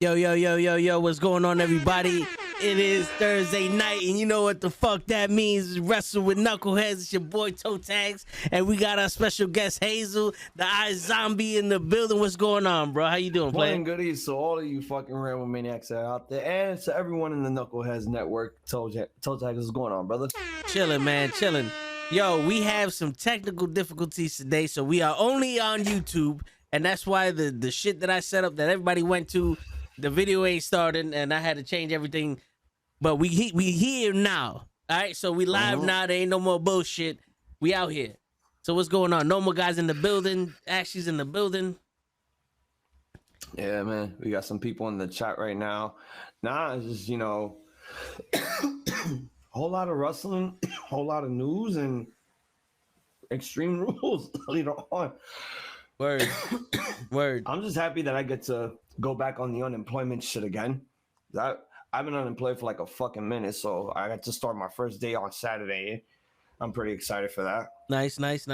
Yo, what's going on, everybody? It is Thursday night, and you know what the fuck that means. Wrestle with Knuckleheads. It's your boy Toe Tags, and we got our special guest Hazel, the Eye Zombie, in the building. What's going on, bro? How you doing, player? Goodies to all of you fucking Ramble Maniacs that are out there, and to everyone in the Knuckleheads Network. Toe Tags, what's going on, brother? Chilling, man, chilling. Yo, we have some technical difficulties today, so we are only on YouTube, and that's why the shit that I set up that everybody went to, the video ain't starting, and I had to change everything. But we here now. All right, so we live now. There ain't no more bullshit. We out here. So what's going on? No more guys in the building. Ashley's in the building. Yeah, man. We got some people in the chat right now. Nah, it's just, whole lot of wrestling, whole lot of news, and extreme rules later on. Word. I'm just happy that I get to go back on the unemployment shit again. I've been unemployed for like a fucking minute, so I got to start my first day on Saturday. I'm pretty excited for that. Nice. That's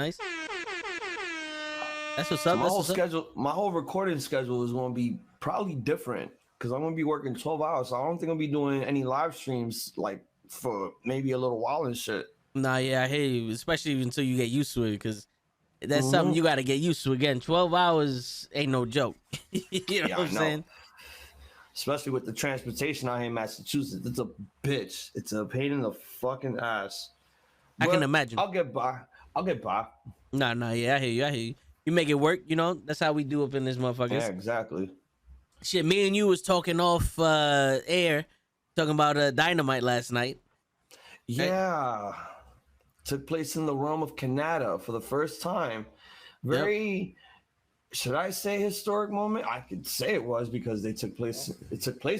what's up. My whole recording schedule is going to be probably different because I'm going to be working 12 hours. So I don't think I'll be doing any live streams like for maybe a little while and shit. Nah, yeah, I hear you, especially until you get used to it, because that's something you got to get used to. Again, 12 hours ain't no joke. You know what I'm saying? Especially with the transportation out here in Massachusetts. It's a bitch. It's a pain in the fucking ass. I can imagine. I'll get by. Nah, yeah, I hear you. You make it work, That's how we do up in this motherfucker. Yeah, exactly. Shit, me and you was talking off air, talking about Dynamite last night. Yeah. Took place in the realm of Canada for the first time. Should I say historic moment? I could say it was because it took place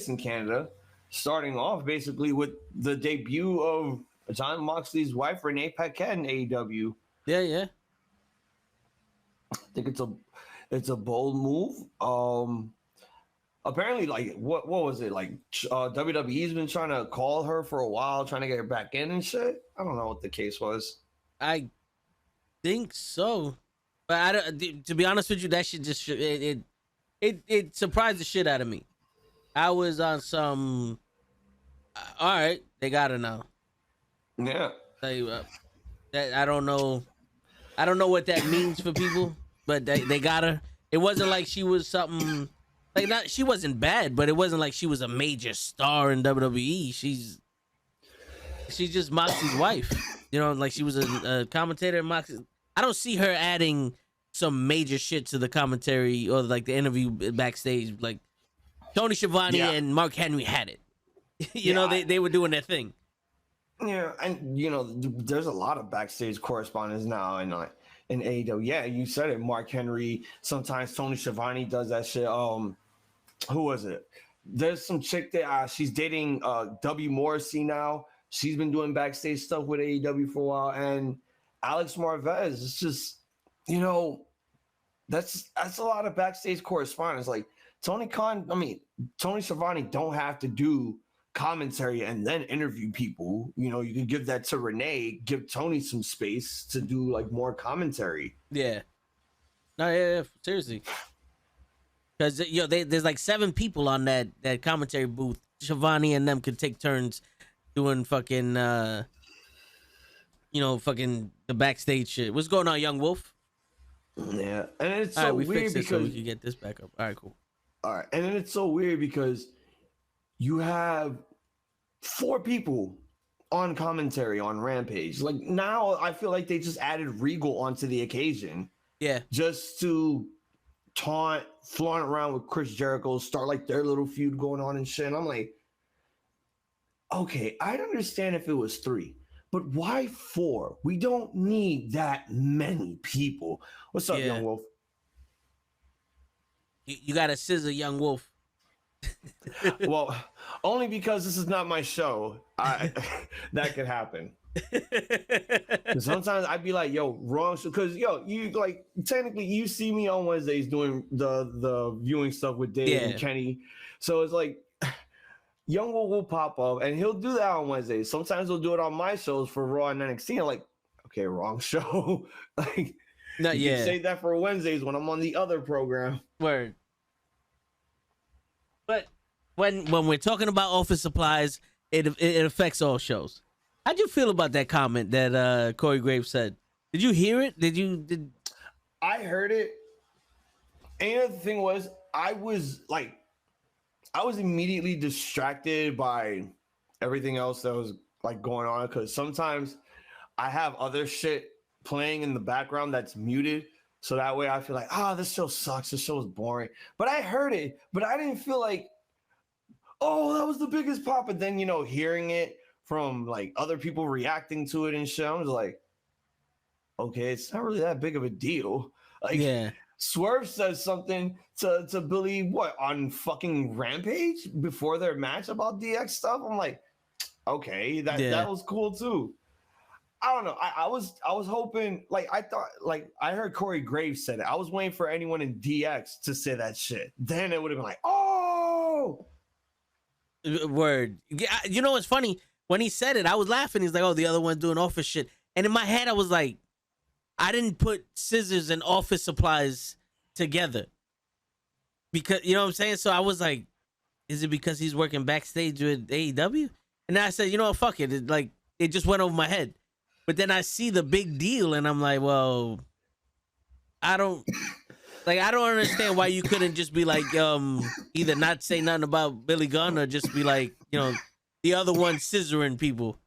in Canada, starting off basically with the debut of Jon Moxley's wife, Renee Paquette, in AEW. Yeah. I think it's a bold move. Apparently, like what was it? Like WWE's been trying to call her for a while, trying to get her back in and shit. I don't know what the case was. I think so. But I don't, to be honest with you, that shit just it surprised the shit out of me. I was on some. All right, they got her now. Yeah. Tell you that I don't know what that means for people, but they got her. It wasn't like she was something like she wasn't bad, but it wasn't like she was a major star in WWE. She's just Moxley's wife. Like she was a commentator in Moxley. I don't see her adding some major shit to the commentary or like the interview backstage. Like Tony Schiavone and Mark Henry had it. They were doing their thing. Yeah, and there's a lot of backstage correspondence now in AEW. Yeah, you said it. Mark Henry. Sometimes Tony Schiavone does that shit. Who was it? There's some chick that she's dating W. Morrissey now. She's been doing backstage stuff with AEW for a while, and Alex Marvez. It's just, that's a lot of backstage correspondence. Like Tony Schiavone don't have to do commentary and then interview people. You can give that to Renee, give Tony some space to do like more commentary. Yeah. No, yeah, seriously. Because there's like 7 people on that commentary booth. Schiavone and them could take turns doing fucking fucking the backstage shit. What's going on, Young Wolf? Yeah, and it's so weird because so we can get this back up. All right, cool. All right, and then it's so weird because you have 4 people on commentary on Rampage. Like now, I feel like they just added Regal onto the occasion. Yeah, just to taunt, flaunt around with Chris Jericho, start like their little feud going on and shit. And I'm like, okay, I'd understand if it was 3. But why 4? We don't need that many people. What's up, Young Wolf? You got to scissor Young Wolf. Well, only because this is not my show. That could happen. Sometimes I'd be like, yo, wrong show. Because, you like, technically, you see me on Wednesdays doing the viewing stuff with Dave and Kenny. So it's like, Young will pop up, and he'll do that on Wednesdays. Sometimes he'll do it on my shows for Raw and NXT. I'm like, okay, wrong show. Like, you can say that for Wednesdays when I'm on the other program. Word. But when we're talking about office supplies, it affects all shows. How'd you feel about that comment that Corey Graves said? Did you hear it? Did I heard it. And the thing was, I was immediately distracted by everything else that was like going on, because sometimes I have other shit playing in the background that's muted. So that way I feel like, this show sucks. This show is boring. But I heard it, but I didn't feel like, oh, that was the biggest pop. But then, hearing it from like other people reacting to it and shit, I was like, okay, it's not really that big of a deal. Like, yeah. Swerve says something to Billy, on fucking Rampage before their match about DX stuff. I'm like, okay, that was cool too. I don't know. I was hoping, like, I thought, like, I heard Corey Graves said it. I was waiting for anyone in DX to say that shit. Then it would have been like, oh, word. You know what's funny? When he said it, I was laughing. He's like, oh, the other one's doing office shit. And in my head, I was like, I didn't put scissors and office supplies together. Because, you know what I'm saying? So I was like, is it because he's working backstage with AEW? And then I said, you know what, fuck it. It just went over my head. But then I see the big deal and I'm like, well, I don't understand why you couldn't just be like, either not say nothing about Billy Gunn or just be like, the other one scissoring people.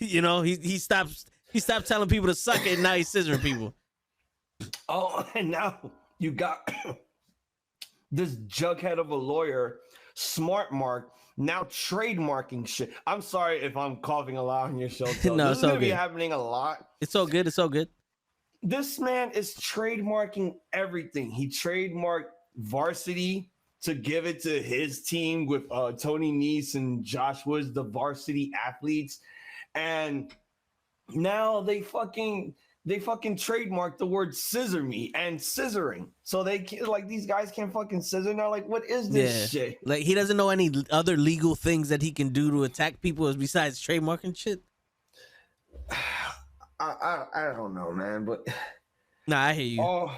He stopped telling people to suck it, and now he's scissoring people. Oh, and now you got this jughead of a lawyer, Smart Mark, now trademarking shit. I'm sorry if I'm coughing a lot on your show. No, this it's is all gonna be good. happening a lot. It's all good. It's all good. This man is trademarking everything. He trademarked Varsity to give it to his team with Tony Nese and Josh Woods, the varsity athletes, and now they fucking trademarked the word scissor me and scissoring. So they can't, like, these guys can't fucking scissor now. Like, what is this shit? Like, he doesn't know any other legal things that he can do to attack people besides trademarking shit. I don't know, man, but nah, I hear you. Oh,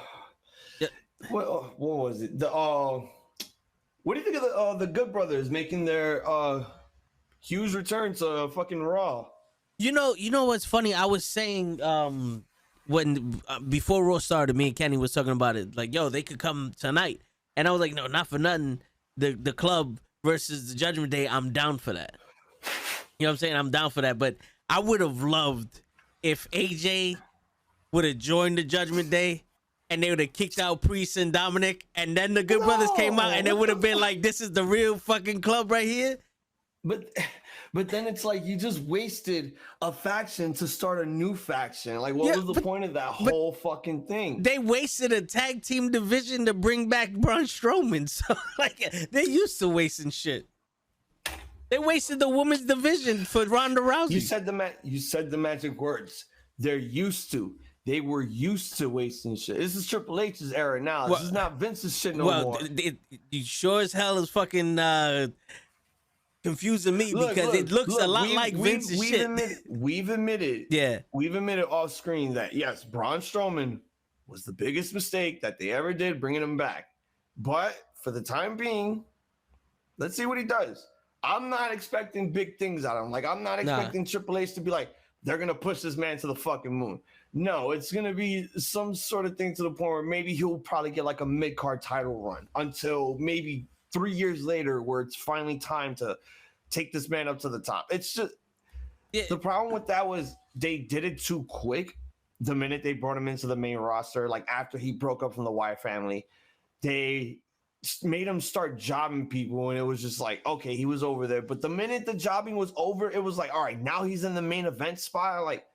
yeah. What was it? What do you think of the Good Brothers making their huge return to fucking Raw? You know what's funny? I was saying when before Raw started, me and Kenny was talking about it. Like, yo, they could come tonight, and I was like, no, not for nothing. The club versus the Judgment Day, I'm down for that. You know what I'm saying? I'm down for that. But I would have loved if AJ would have joined the Judgment Day, and they would have kicked out Priest and Dominic, and then the Good Brothers came out, and it would have been like, this is the real fucking club right here. But then it's like you just wasted a faction to start a new faction. Like, what was the point of that whole fucking thing? They wasted a tag team division to bring back Braun Strowman. So, like, they're used to wasting shit. They wasted the women's division for Ronda Rousey. You said the magic words. They're used to. They were used to wasting shit. This is Triple H's era now. This is not Vince's shit no more. You sure as hell is fucking confusing me because it looks a lot like Vince's shit. We've admitted off screen that, yes, Braun Strowman was the biggest mistake that they ever did bringing him back. But for the time being, let's see what he does. I'm not expecting big things out of him. Like, I'm not expecting Triple H to be like, they're going to push this man to the fucking moon. No, it's going to be some sort of thing to the point where maybe he'll probably get like a mid-card title run until maybe 3 years later where it's finally time to take this man up to the top. It's just the problem with that was they did it too quick. The minute they brought him into the main roster, like after he broke up from the Wyatt family, they made him start jobbing people, and it was just like, okay, he was over there. But the minute the jobbing was over, it was like, all right, now he's in the main event spot. Like,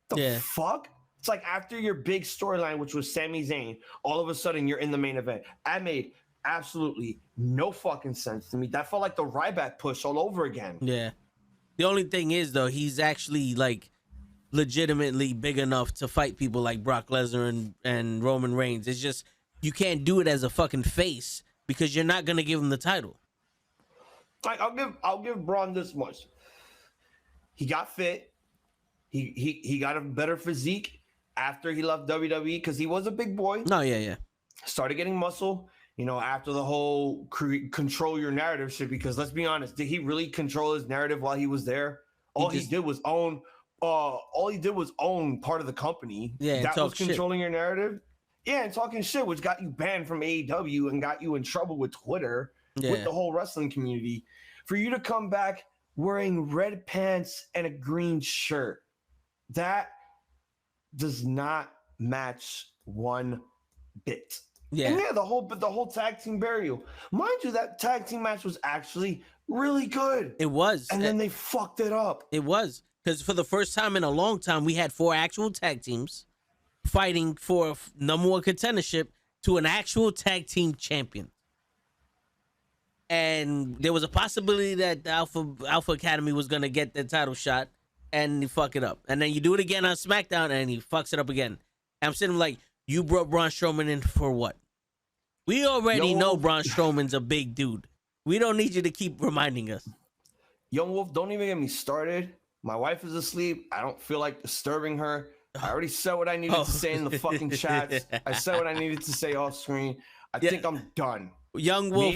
the fuck? It's like after your big storyline, which was Sami Zayn, all of a sudden you're in the main event. That made absolutely no fucking sense to me. That felt like the Ryback push all over again. Yeah. The only thing is, though, he's actually like legitimately big enough to fight people like Brock Lesnar and Roman Reigns. It's just you can't do it as a fucking face because you're not gonna give him the title. Like, I'll give Braun this much. He got fit. He got a better physique after he left WWE because he was a big boy. No, yeah. Started getting muscle. You know, after the whole control your narrative shit, because let's be honest, did he really control his narrative while he was there? All he did was own part of the company. Yeah, that was shit. controlling your narrative. Yeah, and talking shit, which got you banned from AEW and got you in trouble with Twitter, with the whole wrestling community. For you to come back wearing red pants and a green shirt, that does not match one bit. Yeah. And the whole tag team burial. Mind you, that tag team match was actually really good. It was. And then they fucked it up. It was. Because for the first time in a long time, we had 4 actual tag teams fighting for number 1 contendership to an actual tag team champion. And there was a possibility that the Alpha Academy was going to get the title shot, and he fuck it up. And then you do it again on SmackDown, and he fucks it up again. And I'm sitting like, you brought Braun Strowman in for what? We already know Braun Strowman's a big dude. We don't need you to keep reminding us. Young Wolf, don't even get me started. My wife is asleep. I don't feel like disturbing her. I already said what I needed to say in the fucking chats. I said what I needed to say off screen. I think I'm done. Young Wolf.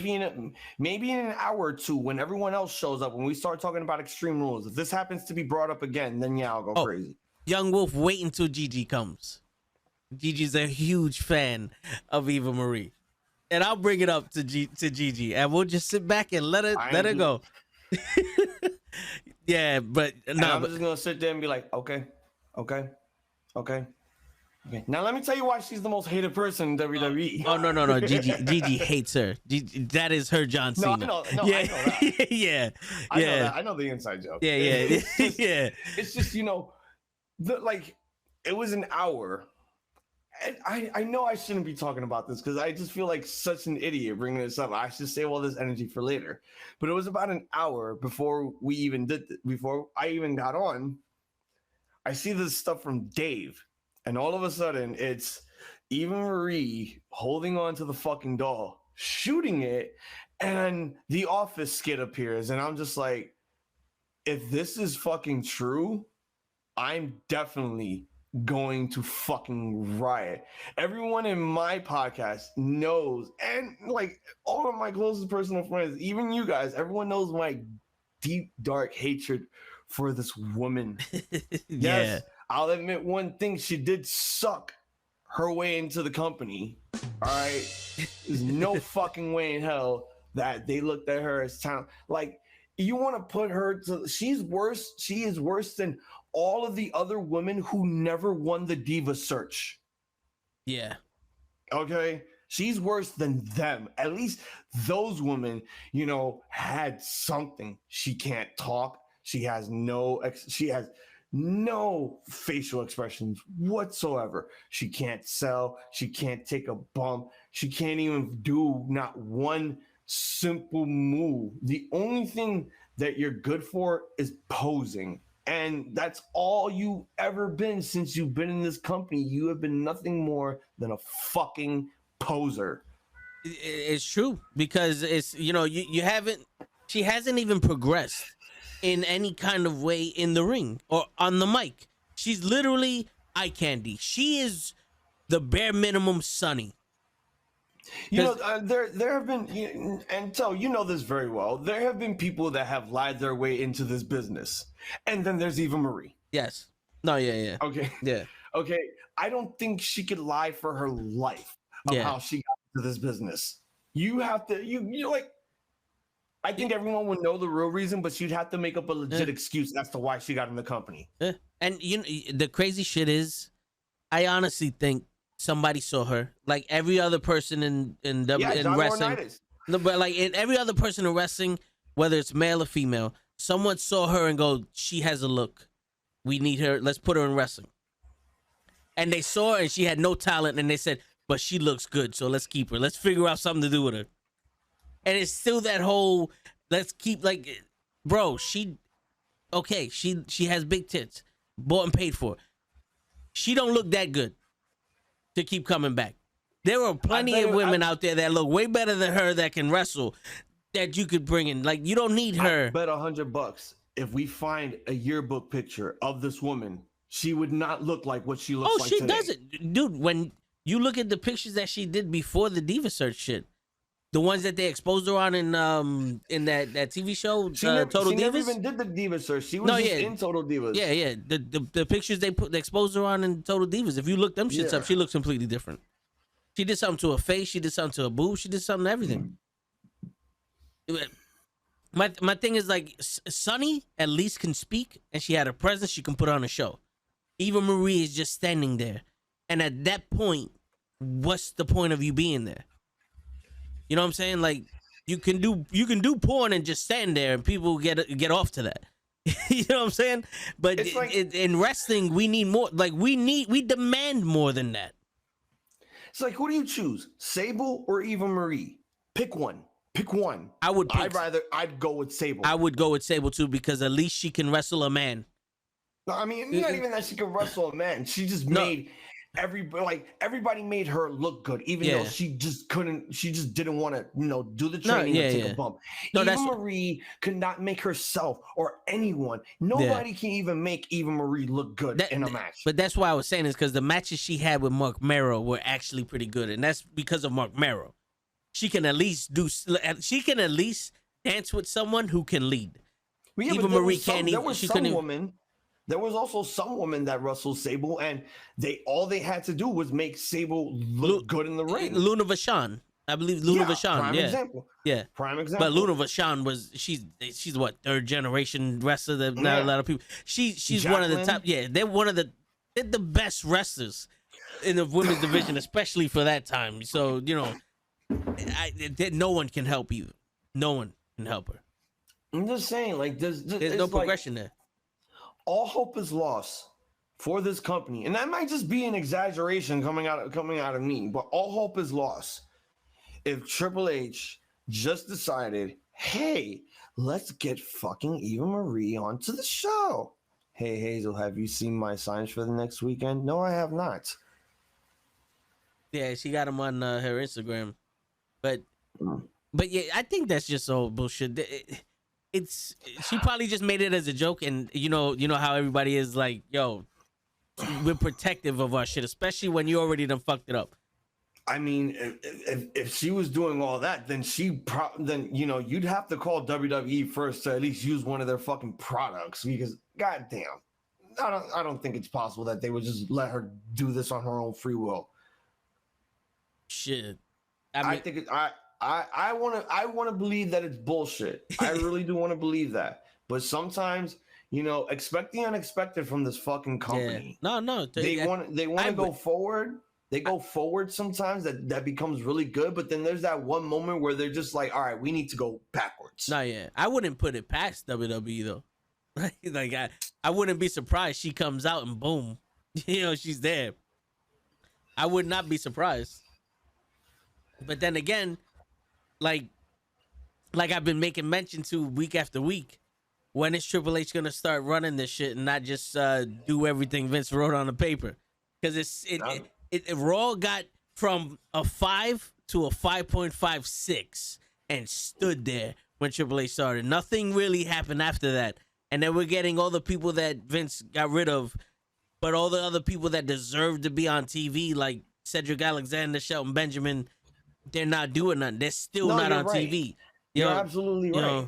Maybe in an hour or two, when everyone else shows up, when we start talking about Extreme Rules, if this happens to be brought up again, then yeah, I'll go crazy. Young Wolf, wait until Gigi comes. Gigi's a huge fan of Eva Marie, and I'll bring it up to Gigi, and we'll just sit back and let it go. Yeah, but no, I'm just gonna sit there and be like, okay. Now let me tell you why she's the most hated person in WWE. Oh no, Gigi hates her. That is her John Cena. No, yeah, I know that. yeah. I know the inside joke. Yeah. It's just it was an hour. And I know I shouldn't be talking about this because I just feel like such an idiot bringing this up. I should save all this energy for later. But it was about an hour before before I even got on. I see this stuff from Dave, and all of a sudden it's Eva Marie holding on to the fucking doll, shooting it, and the Office skit appears, and I'm just like, if this is fucking true, I'm definitely going to fucking riot. Everyone in my podcast knows, and like all of my closest personal friends, even you guys, everyone knows my deep dark hatred for this woman. Yes, I'll admit one thing, she did suck her way into the company. All right, there's no fucking way in hell that they looked at her as talent. Like, you want to put her to, she is worse than all of the other women who never won the Diva search. Yeah. Okay. She's worse than them. At least those women, had something. She can't talk. She has no facial expressions whatsoever. She can't sell. She can't take a bump. She can't even do not one simple move. The only thing that you're good for is posing. And that's all you ever been since you've been in this company. You have been nothing more than a fucking poser. It's true, because it's, you haven't, she hasn't even progressed in any kind of way in the ring or on the mic. She's literally eye candy. She is the bare minimum Sunny. There have been, and so you know this very well, there have been people that have lied their way into this business. And then there's Eva Marie. Yes. No, yeah. Okay. Yeah. Okay. I don't think she could lie for her life of how she got into this business. You have to, I think everyone would know the real reason, but she'd have to make up a legit excuse as to why she got in the company. Yeah. And the crazy shit is, I honestly think somebody saw her, like every other person in wrestling. No, but like in every other person in wrestling, whether it's male or female, someone saw her and go, she has a look. We need her. Let's put her in wrestling. And they saw her and she had no talent, and they said, but she looks good, so let's keep her. Let's figure out something to do with her. And it's still that whole, let's keep, like, bro, she has big tits, bought and paid for. She don't look that good to keep coming back. There are plenty of women out there that look way better than her that can wrestle, that you could bring in. Like, you don't need her. I bet $100 if we find a yearbook picture of this woman, she would not look like what she looks like today. Doesn't. Dude, when you look at the pictures that she did before the Diva Search shit, The ones that they exposed her on in that TV show, Total she never Divas. even did the Divas search. She was in Total Divas. Yeah. The pictures they exposed her on in Total Divas. If you look them shits up, she looks completely different. She did something to her face. She did something to her boob. She did something to everything. My thing is like Sunny at least can speak, and she had a presence. She can put on a show. Eva Marie is just standing there, and at that point, what's the point of you being there? You know what I'm saying? Like you can do porn and just stand there, and people get off to that. You know what I'm saying? But like, in wrestling, we need more. Like we demand more than that. It's like, who do you choose, Sable or Eva Marie? Pick one. Pick one. I'd go with Sable. I would go with Sable too, because at least she can wrestle a man. No, I mean, not even that she can wrestle a man. She just made everybody made her look good, even though she just couldn't. She just didn't want to, do the training and take a bump. Eva Marie could not make herself or anyone. Nobody can even make Eva Marie look good in a match. But that's why I was saying is because the matches she had with Mark Mero were actually pretty good, and that's because of Mark Mero. She can at least dance with someone who can lead. Eva Marie can't even. There was also some women that wrestled Sable, and all they had to do was make Sable look good in the ring. Luna Vachon, I believe. Luna Vachon, prime example. Yeah, prime example. But Luna Vachon she's what, third generation wrestler that not a lot of people. She's Jacqueline. One of the top. Yeah, they're the best wrestlers in the women's division, especially for that time. So no one can help you. No one can help her. I'm just saying, like there's no progression there. All hope is lost for this company, and that might just be an exaggeration coming out of me, but all hope is lost if Triple H just decided, hey, let's get fucking Eva Marie onto the show. Hey Hazel, have you seen my signs for the next weekend? No, I have not. Yeah, she got them on her Instagram, but yeah, I think that's just all bullshit. She probably just made it as a joke, and you know how everybody is like, yo, we're protective of our shit, especially when you already done fucked it up. I mean, if she was doing all that, then you'd have to call WWE first to at least use one of their fucking products, because goddamn, I don't think it's possible that they would just let her do this on her own free will. Shit, I think I want to believe that it's bullshit. I really do want to believe that. But sometimes, expect the unexpected from this fucking company. Yeah. No. They want to go forward. They go forward sometimes. That becomes really good. But then there's that one moment where they're just like, all right, we need to go backwards. No, yeah. I wouldn't put it past WWE though. Like I wouldn't be surprised she comes out and boom, she's there. I would not be surprised. But then again, like I've been making mention to week after week, when is Triple H gonna start running this shit and not just do everything Vince wrote on the paper? Because it Raw got from a 5 to a 5.56 and stood there when Triple H started. Nothing really happened after that, and then we're getting all the people that Vince got rid of, but all the other people that deserve to be on TV, like Cedric Alexander, Shelton Benjamin. They're not doing nothing. They're still not on TV. You're absolutely right.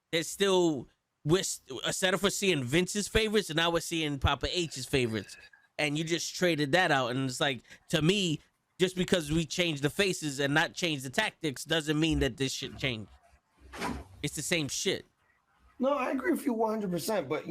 They're still, instead of seeing Vince's favorites, and now we're seeing Papa H's favorites. And you just traded that out. And it's like, to me, just because we change the faces and not change the tactics doesn't mean that this shit changed. It's the same shit. No, I agree with you 100%. But,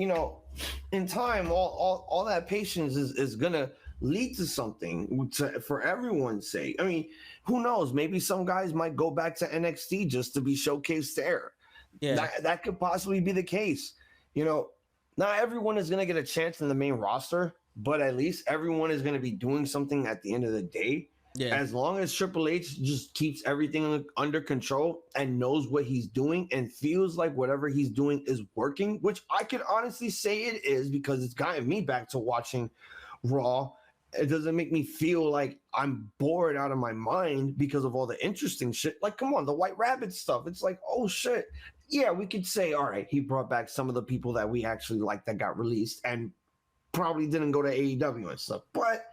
in time, all that patience is going to lead to something for everyone's sake. I mean, who knows? Maybe some guys might go back to NXT just to be showcased there. Yeah, that could possibly be the case. Not everyone is going to get a chance in the main roster, but at least everyone is going to be doing something at the end of the day. Yeah. As long as Triple H just keeps everything under control and knows what he's doing and feels like whatever he's doing is working, which I could honestly say it is, because it's gotten me back to watching Raw. It doesn't make me feel like I'm bored out of my mind because of all the interesting shit. Like, come on, the White Rabbit stuff. It's like, oh shit. Yeah, we could say, all right, he brought back some of the people that we actually like that got released and probably didn't go to AEW and stuff. But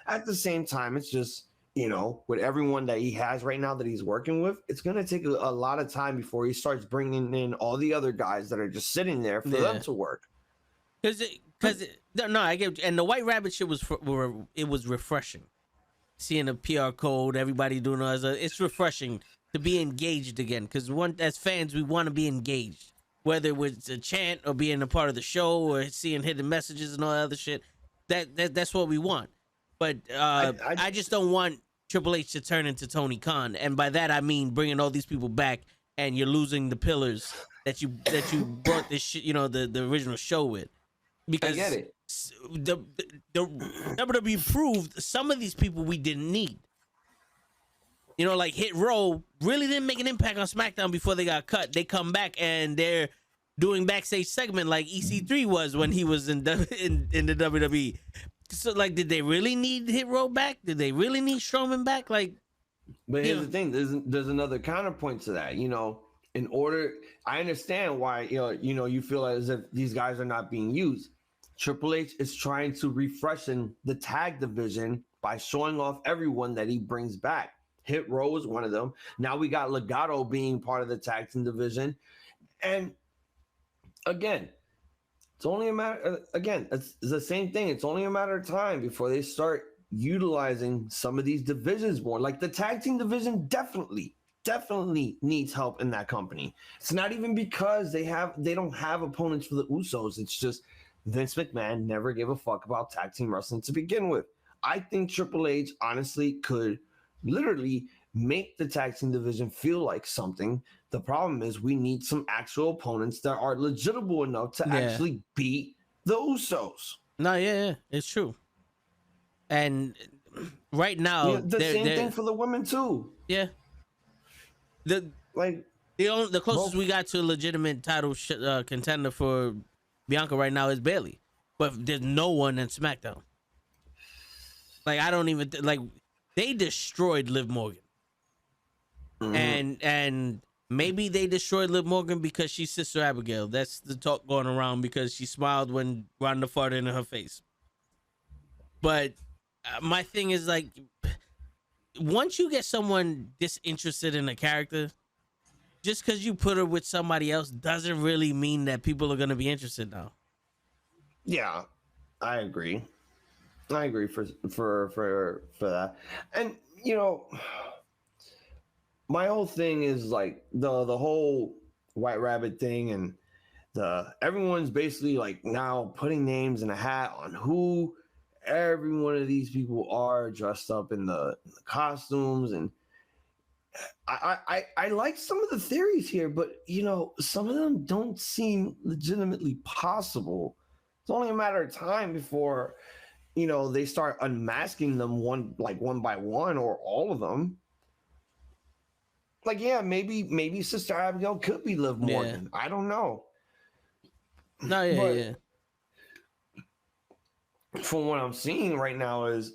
at the same time, it's just, with everyone that he has right now that he's working with, it's going to take a lot of time before he starts bringing in all the other guys that are just sitting there for them to work. No, I get, and the White Rabbit shit it was refreshing. Seeing a PR code, everybody doing it's refreshing to be engaged again. Because as fans, we want to be engaged, whether it's a chant or being a part of the show or seeing hidden messages and all that other shit. That's what we want. But I just don't want Triple H to turn into Tony Khan, and by that I mean bringing all these people back, and you're losing the pillars that you brought this shit, the original show with. Because I get it. The WWE proved some of these people we didn't need. Like Hit Row really didn't make an impact on SmackDown before they got cut. They come back and they're doing backstage segment like EC3 was when he was in the WWE. So, like, did they really need Hit Row back? Did they really need Strowman back? Like, but here's the thing: there's another counterpoint to that. In order, I understand why you feel as if these guys are not being used. Triple H is trying to refreshen the tag division by showing off everyone that he brings back. Hit Row is one of them. Now we got Legado being part of the tag team division, and again. It's only a matter, again, it's the same thing. It's only a matter of time before they start utilizing some of these divisions more. Like the tag team division definitely needs help in that company. It's not even because they don't have opponents for the Usos. It's just Vince McMahon never gave a fuck about tag team wrestling to begin with. I think Triple H honestly could literally make the tag team division feel like something. The problem is we need some actual opponents that are legitimate enough to actually beat the Usos. No, yeah, it's true. And right now, the same thing for the women too. Yeah. The closest we got to a legitimate title contender for Bianca right now is Bayley, but there's no one in SmackDown. Like I don't even they destroyed Liv Morgan. And maybe they destroyed Liv Morgan because she's Sister Abigail. That's the talk going around because she smiled when Ronda farted in her face. But my thing is like, once you get someone disinterested in a character, just because you put her with somebody else doesn't really mean that people are going to be interested now. Yeah, I agree. For that. And my whole thing is like the whole White Rabbit thing, and everyone's basically like now putting names in a hat on who every one of these people are dressed up in the costumes, and I like some of the theories here, but some of them don't seem legitimately possible. It's only a matter of time before they start unmasking them one by one or all of them. Like, yeah, maybe Sister Abigail could be Liv Morgan. Yeah. I don't know. No, yeah. From what I'm seeing right now is,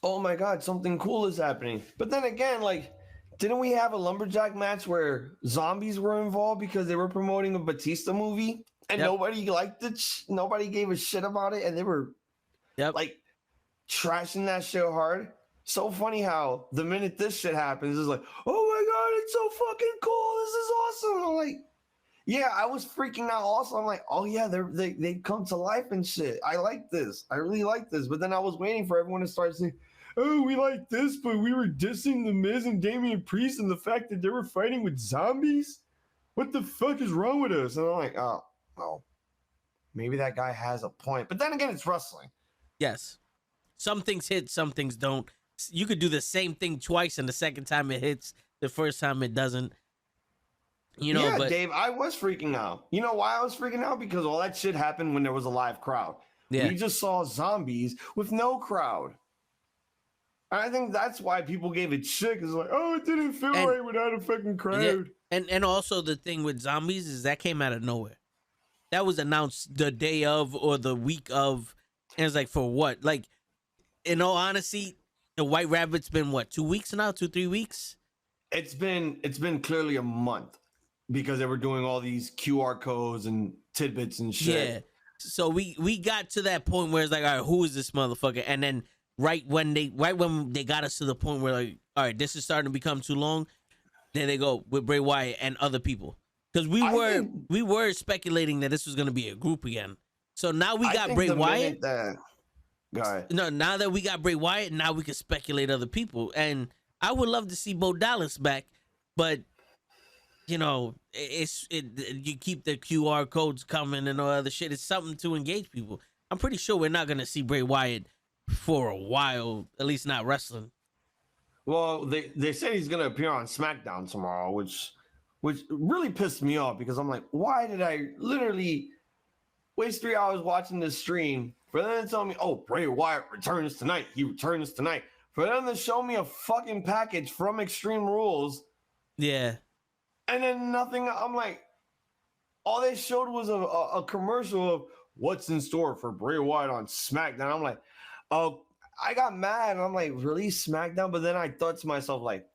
oh my God, something cool is happening. But then again, like, didn't we have a lumberjack match where zombies were involved because they were promoting a Batista movie and nobody liked it? Nobody gave a shit about it, and they were like trashing that shit hard. So funny how the minute this shit happens, it's like, oh my God, it's so fucking cool. This is awesome. I'm like, yeah, I was freaking out also. I'm like, oh yeah, they come to life and shit. I like this. I really like this. But then I was waiting for everyone to start saying, oh, we like this, but we were dissing The Miz and Damian Priest and the fact that they were fighting with zombies. What the fuck is wrong with us? And I'm like, oh, well, maybe that guy has a point. But then again, it's wrestling. Yes. Some things hit, some things don't. You could do the same thing twice, and the second time it hits, the first time it doesn't. But Dave, I was freaking out. You know why I was freaking out? Because all that shit happened when there was a live crowd. Yeah. We just saw zombies with no crowd. And I think that's why people gave it shit. Because like, oh, it didn't feel right without a fucking crowd. Yeah. And also the thing with zombies is that came out of nowhere. That was announced the day of or the week of. And it's like, for what? Like, in all honesty, the White Rabbit's been what, 2 weeks now? 2-3 weeks? It's been clearly a month because they were doing all these QR codes and tidbits and shit. Yeah. So we got to that point where it's like, all right, who is this motherfucker? And then right when they got us to the point where like, all right, this is starting to become too long. Then they go with Bray Wyatt and other people because we were speculating that this was going to be a group again. So now we got Bray Wyatt. No, now that we got Bray Wyatt, now we can speculate other people, and I would love to see Bo Dallas back, but you know, you keep the QR codes coming and all other shit. It's something to engage people. I'm pretty sure we're not gonna see Bray Wyatt for a while, at least not wrestling. Well, they said he's gonna appear on SmackDown tomorrow, which really pissed me off because I'm like, why did I literally waste 3 hours watching this stream for them to tell me, oh, Bray Wyatt returns tonight. He returns tonight. For them to show me a fucking package from Extreme Rules. Yeah. And then nothing. I'm like, all they showed was a commercial of what's in store for Bray Wyatt on SmackDown. I'm like, oh, I got mad. And I'm like, really, SmackDown? But then I thought to myself, like,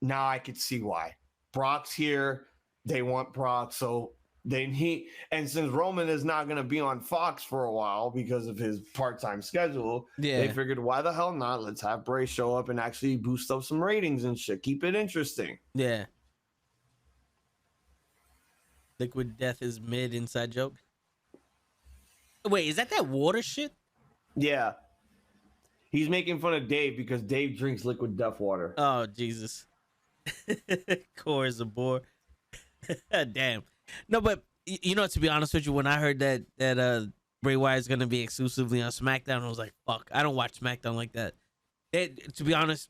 now I could see why. Brock's here. They want Brock. So and since Roman is not going to be on Fox for a while because of his part-time schedule, they figured, why the hell not? Let's have Bray show up and actually boost up some ratings and shit. Keep it interesting. Yeah. Liquid Death is mid inside joke. Wait, is that water shit? Yeah. He's making fun of Dave because Dave drinks Liquid Death water. Oh, Jesus. Core is a bore. Damn. No, but you know, to be honest with you, when I heard that Bray Wyatt is going to be exclusively on SmackDown, I was like, fuck, I don't watch SmackDown like that. To be honest,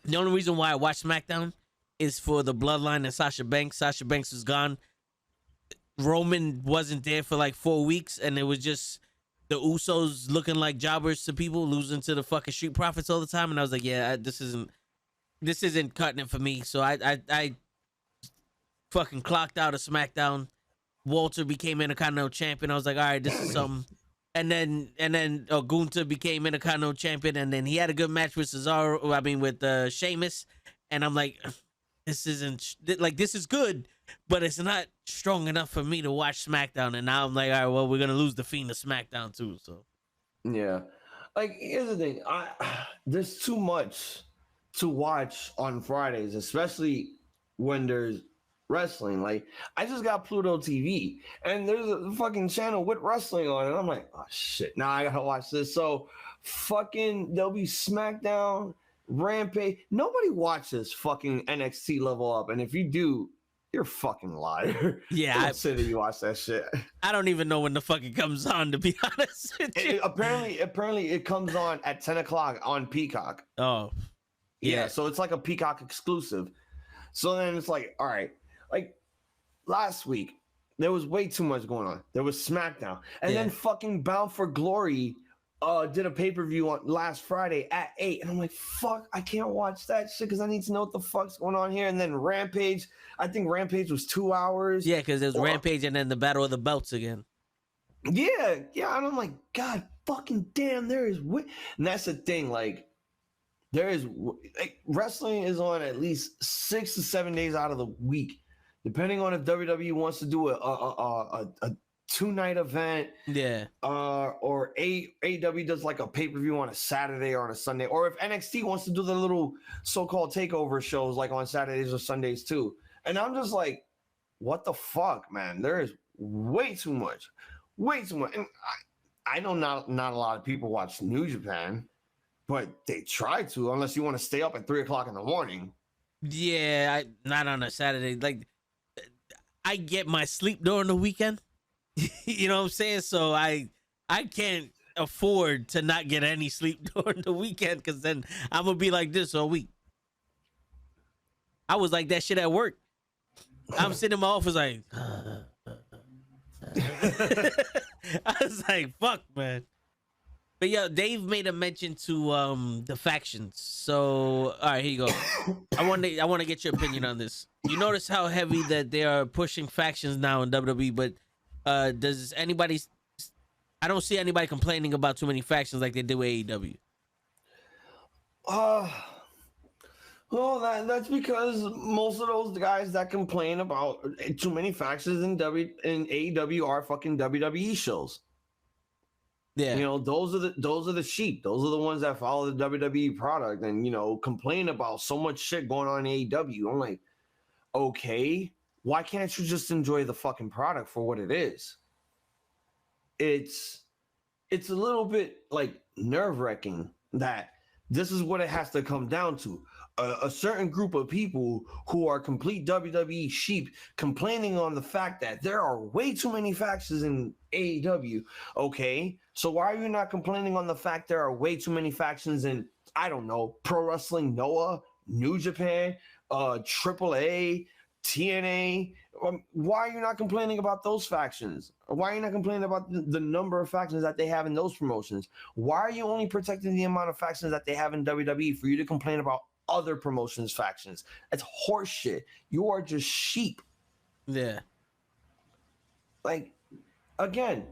the only reason why I watch SmackDown is for the Bloodline and Sasha Banks. Sasha Banks was gone. Roman wasn't there for like 4 weeks, and it was just the Usos looking like jobbers to people, losing to the fucking Street Profits all the time. And I was like, yeah, this isn't cutting it for me. So I fucking clocked out of SmackDown. Walter became Intercontinental Champion. I was like, all right, this is something. And then Gunther became Intercontinental Champion, and then he had a good match with with Sheamus. And I'm like, this is good, but it's not strong enough for me to watch SmackDown. And now I'm like, all right, well, we're gonna lose the Fiend to SmackDown too. So yeah, like here's the thing, there's too much to watch on Fridays, especially when there's wrestling. Like, I just got Pluto TV and there's a fucking channel with wrestling on it. I'm like, oh shit, now I gotta watch this. So fucking there'll be SmackDown, Rampage. Nobody watches fucking NXT Level Up, and if you do, you're a fucking liar. Yeah, I say that you watch that shit. I don't even know when the fuck it comes on, to be honest with you. Apparently it comes on at 10 o'clock on Peacock. Oh, yeah. So it's like a Peacock exclusive. So then it's like, all right, like last week there was way too much going on. There was SmackDown, and then fucking Bound for Glory did a pay-per-view on last Friday at 8, and I'm like, fuck, I can't watch that shit because I need to know what the fuck's going on here. And then Rampage, I think Rampage was 2 hours. Yeah, because there's Rampage and then the Battle of the Belts again. Yeah, and I'm like, God fucking damn, and that's the thing, like, wrestling is on at least 6 to 7 days out of the week, depending on if WWE wants to do a 2-night event, or AEW does like a pay-per-view on a Saturday or on a Sunday, or if NXT wants to do the little so-called takeover shows like on Saturdays or Sundays too. And I'm just like, what the fuck, man? There is way too much. And I know not a lot of people watch New Japan, but they try to, unless you want to stay up at 3 o'clock in the morning. Yeah, not on a Saturday. Like, I get my sleep during the weekend. You know what I'm saying? So I can't afford to not get any sleep during the weekend, because then I'm gonna be like this all week. I was like that shit at work. I'm sitting in my office like I was like, fuck, man. But yeah, Dave made a mention to the factions. So all right, here you go. I want to get your opinion on this. You notice how heavy that they are pushing factions now in WWE, but does anybody? I don't see anybody complaining about too many factions like they do with AEW. Well, that's because most of those guys that complain about too many factions in AEW are fucking WWE shows. Yeah. You know, those are the sheep. Those are the ones that follow the WWE product and, you know, complain about so much shit going on in AEW. I'm like, okay, why can't you just enjoy the fucking product for what it is? It's a little bit like nerve-wracking that this is what it has to come down to. A certain group of people who are complete WWE sheep complaining on the fact that there are way too many factions in AEW. Okay, so why are you not complaining on the fact there are way too many factions in, I don't know, Pro Wrestling Noah, New Japan, AAA, TNA? Why are you not complaining about those factions? Why are you not complaining about the number of factions that they have in those promotions? Why are you only protecting the amount of factions that they have in WWE for you to complain about other promotions factions? That's horseshit. You are just sheep. Yeah. Like, again,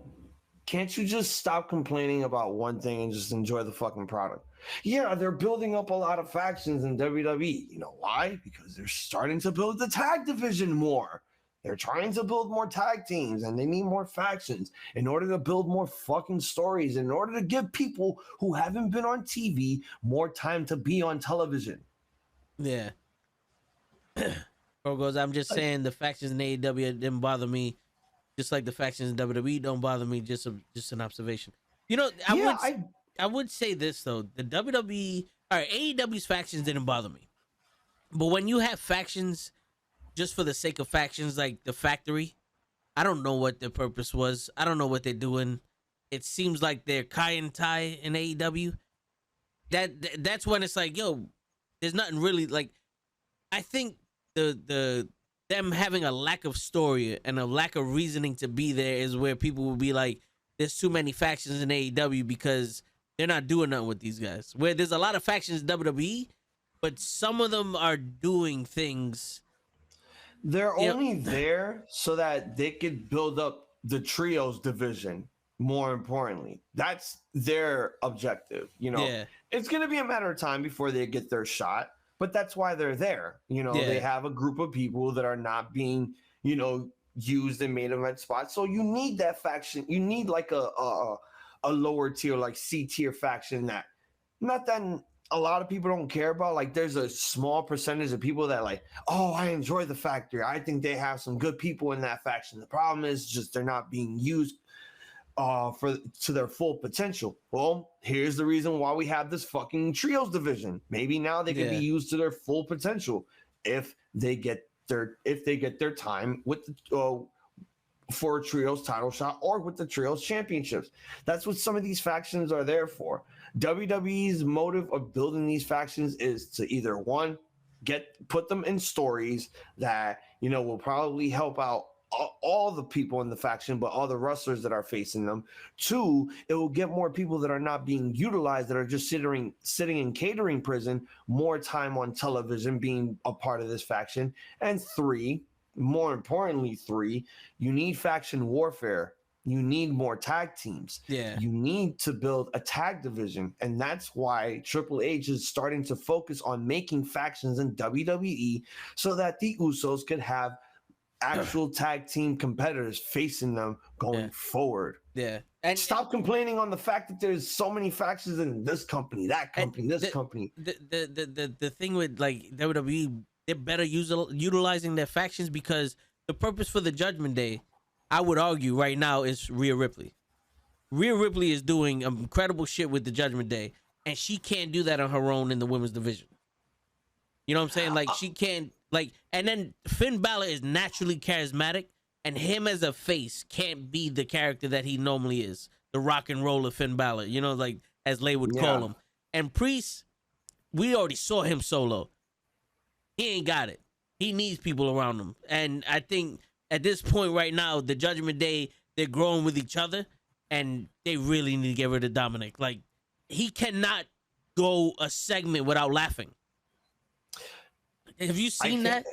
can't you just stop complaining about one thing and just enjoy the fucking product? Yeah, they're building up a lot of factions in WWE. You know why? Because they're starting to build the tag division more. They're trying to build more tag teams and they need more factions in order to build more fucking stories, in order to give people who haven't been on TV more time to be on television. Yeah. Bro goes, I'm just saying the factions in AEW didn't bother me, just like the factions in WWE don't bother me. Just an observation. You know, I would say this though: the WWE, all right, AEW's factions didn't bother me, but when you have factions just for the sake of factions, like the Factory, I don't know what their purpose was. I don't know what they're doing. It seems like they're Kai and Tai in AEW. That's when it's like, yo, there's nothing really like. I think the them having a lack of story and a lack of reasoning to be there is where people will be like, there's too many factions in AEW because they're not doing nothing with these guys. Where there's a lot of factions in WWE, but some of them are doing things. They're only there so that they could build up the trios division. More importantly, that's their objective. You know, it's going to be a matter of time before they get their shot, but that's why they're there. You know, they have a group of people that are not being, you know, used in main event spots. So you need that faction. You need like a lower tier, like C tier faction that not that a lot of people don't care about. Like there's a small percentage of people that like, oh, I enjoy the Factory. I think they have some good people in that faction. The problem is just they're not being used to their full potential. Well, here's the reason why we have this fucking trios division. Maybe now they can be used to their full potential if they get their time with the for a trios title shot or with the trios championships. That's what some of these factions are there for. WWE's motive of building these factions is to either one, put them in stories that, you know, will probably help out all the people in the faction, but all the wrestlers that are facing them. Two, it will get more people that are not being utilized, that are just sitting in catering prison, more time on television being a part of this faction. And three, more importantly, you need faction warfare. You need more tag teams. Yeah. You need to build a tag division. And that's why Triple H is starting to focus on making factions in WWE so that the Usos could have actual tag team competitors facing them going forward. Yeah. And stop complaining on the fact that there's so many factions in this company, that company, this company. The thing with like WWE, they're better utilizing their factions because the purpose for the Judgment Day, I would argue right now, is Rhea Ripley. Rhea Ripley is doing incredible shit with the Judgment Day, and she can't do that on her own in the women's division. You know what I'm saying? Like she can't and then Finn Balor is naturally charismatic, and him as a face can't be the character that he normally is. The rock and roller Finn Balor, you know, like as Lay would call him. And Priest, we already saw him solo. He ain't got it. He needs people around him. And I think at this point right now, the Judgment Day, they're growing with each other, and they really need to get rid of Dominic. Like, he cannot go a segment without laughing. Have you seen that?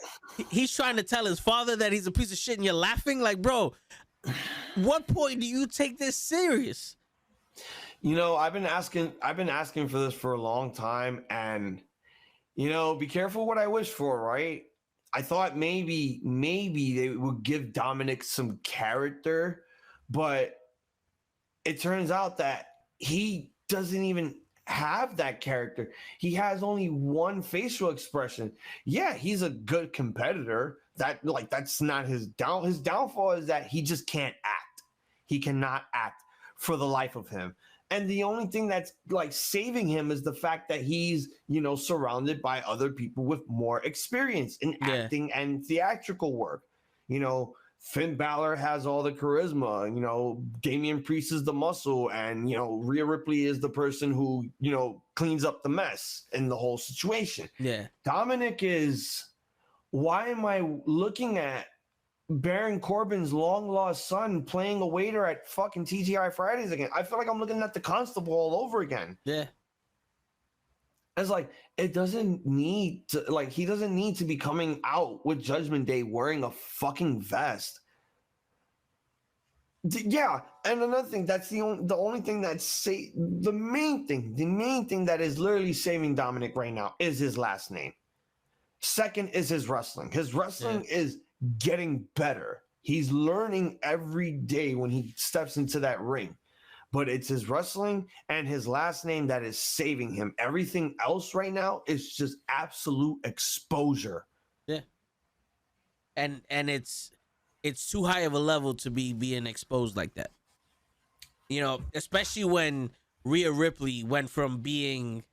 He's trying to tell his father that he's a piece of shit and you're laughing? Like, bro, what point do you take this serious? You know, I've been asking for this for a long time, and you know, be careful what I wish for, right? I thought maybe they would give Dominic some character, but it turns out that he doesn't even have that character. He has only one facial expression. Yeah, he's a good competitor. That's not his downfall is that he just can't act. He cannot act for the life of him. And the only thing that's like saving him is the fact that he's, surrounded by other people with more experience in acting and theatrical work. Finn Balor has all the charisma, Damian Priest is the muscle, and, Rhea Ripley is the person who, cleans up the mess in the whole situation. Yeah. Dominic is, why am I looking at Baron Corbin's long lost son playing a waiter at fucking TGI Fridays again? I feel like I'm looking at the Constable all over again. Yeah. It's like, it doesn't need to, like, he doesn't need to be coming out with Judgment Day wearing a fucking vest. Yeah, and another thing, that's the only thing that's the main thing that is literally saving Dominic right now is his last name. Second is his wrestling. His wrestling is getting better. He's learning every day when he steps into that ring. But it's his wrestling and his last name that is saving him. Everything else right now is just absolute exposure. Yeah. And it's too high of a level to be being exposed like that. Especially when Rhea Ripley went from being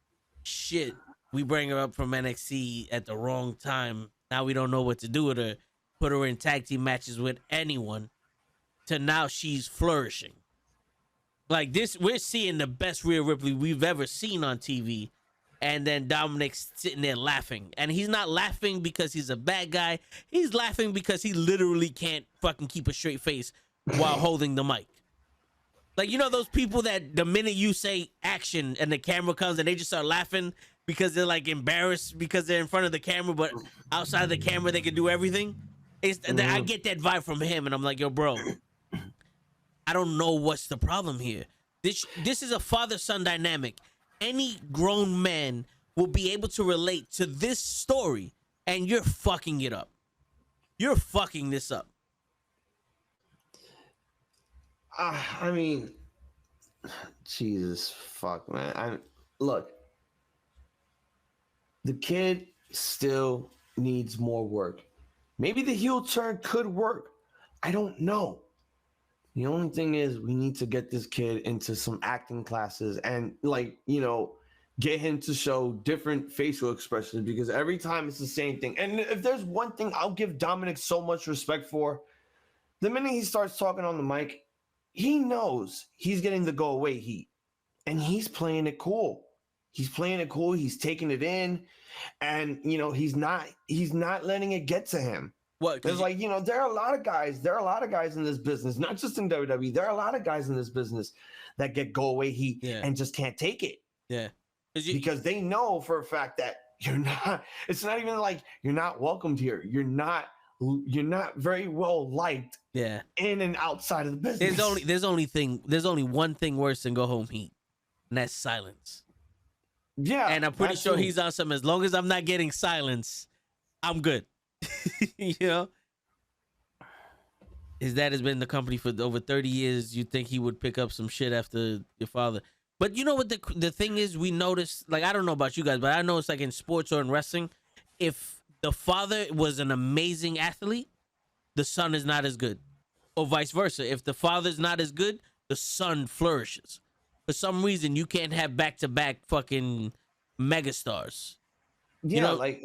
shit, we bring her up from NXT at the wrong time. Now we don't know what to do with her. Put her in tag team matches with anyone. To now she's flourishing. Like this, we're seeing the best Rhea Ripley we've ever seen on TV. And then Dominic's sitting there laughing. And he's not laughing because he's a bad guy. He's laughing because he literally can't fucking keep a straight face while holding the mic. Like, those people that the minute you say action and the camera comes and they just start laughing because they're like embarrassed because they're in front of the camera, but outside of the camera they can do everything. I get that vibe from him, and I'm like, yo, bro, I don't know what's the problem here. This is a father-son dynamic. Any grown man will be able to relate to this story, and you're fucking it up. You're fucking this up. I mean, Jesus fuck, man. Look, the kid still needs more work. Maybe the heel turn could work. I don't know. The only thing is we need to get this kid into some acting classes and get him to show different facial expressions, because every time it's the same thing. And if there's one thing I'll give Dominic so much respect for, the minute he starts talking on the mic, he knows he's getting the go away heat, and he's playing it cool. He's playing it cool. He's taking it in, and he's not letting it get to him. What? There's there are a lot of guys. There are a lot of guys in this business, not just in WWE. There are a lot of guys in this business that get go away heat and just can't take it. Yeah, because they know for a fact that you're not. It's not even like you're not welcomed here. You're not very well liked. Yeah, in and outside of the business. There's only one thing worse than go home heat, and that's silence. Yeah, and I'm pretty sure he's on some. As long as I'm not getting silence, I'm good. His dad has been in the company for over 30 years. You'd think he would pick up some shit after your father. But you know what the thing is, we noticed, like, I don't know about you guys, but I know it's like in sports or in wrestling, if the father was an amazing athlete, the son is not as good. Or vice versa. If the father's not as good, the son flourishes. For some reason, you can't have back-to-back fucking megastars. Yeah, like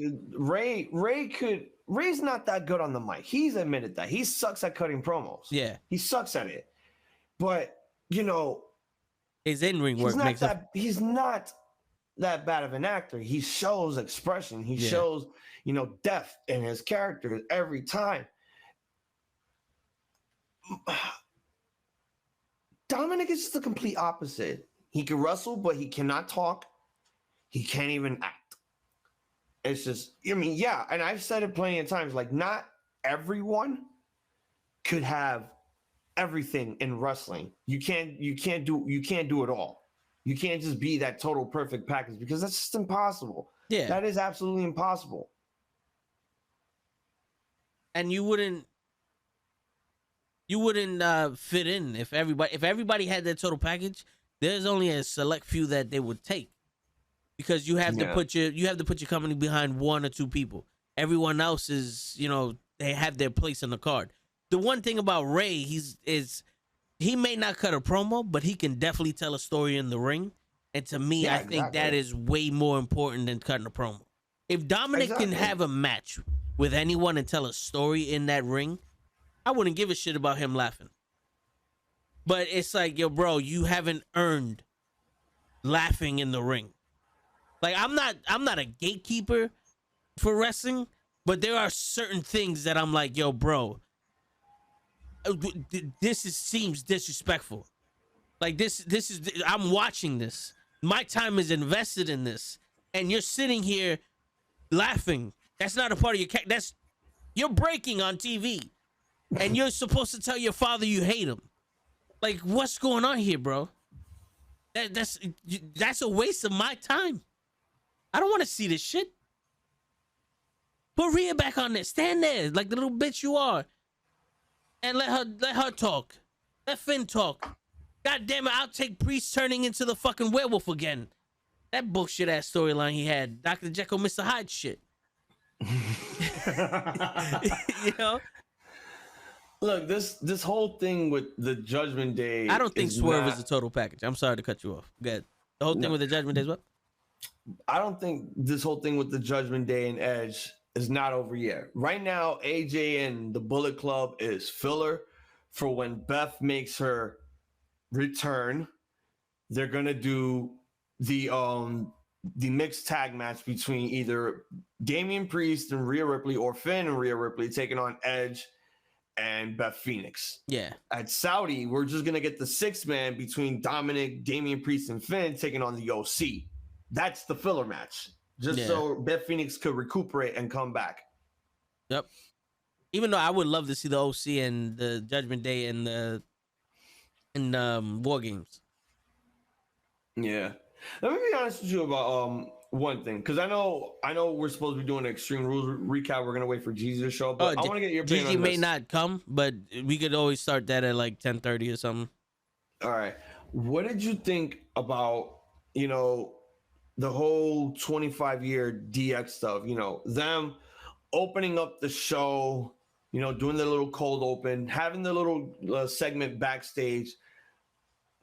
Ray's not that good on the mic. He's admitted that. He sucks at cutting promos. Yeah. He sucks at it. But, his in-ring work makes up. He's not that bad of an actor. He shows expression. He shows, depth in his characters every time. Dominic is just the complete opposite. He can wrestle, but he cannot talk. He can't even act. It's just, and I've said it plenty of times, like, not everyone could have everything in wrestling. You can't do it all. You can't just be that total perfect package, because that's just impossible. Yeah. That is absolutely impossible. And you wouldn't, You wouldn't fit in if everybody had their total package. There's only a select few that they would take because you have to put your company behind one or two people. Everyone else is, they have their place in the card. The one thing about Ray, he may not cut a promo, but he can definitely tell a story in the ring. And to me, I think that is way more important than cutting a promo. If Dominic can have a match with anyone and tell a story in that ring, I wouldn't give a shit about him laughing. But it's like, yo, bro, you haven't earned laughing in the ring. Like, I'm not a gatekeeper for wrestling, but there are certain things that I'm like, yo, bro, seems disrespectful. Like I'm watching this. My time is invested in this, and you're sitting here laughing. That's not a part of your you're breaking on TV, and you're supposed to tell your father you hate him. Like, what's going on here, bro? That's a waste of my time. I don't want to see this shit. Put Rhea back on there. Stand there like the little bitch you are, and let her talk. Let Finn talk. God damn it! I'll take Priest turning into the fucking werewolf again. That bullshit ass storyline he had. Dr. Jekyll, Mr. Hyde shit. You know. Look, this whole thing with the Judgment Day. I don't think Swerve is a total package. I'm sorry to cut you off. Go ahead. The whole thing with the Judgment Day is what? I don't think this whole thing with the Judgment Day and Edge is not over yet. Right now, AJ and the Bullet Club is filler for when Beth makes her return. They're gonna do the mixed tag match between either Damian Priest and Rhea Ripley or Finn and Rhea Ripley taking on Edge and Beth Phoenix. Yeah. At Saudi, we're just gonna get the 6-man between Dominic, Damian Priest, and Finn taking on the OC. That's the filler match, just so Beth Phoenix could recuperate and come back. Yep. Even though I would love to see the OC and the Judgment Day and the War Games. Yeah. Let me be honest with you about one thing, because I know we're supposed to be doing an Extreme Rules recap. We're gonna wait for Jesus to show up, but I want to get your opinion on this. May not come, but we could always start that at like 10:30 or something. All right. What did you think about the whole 25-year DX stuff? Them opening up the show, doing the little cold open, having the little segment backstage,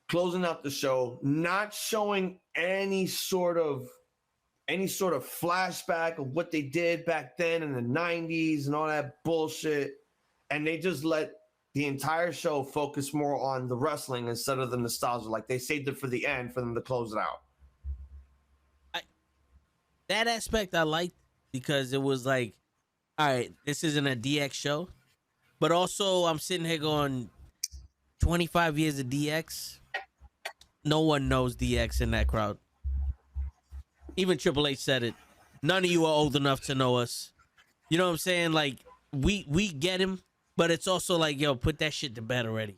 closing out the show, not showing any sort of flashback of what they did back then in the 90s and all that bullshit. And they just let the entire show focus more on the wrestling instead of the nostalgia. Like they saved it for the end for them to close it out. That aspect I liked because it was like, all right, this isn't a DX show. But also I'm sitting here going, 25 years of DX. No one knows DX in that crowd. Even Triple H said it. None of you are old enough to know us. You know what I'm saying? Like, we get him, but it's also like, yo, put that shit to bed already.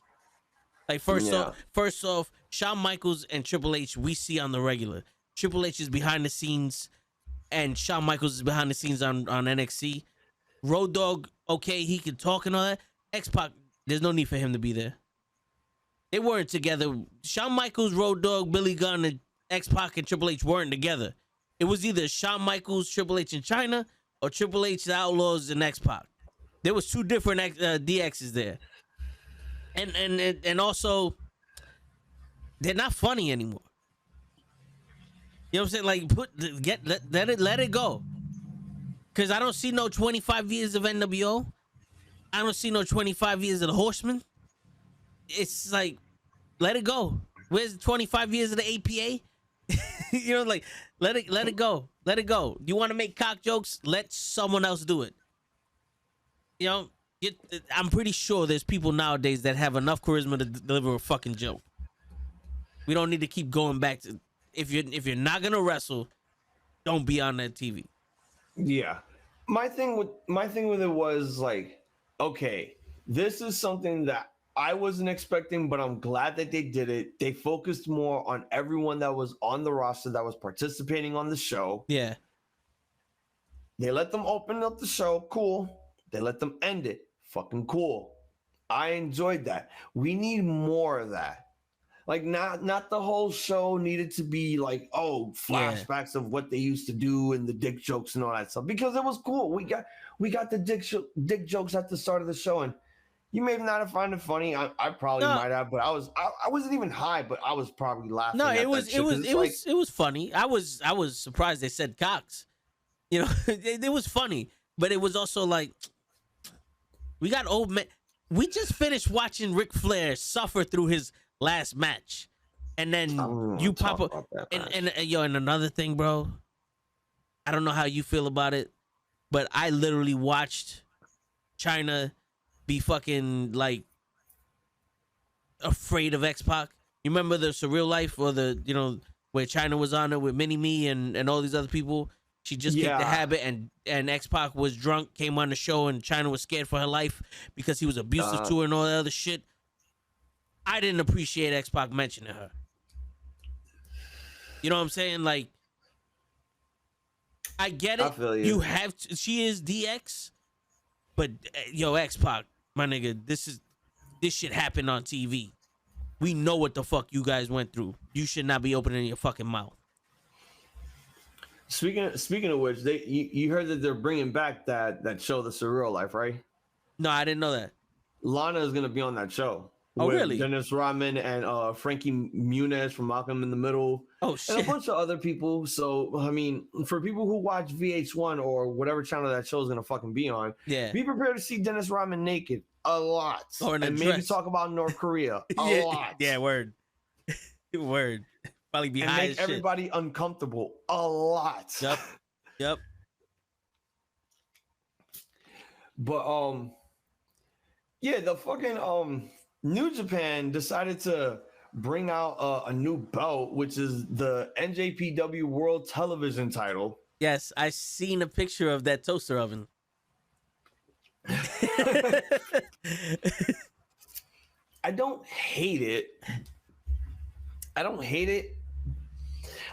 Like, first off, Shawn Michaels and Triple H we see on the regular. Triple H is behind the scenes, and Shawn Michaels is behind the scenes on NXT. Road Dogg, okay, he can talk and all that. X-Pac, there's no need for him to be there. They weren't together. Shawn Michaels, Road Dogg, Billy Gunn, and X-Pac and Triple H weren't together. It was either Shawn Michaels, Triple H in China, or Triple H, the Outlaws, and X-Pac. There was two different DXs there. And also, they're not funny anymore. You know what I'm saying? Like, let it go. Because I don't see no 25 years of NWO. I don't see no 25 years of the Horsemen. It's like, let it go. Where's the 25 years of the APA? Like, let it go. Let it go. You want to make cock jokes? Let someone else do it. I'm pretty sure there's people nowadays that have enough charisma to deliver a fucking joke. We don't need to keep going back to, if you're not gonna wrestle, don't be on that TV. Yeah. My thing with it was like, okay, this is something that I wasn't expecting, but I'm glad that they did it. They focused more on everyone that was on the roster that was participating on the show. Yeah. They let them open up the show. Cool. They let them end it. Fucking cool. I enjoyed that. We need more of that. Like not the whole show needed to be like, oh, Yeah. flashbacks of what they used to do and the dick jokes and all that stuff, because it was cool. We got the dick jokes at the start of the show, and you may not have found it funny. I probably No, might have, but I wasn't even high, but I was probably laughing no, at it that was shit, 'cause it's like, it was funny. I was surprised they said Cox. You know, it was funny, but it was also like we got old man. We just finished watching Ric Flair suffer through his last match, and then you pop up. about that, And yo, and another thing, bro. I don't know how you feel about it, but I literally watched China be fucking like afraid of X-Pac. You remember the Surreal Life, or the, you know, where China was on it with Mini Me and all these other people? She just kicked the Yeah. habit, and X-Pac was drunk, came on the show, and China was scared for her life because he was abusive to her and all that other shit. I didn't appreciate X-Pac mentioning her. You know what I'm saying? Like, I get it. I feel you. You have to, she is DX, but yo, X-Pac, my nigga, this shit happened on TV. We know what the fuck you guys went through. You should not be opening your fucking mouth. Speaking of which, you heard that they're bringing back that show, The Surreal Life, right? No, I didn't know that. Lana is gonna be on that show. Oh, with really? Dennis Rodman and Frankie Muniz from Malcolm in the Middle, Oh and a shit. bunch of other people. So I mean, for people who watch VH1 or whatever channel that show is gonna fucking be on, Yeah. be prepared to see Dennis Rodman naked a lot, Or in a and maybe dress. talk about North Korea a Yeah. lot. Yeah. Word. Word. Probably be And high make as shit. everybody uncomfortable a lot. Yep. Yep. But yeah, the fucking New Japan decided to bring out a new belt, which is the NJPW World Television title. Yes, I seen a picture of that toaster oven. I don't hate it. I don't hate it.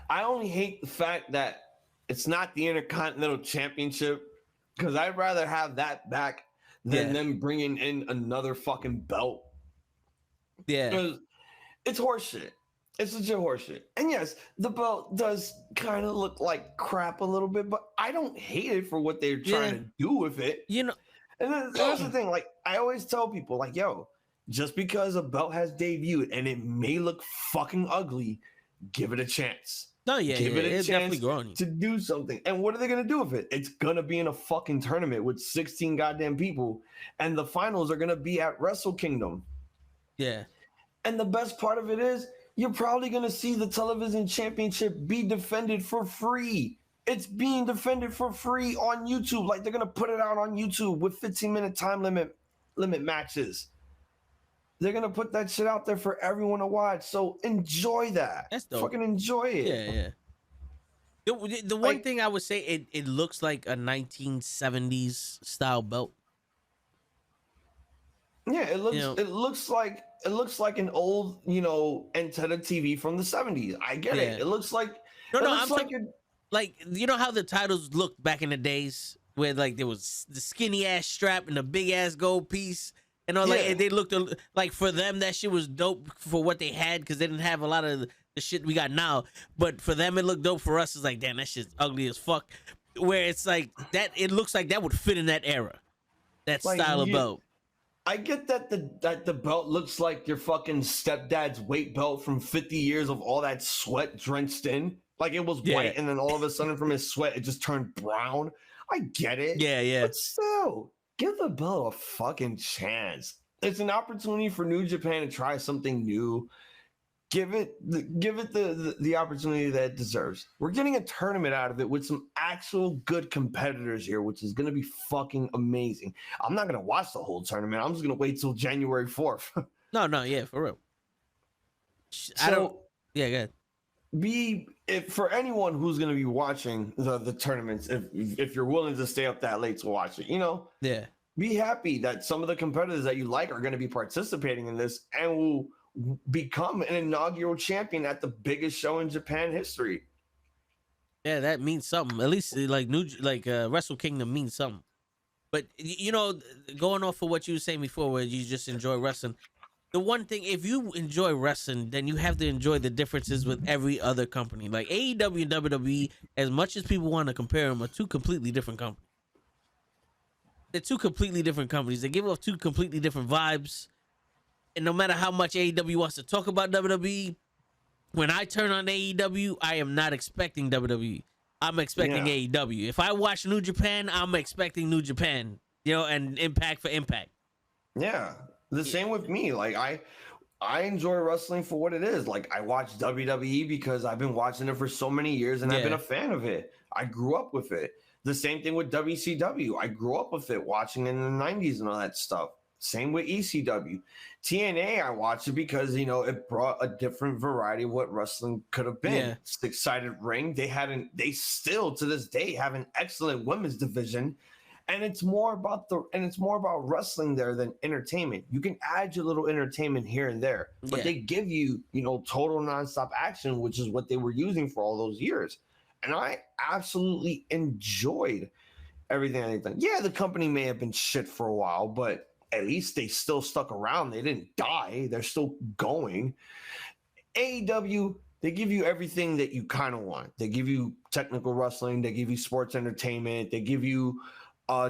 I only hate the fact that it's not the Intercontinental Championship, because I'd rather have that back than Yeah. them bringing in another fucking belt. Yeah. Because it's horseshit. It's legit horseshit. And yes, the belt does kind of look like crap a little bit, but I don't hate it for what they're trying to do with it. You know, And then that's the thing. Like, I always tell people, like, yo, just because a belt has debuted and it may look fucking ugly, give it a chance. no, yeah, Give it a it's definitely chance growing. to do something. And what are they going to do with it? It's going to be in a fucking tournament with 16 goddamn people. And the finals are going to be at Wrestle Kingdom. Yeah. And the best part of it is, you're probably going to see the television championship be defended for free. It's being defended for free on YouTube. Like, they're going to put it out on YouTube with 15-minute time limit matches. They're going to put that shit out there for everyone to watch. So enjoy that. That's dope. Fucking enjoy it. Yeah, yeah. The one Like- thing I would say, it looks like a 1970s style belt. Yeah, it looks You know- it looks like an old, antenna TV from the 70s. I get Yeah. it. It looks like No, it no, looks I'm like talking, you're like, you know how the titles looked back in the days, where like there was the skinny ass strap and the big ass gold piece and all Yeah. like they looked like, for them that shit was dope for what they had, because they didn't have a lot of the shit we got now. But for them it looked dope. For us it's like, damn, that shit's ugly as fuck. Where it's like that, it looks like that would fit in that era, that Like, style of belt. I get that the belt looks like your fucking stepdad's weight belt from 50 years of all that sweat drenched in. Like, it was Yeah. white, and then all of a sudden from his sweat it just turned brown. I get it. Yeah, yeah. But still, give the belt a fucking chance. It's an opportunity for New Japan to try something new. Give it the opportunity that it deserves. We're getting a tournament out of it with some actual good competitors here, which is going to be fucking amazing. I'm not going to watch the whole tournament. I'm just going to wait till January 4th. No, yeah, for real. I don't. Yeah, good. For anyone who's going to be watching the tournaments, if you're willing to stay up that late to watch it, Yeah. be happy that some of the competitors that you like are going to be participating in this and will become an inaugural champion at the biggest show in Japan history. Yeah, that means something. At least like Wrestle Kingdom means something. But you know, going off of what you were saying before, where you just enjoy wrestling. The one thing, if you enjoy wrestling, then you have to enjoy the differences with every other company. Like AEW and WWE, as much as people want to compare them, are two completely different companies. They're two completely different companies. They give off two completely different vibes. And no matter how much AEW wants to talk about WWE, when I turn on AEW, I am not expecting WWE. I'm expecting AEW. If I watch New Japan, I'm expecting New Japan, you know, and Impact for Impact. Yeah. The same with me. Like I enjoy wrestling for what it is. Like I watch WWE because I've been watching it for so many years and I've been a fan of it. I grew up with it. The same thing with WCW. I grew up with it, watching it in the 90s and all that stuff. Same with ECW. TNA, I watched it because, you know, it brought a different variety of what wrestling could have been. Yeah. Six-sided ring. They still to this day have an excellent women's division. And it's more about wrestling there than entertainment. You can add your little entertainment here and there, but they give you, you know, total nonstop action, which is what they were using for all those years. And I absolutely enjoyed everything they've done. Yeah, the company may have been shit for a while, but at least they still stuck around. They didn't die. They're still going. AEW, they give you everything that you kind of want. They give you technical wrestling. They give you sports entertainment. They give you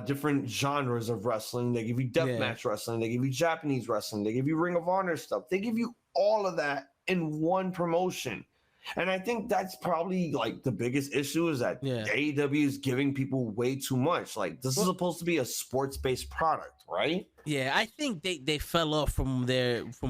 different genres of wrestling. They give you deathmatch wrestling. They give you Japanese wrestling. They give you Ring of Honor stuff. They give you all of that in one promotion. And I think that's probably like the biggest issue is that AEW is giving people way too much. Like this is supposed to be a sports-based product, right? Yeah, I think they fell off from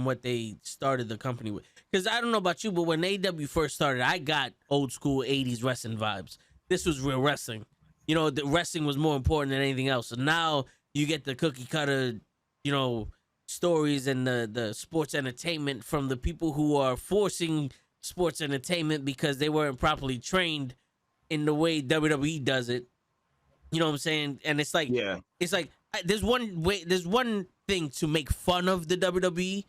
what they started the company with. Because I don't know about you, but when AEW first started, I got old school 80s wrestling vibes. This was real wrestling. You know, the wrestling was more important than anything else. And now you get the cookie cutter, you know, stories and the sports entertainment from the people who are forcing sports entertainment because they weren't properly trained in the way WWE does it. You know what I'm saying? And it's like, there's one thing to make fun of the WWE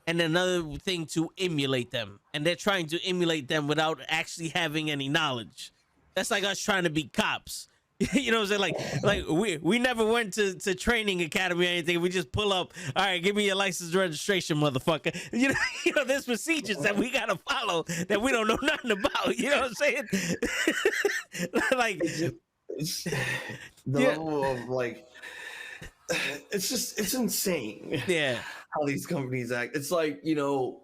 and another thing to emulate them. And they're trying to emulate them without actually having any knowledge. That's like us trying to be cops. You know what I'm saying? Like we never went to training academy or anything. We just pull up. All right, give me your license registration, motherfucker. You know, there's procedures that we gotta follow that we don't know nothing about. You know what I'm saying? Like it's the level of like, it's insane. Yeah, how these companies act. It's like, you know,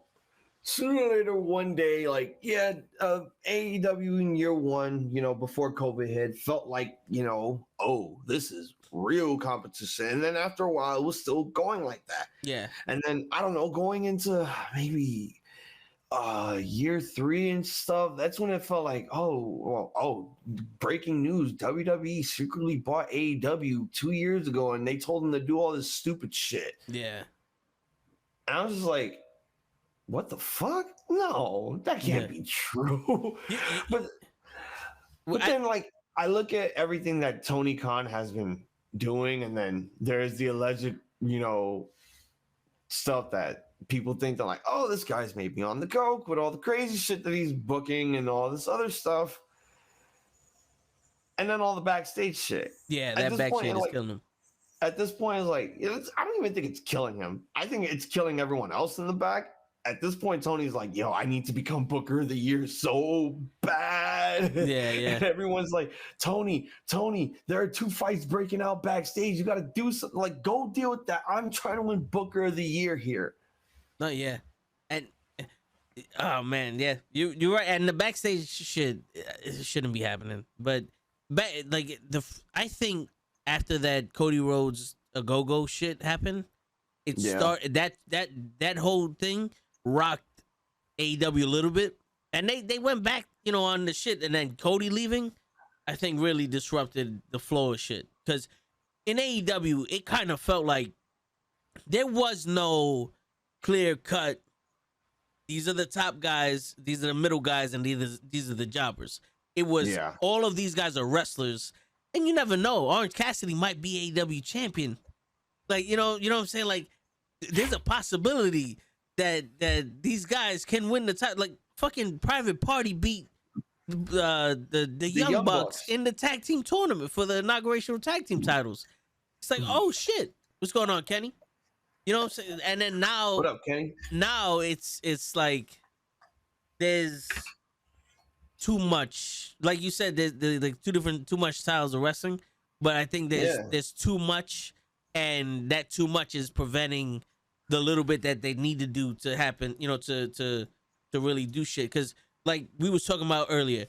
sooner or later, one day, like, AEW in year one, you know, before COVID hit, felt like, you know, oh, this is real competition. And then after a while, it was still going like that. Yeah. And then, I don't know, going into maybe year three and stuff, that's when it felt like, breaking news, WWE secretly bought AEW 2 years ago, and they told them to do all this stupid shit. Yeah. And I was just like, what the fuck? No, that can't be true. But then, like, I look at everything that Tony Khan has been doing, and then there's the alleged, you know, stuff that people think they're like, oh, this guy's maybe on the coke with all the crazy shit that he's booking and all this other stuff. And then all the backstage shit. Yeah, that backstage is killing him. At this point, it's like, I don't even think it's killing him. I think it's killing everyone else in the back. At this point, Tony's like, yo, I need to become Booker of the Year so bad. Yeah. And everyone's like, Tony, there are 2 fights breaking out backstage. You got to do something. Like, go deal with that. I'm trying to win Booker of the Year here. No, yeah. And, oh, man, yeah. You're right. And the backstage shit shouldn't be happening. But, I think after that Cody Rhodes go shit happened, it started, that whole thing rocked AEW a little bit, and they went back, you know, on the shit, and then Cody leaving, I think, really disrupted the flow of shit. Because in AEW, it kind of felt like there was no clear cut. These are the top guys, these are the middle guys, and these are the jobbers. It was all of these guys are wrestlers, and you never know. Orange Cassidy might be AEW champion. Like, you know what I'm saying? Like, there's a possibility that these guys can win the title. Like, fucking Private Party beat the Young Bucks in the tag team tournament for the inaugural tag team titles. It's like, oh shit, what's going on, Kenny? You know what I'm saying? And then What up, Kenny? now it's like there's too much. Like you said, there's like too much styles of wrestling. But I think there's too much, and that too much is preventing the little bit that they need to do to happen. You know, to really do shit. Because like we was talking about earlier,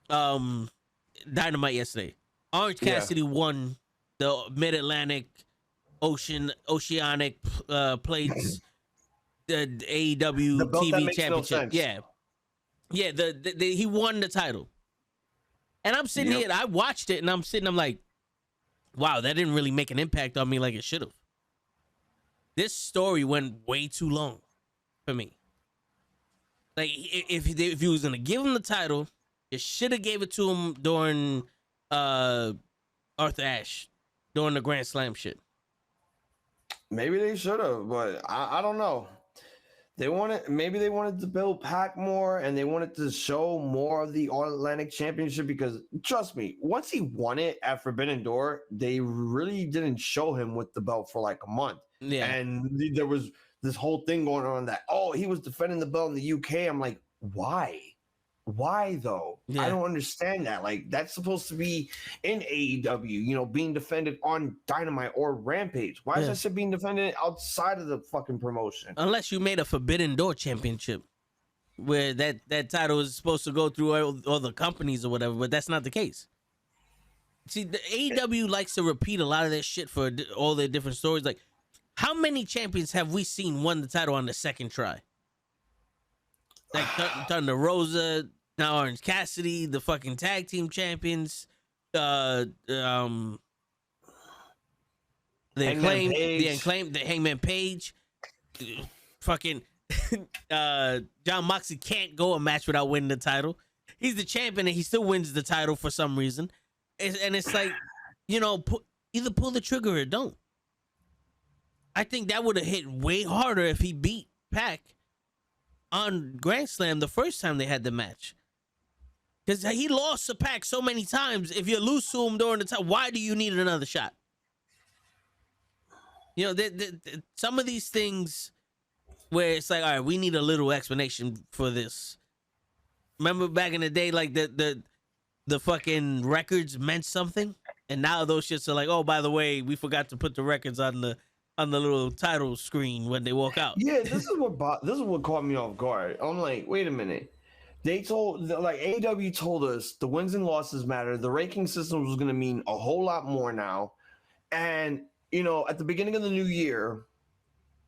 Dynamite yesterday, Orange Cassidy won the Mid Atlantic Oceanic plates, the AEW The belt that TV makes no championship. sense. Yeah, he won the title, and I'm sitting here. I watched it, and I'm like, wow, that didn't really make an impact on me like it should have. This story went way too long for me. Like, if he was gonna give him the title, you should have gave it to him during Arthur Ashe, during the Grand Slam shit. Maybe they should have, but I don't know. Maybe they wanted to build Pac more, and they wanted to show more of the All Atlantic Championship, because trust me, once he won it at Forbidden Door, they really didn't show him with the belt for like a month. Yeah. And there was this whole thing going on that, oh, he was defending the belt in the UK. I'm like, why? Why though? Yeah. I don't understand that. Like, that's supposed to be in AEW, you know, being defended on Dynamite or Rampage. Why is that shit being defended outside of the fucking promotion? Unless you made a Forbidden Door championship, where that title is supposed to go through all the companies or whatever, but that's not the case. See, the AEW likes to repeat a lot of that shit for all their different stories. Like, how many champions have we seen won the title on the second try? Like Thunder Rosa, now Orange Cassidy, the fucking tag team champions, the Hangman Page, fucking John Moxley can't go a match without winning the title. He's the champion and he still wins the title for some reason. And it's like, you know, either pull the trigger or don't. I think that would have hit way harder if he beat Pac on Grand Slam the first time they had the match. Because he lost to Pac so many times. If you lose to him during the time, why do you need another shot? You know, some of these things where it's like, all right, we need a little explanation for this. Remember back in the day, like the fucking records meant something, and now those shits are like, oh, by the way, we forgot to put the records on the little title screen when they walk out. Yeah, this is what caught me off guard. I'm like, wait a minute. They told, like, AEW told us the wins and losses matter. The ranking system was going to mean a whole lot more now. And, you know, at the beginning of the new year,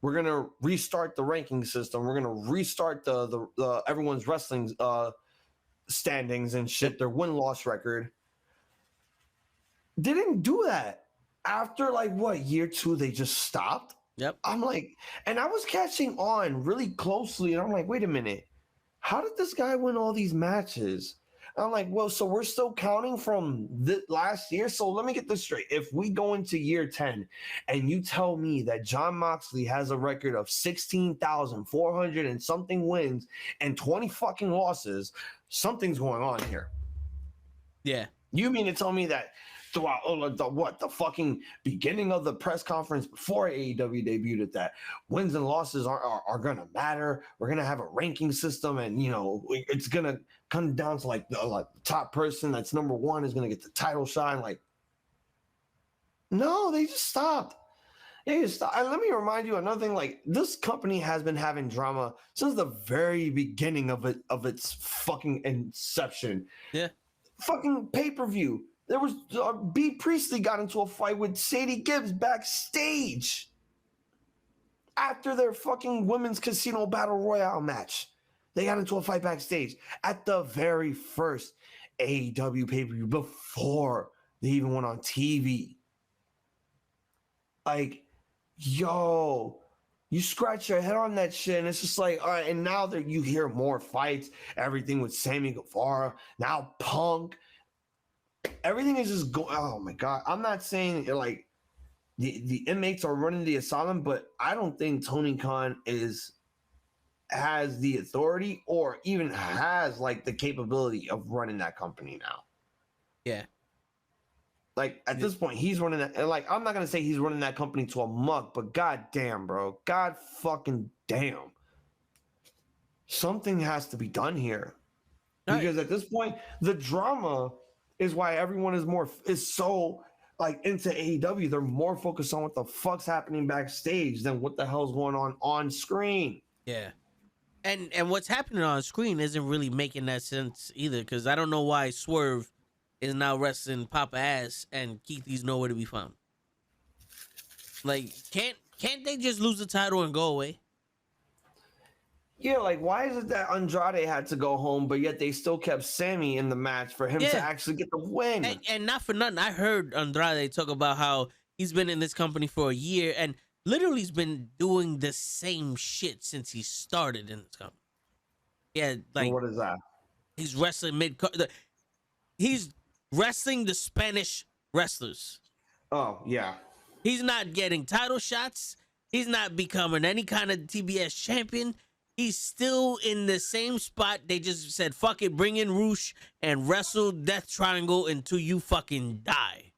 we're going to restart the ranking system. We're going to restart the everyone's wrestling standings and shit, their win-loss record. They didn't do that. After, like, what, year 2, they just stopped? Yep. I'm like, and I was catching on really closely, and I'm like, wait a minute. How did this guy win all these matches? And I'm like, well, so we're still counting from last year? So let me get this straight. If we go into year 10 and you tell me that John Moxley has a record of 16,400 and something wins and 20 fucking losses, something's going on here. Yeah. You mean to tell me that throughout the fucking beginning of the press conference before AEW debuted at that wins and losses are gonna matter? We're gonna have a ranking system, and you know it's gonna come down to like the top person that's number 1 is gonna get the title shot. Like, no, they just stopped. And let me remind you another thing. Like, this company has been having drama since the very beginning of its fucking inception. Yeah. Fucking pay-per-view. There was B. Priestley got into a fight with Sadie Gibbs backstage after their fucking women's casino battle royale match. They got into a fight backstage at the very first AEW pay-per-view before they even went on TV. Like, yo, you scratch your head on that shit, and it's just like, all right, and now that you hear more fights, everything with Sammy Guevara, now Punk, everything is just going. Oh my god! I'm not saying like the inmates are running the asylum, but I don't think Tony Khan has the authority or even has like the capability of running that company now. Yeah. Like at this point, he's running that. And like, I'm not gonna say he's running that company to a muck, but god damn, bro, god fucking damn, something has to be done here. Because at this point, the drama is why everyone is so like into AEW. They're more focused on what the fuck's happening backstage than what the hell's going on screen. Yeah. And what's happening on screen isn't really making that sense either, because I don't know why Swerve is now wrestling Papa Ass and Keithy's nowhere to be found. Like, can't they just lose the title and go away? Yeah, like why is it that Andrade had to go home, but yet they still kept Sammy in the match for him to actually get the win? And not for nothing, I heard Andrade talk about how he's been in this company for a year and literally he's been doing the same shit since he started in this company. Yeah, like what is that? He's wrestling he's wrestling the Spanish wrestlers. Oh yeah. He's not getting title shots. He's not becoming any kind of TBS champion. He's still in the same spot. They just said, fuck it, bring in Roosh and wrestle Death Triangle until you fucking die.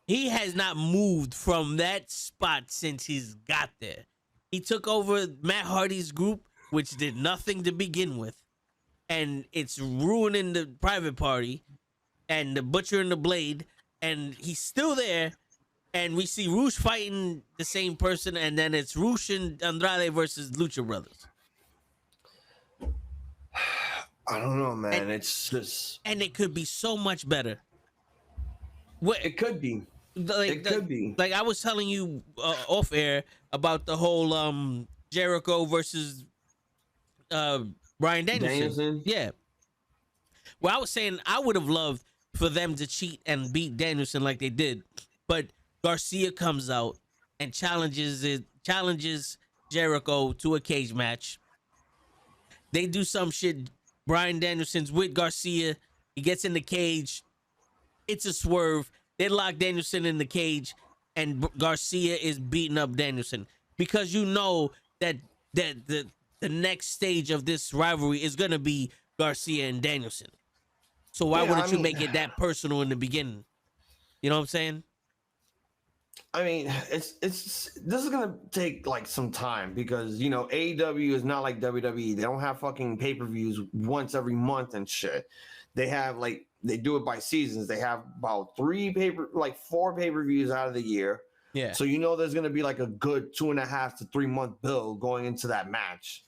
He has not moved from that spot since he's got there. He took over Matt Hardy's group, which did nothing to begin with. And it's ruining the Private Party and the Butcher and the Blade. And he's still there. And we see Roosh fighting the same person, and then it's Roosh and Andrade versus Lucha Brothers. I don't know, man. It's just... And it could be so much better. It could be. It could be. Like I was telling you off air about the whole Jericho versus Bryan Danielson. Yeah. Well, I was saying I would have loved for them to cheat and beat Danielson like they did, but Garcia comes out and challenges Jericho to a cage match. They do some shit. Bryan Danielson's with Garcia. He gets in the cage. It's a swerve. They lock Danielson in the cage, and Garcia is beating up Danielson because you know that the next stage of this rivalry is gonna be Garcia and Danielson. So why wouldn't you make it that personal in the beginning? You know what I'm saying? I mean, it's this is gonna take like some time because you know AEW is not like WWE. They don't have fucking pay-per-views once every month and shit. They have like they do it by seasons. They have about 4 pay-per-views out of the year. Yeah. So you know there's gonna be like a good 2.5 to 3 month build going into that match.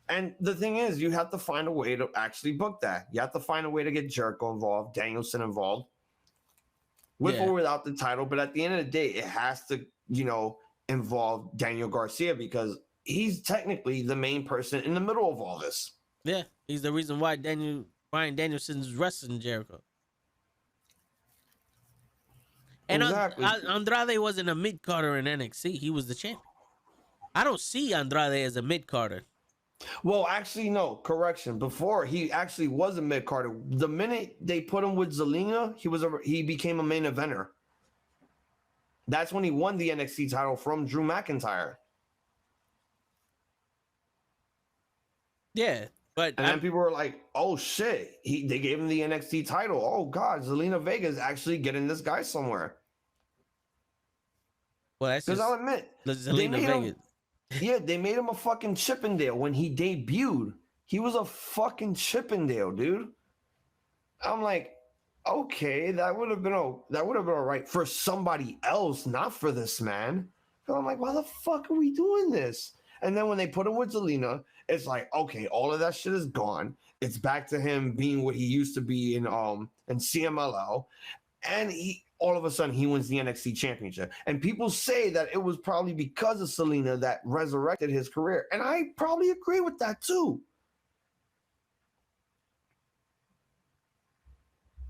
And the thing is, you have to find a way to actually book that. You have to find a way to get Jericho involved, Danielson involved. With or without the title, but at the end of the day, it has to, you know, involve Daniel Garcia because he's technically the main person in the middle of all this. Yeah, he's the reason why Bryan Danielson's wrestling Jericho. And exactly. Andrade wasn't a mid-carder in NXT. He was the champion. I don't see Andrade as a mid-carder. Well, actually, no. Correction. Before, he actually was a mid-carder. The minute they put him with Zelina, he became a main eventer. That's when he won the NXT title from Drew McIntyre. Yeah, but then people were like, "Oh shit!" They gave him the NXT title. Oh god, Zelina Vega is actually getting this guy somewhere. Well, that's because I'll admit, Zelina Vega. Yeah, they made him a fucking Chippendale when he debuted. He was a fucking Chippendale, dude. I'm like, okay, that would have been all right for somebody else, not for this man. So I'm like, why the fuck are we doing this? And then when they put him with Zelina, it's like, okay, all of that shit is gone. It's back to him being what he used to be in CMLL, and all of a sudden he wins the NXT championship. And people say that it was probably because of Zelina that resurrected his career. And I probably agree with that too.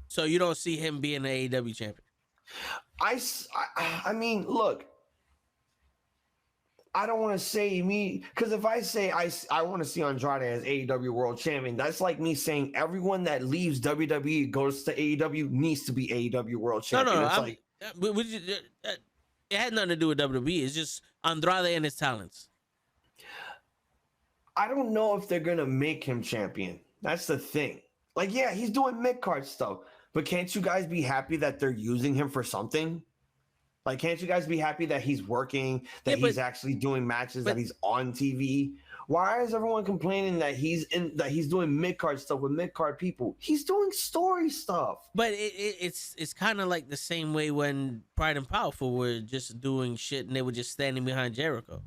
So you don't see him being an AEW champion? I mean, look, I don't want to say me, because if I say I want to see Andrade as AEW World Champion, that's like me saying everyone that leaves WWE goes to AEW needs to be AEW World Champion. It had nothing to do with WWE. It's just Andrade and his talents. I don't know if they're gonna make him champion. That's the thing. Like, yeah, he's doing mid-card stuff, But can't you guys be happy that they're using him for something? Like, can't you guys be happy that he's working, that he's actually doing matches, that he's on TV? Why is everyone complaining that he's doing mid-card stuff with mid-card people? He's doing story stuff. But it's kind of like the same way when Pride and Powerful were just doing shit and they were just standing behind Jericho.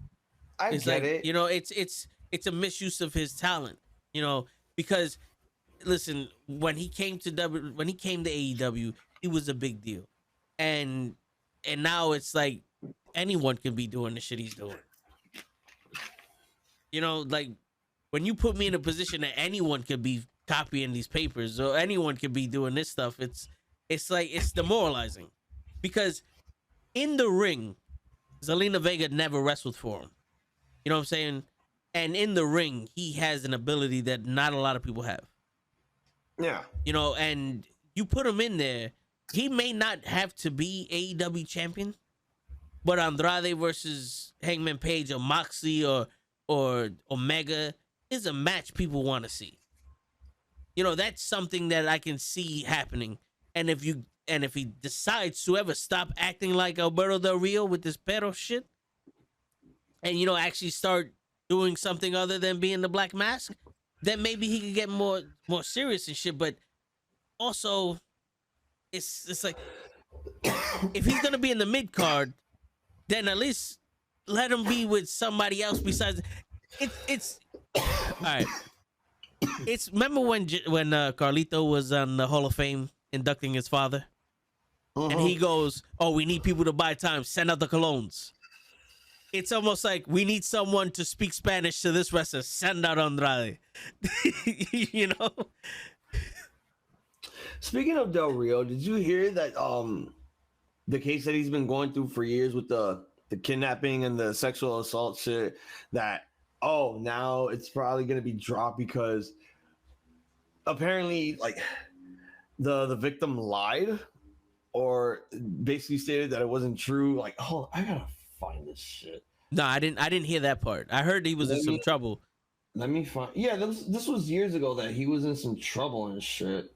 I get it. You know, it's a misuse of his talent. You know, because listen, when he came to AEW, he was a big deal, and now it's like anyone can be doing the shit he's doing. You know, like when you put me in a position that anyone could be copying these papers or anyone could be doing this stuff, it's like it's demoralizing. Because in the ring, Zelina Vega never wrestled for him. You know what I'm saying? And in the ring, he has an ability that not a lot of people have. Yeah. You know, and you put him in there, he may not have to be AEW champion, but Andrade versus Hangman Page or Moxley or Omega is a match people want to see. You know, that's something that I can see happening. And if he decides to ever stop acting like Alberto Del Rio with this pedo shit, and you know, actually start doing something other than being the Black Mask, then maybe he could get more serious and shit. But also, it's like if he's gonna be in the mid card, then at least let him be with somebody else besides. It's all right. Remember when Carlito was on the Hall of Fame inducting his father, and he goes, "Oh, we need people to buy time. Send out the colognes." It's almost like we need someone to speak Spanish to this wrestler. Send out Andrade. You know. Speaking of Del Rio, did you hear that the case that he's been going through for years with the kidnapping and the sexual assault shit, that now it's probably gonna be dropped because apparently like the victim lied or basically stated that it wasn't true. Like, I gotta find this shit. No, I didn't hear that part. I heard he was in some trouble. Let me find. Yeah, this was years ago that he was in some trouble and shit.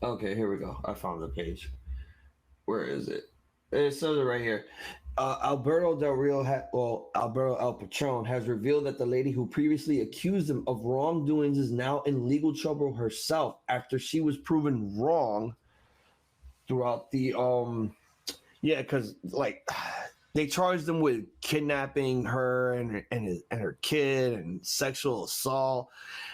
Okay, here we go. I found the page. Where is it? It says it right here. Alberto Del Rio, Alberto El Patron, has revealed that the lady who previously accused him of wrongdoings is now in legal trouble herself after she was proven wrong throughout the because like they charged him with kidnapping her and her kid and sexual assault,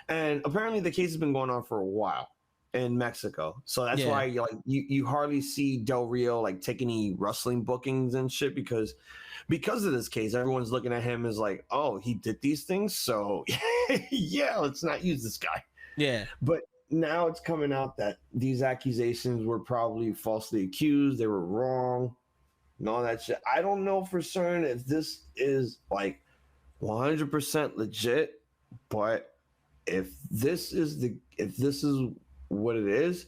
and apparently the case has been going on for a while in Mexico. So that's why you hardly see Del Rio like take any wrestling bookings and shit because of this case. Everyone's looking at him as like, oh, he did these things, so yeah, let's not use this guy. Yeah. But now it's coming out that these accusations were probably falsely accused, they were wrong, and all that shit. I don't know for certain if this is like 100% legit, but if this is what it is,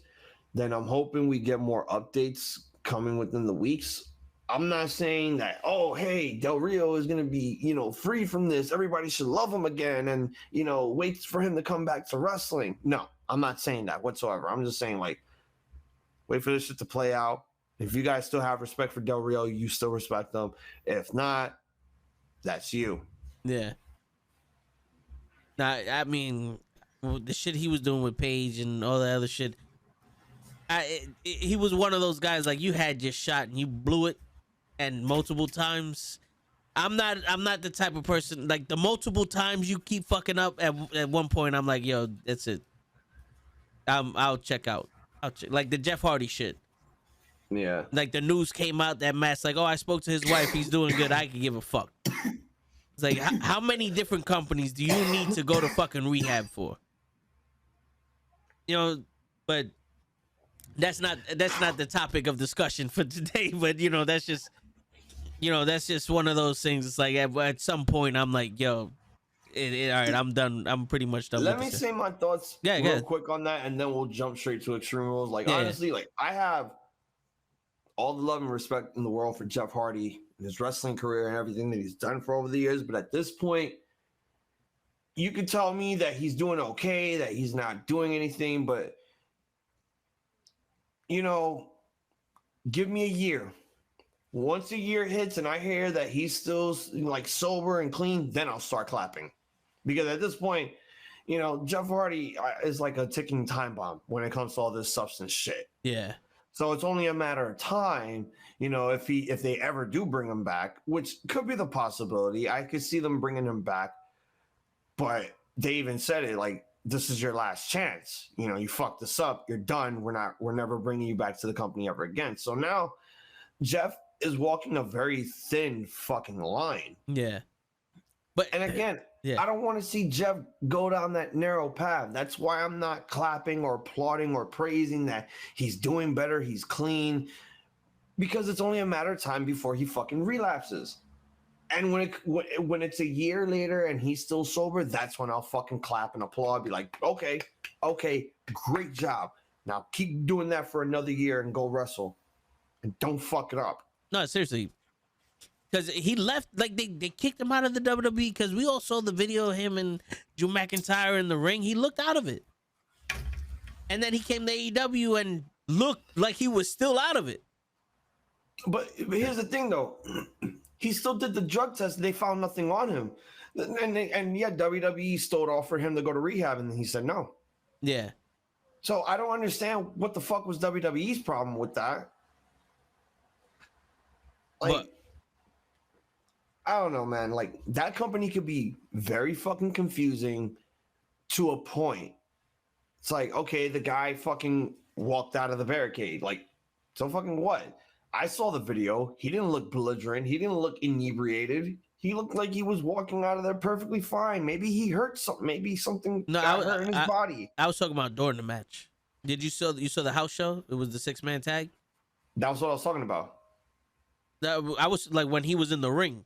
then I'm hoping we get more updates coming within the weeks. I'm not saying that, oh, hey, Del Rio is going to be, free from this. Everybody should love him again and, wait for him to come back to wrestling. No, I'm not saying that whatsoever. I'm just saying, like, wait for this shit to play out. If you guys still have respect for Del Rio, you still respect them. If not, that's you. Yeah. Now, I mean, the shit he was doing with Paige and all that other shit, he was one of those guys, like, you had your shot and you blew it, and multiple times. I'm not the type of person, like, the multiple times you keep fucking up, at one point I'm like, yo, that's it. I'll check out. Like the Jeff Hardy shit. Yeah. Like the news came out that Matt's like, oh, I spoke to his wife, he's doing good, I can give a fuck. It's like, how many different companies do you need to go to fucking rehab for? But that's not the topic of discussion for today. But that's just one of those things. It's like at some point I'm like, yo, all right, I'm done. I'm pretty much done. Let me say my thoughts real quick on that, and then we'll jump straight to Extreme Rules. Like, honestly, like, I have all the love and respect in the world for Jeff Hardy and his wrestling career and everything that he's done for over the years. But at this point, you could tell me that he's doing okay, that he's not doing anything, but you know, give me a year. Once a year hits and I hear that he's still like sober and clean, then I'll start clapping. Because at this point, you know, Jeff Hardy is like a ticking time bomb when it comes to all this substance shit. Yeah. So it's only a matter of time, you know, if they ever do bring him back, which could be the possibility. I could see them bringing him back, but they even said it like, this is your last chance. You know, you fucked this up. You're done. We're never bringing you back to the company ever again. So now Jeff is walking a very thin fucking line. Yeah. And again, I don't want to see Jeff go down that narrow path. That's why I'm not clapping or applauding or praising that he's doing better, he's clean, because it's only a matter of time before he fucking relapses. And when it's a year later and he's still sober, that's when I'll fucking clap and applaud, be like, okay, great job. Now keep doing that for another year and go wrestle. And don't fuck it up. No, seriously. Because he left, like they kicked him out of the WWE because we all saw the video of him and Drew McIntyre in the ring. He looked out of it. And then he came to AEW and looked like he was still out of it. But here's the thing, though. He still did the drug test. They found nothing on him. And yeah, WWE still offered him to go to rehab, and he said no. Yeah. So I don't understand what the fuck was WWE's problem with that. Like, I don't know, man. Like, that company could be very fucking confusing to a point. It's like, okay, the guy fucking walked out of the barricade. Like, so fucking what? I saw the video. He didn't look belligerent. He didn't look inebriated. He looked like he was walking out of there perfectly fine. Maybe he hurt something. Maybe something got hurt in his body. I was talking about during the match. Did you saw the house show? It was the 6-man tag. That was what I was talking about. I was like when he was in the ring.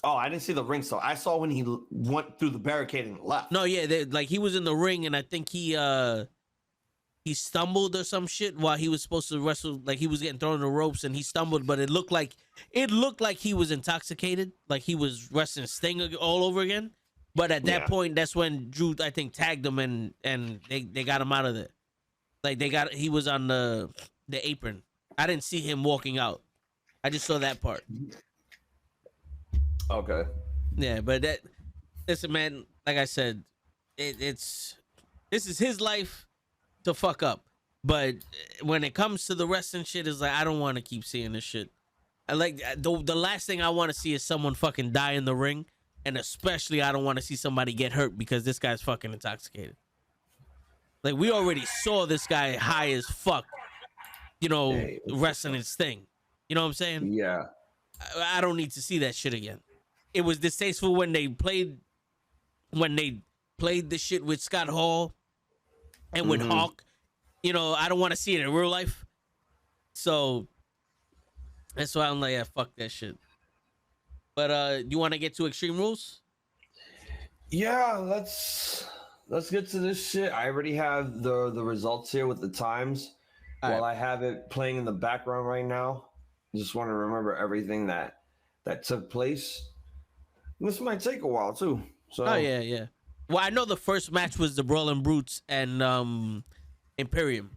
Oh, I didn't see the ring stuff. I saw when he went through the barricade and left. No, yeah, like he was in the ring, and I think he stumbled or some shit while he was supposed to wrestle. Like he was getting thrown in the ropes, and he stumbled, but it looked like he was intoxicated, like he was wrestling Sting all over again. But at that point, that's when Drew, I think, tagged him, and they got him out of there. Like he was on the apron. I didn't see him walking out. I just saw that part. Okay. Yeah, but listen, man, like I said, this is his life to fuck up. But when it comes to the wrestling shit, it's like, I don't want to keep seeing this shit. I like the last thing I want to see is someone fucking die in the ring. And especially I don't want to see somebody get hurt because this guy's fucking intoxicated. Like, we already saw this guy high as fuck, wrestling his thing. You know what I'm saying? Yeah. I don't need to see that shit again. It was distasteful when they played the shit with Scott Hall and with Hawk. I don't want to see it in real life. So that's why I'm like, yeah, fuck that shit. But you want to get to Extreme Rules? Yeah, let's get to this shit. I already have the results here with the times. While I have it playing in the background right now, just want to remember everything that took place. This might take a while too. So yeah. Well, I know the first match was the Brawling Brutes and Imperium.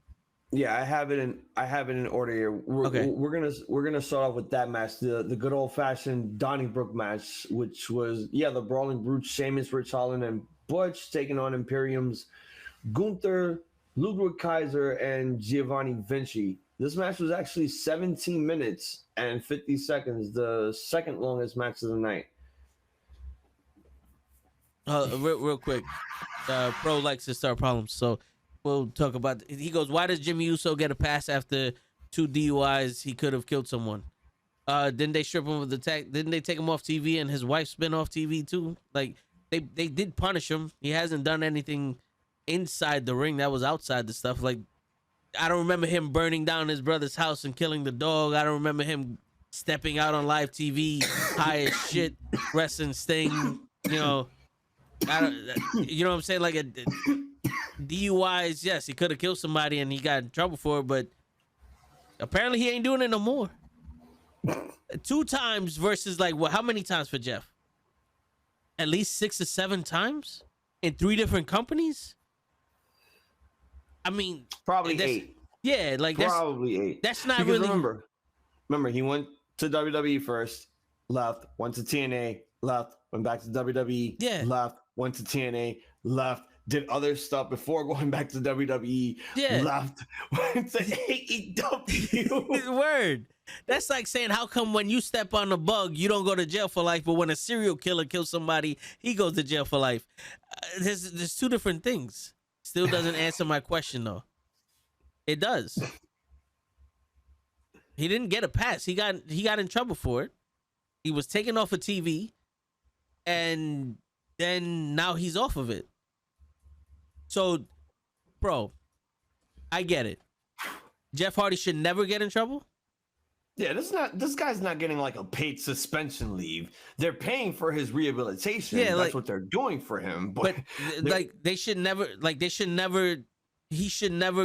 Yeah, I have it in order here. We're gonna start off with that match, the good old fashioned Donnybrook match, which was the Brawling Brutes, Sheamus, Rich Holland, and Butch taking on Imperium's Gunther, Ludwig Kaiser, and Giovanni Vinci. This match was actually 17 minutes and 50 seconds, the second longest match of the night. Real quick, Pro likes to start problems, so we'll talk about. He goes, "Why does Jimmy Uso get a pass after 2 DUIs? He could have killed someone. Didn't they strip him of the tag? Didn't they take him off TV and his wife's been off TV too? Like they did punish him. He hasn't done anything inside the ring. That was outside the stuff. Like I don't remember him burning down his brother's house and killing the dog. I don't remember him stepping out on live TV high as shit, wrestling Sting. I don't, you know what I'm saying? Like a DUIs, yes, he could have killed somebody and he got in trouble for it, but apparently he ain't doing it no more. 2 times versus like how many times for Jeff? At least 6 or 7 times in 3 different companies. I mean, probably 8. Yeah, like Probably 8. That's not because really. Remember, he went to WWE first, left, went to TNA, left, went back to WWE, Yeah. left, went to TNA, left, did other stuff before going back to WWE, left, went to AEW. Word. That's like saying, how come when you step on a bug, you don't go to jail for life, but when a serial killer kills somebody, he goes to jail for life? There's two different things. Still doesn't answer my question, though. It does. He didn't get a pass. He got in trouble for it. He was taken off of TV, and then now he's off of it. So, bro, I get it. Jeff Hardy should never get in trouble. Yeah, this guy's not getting like a paid suspension leave. They're paying for his rehabilitation. Yeah, that's what they're doing for him. But like he should never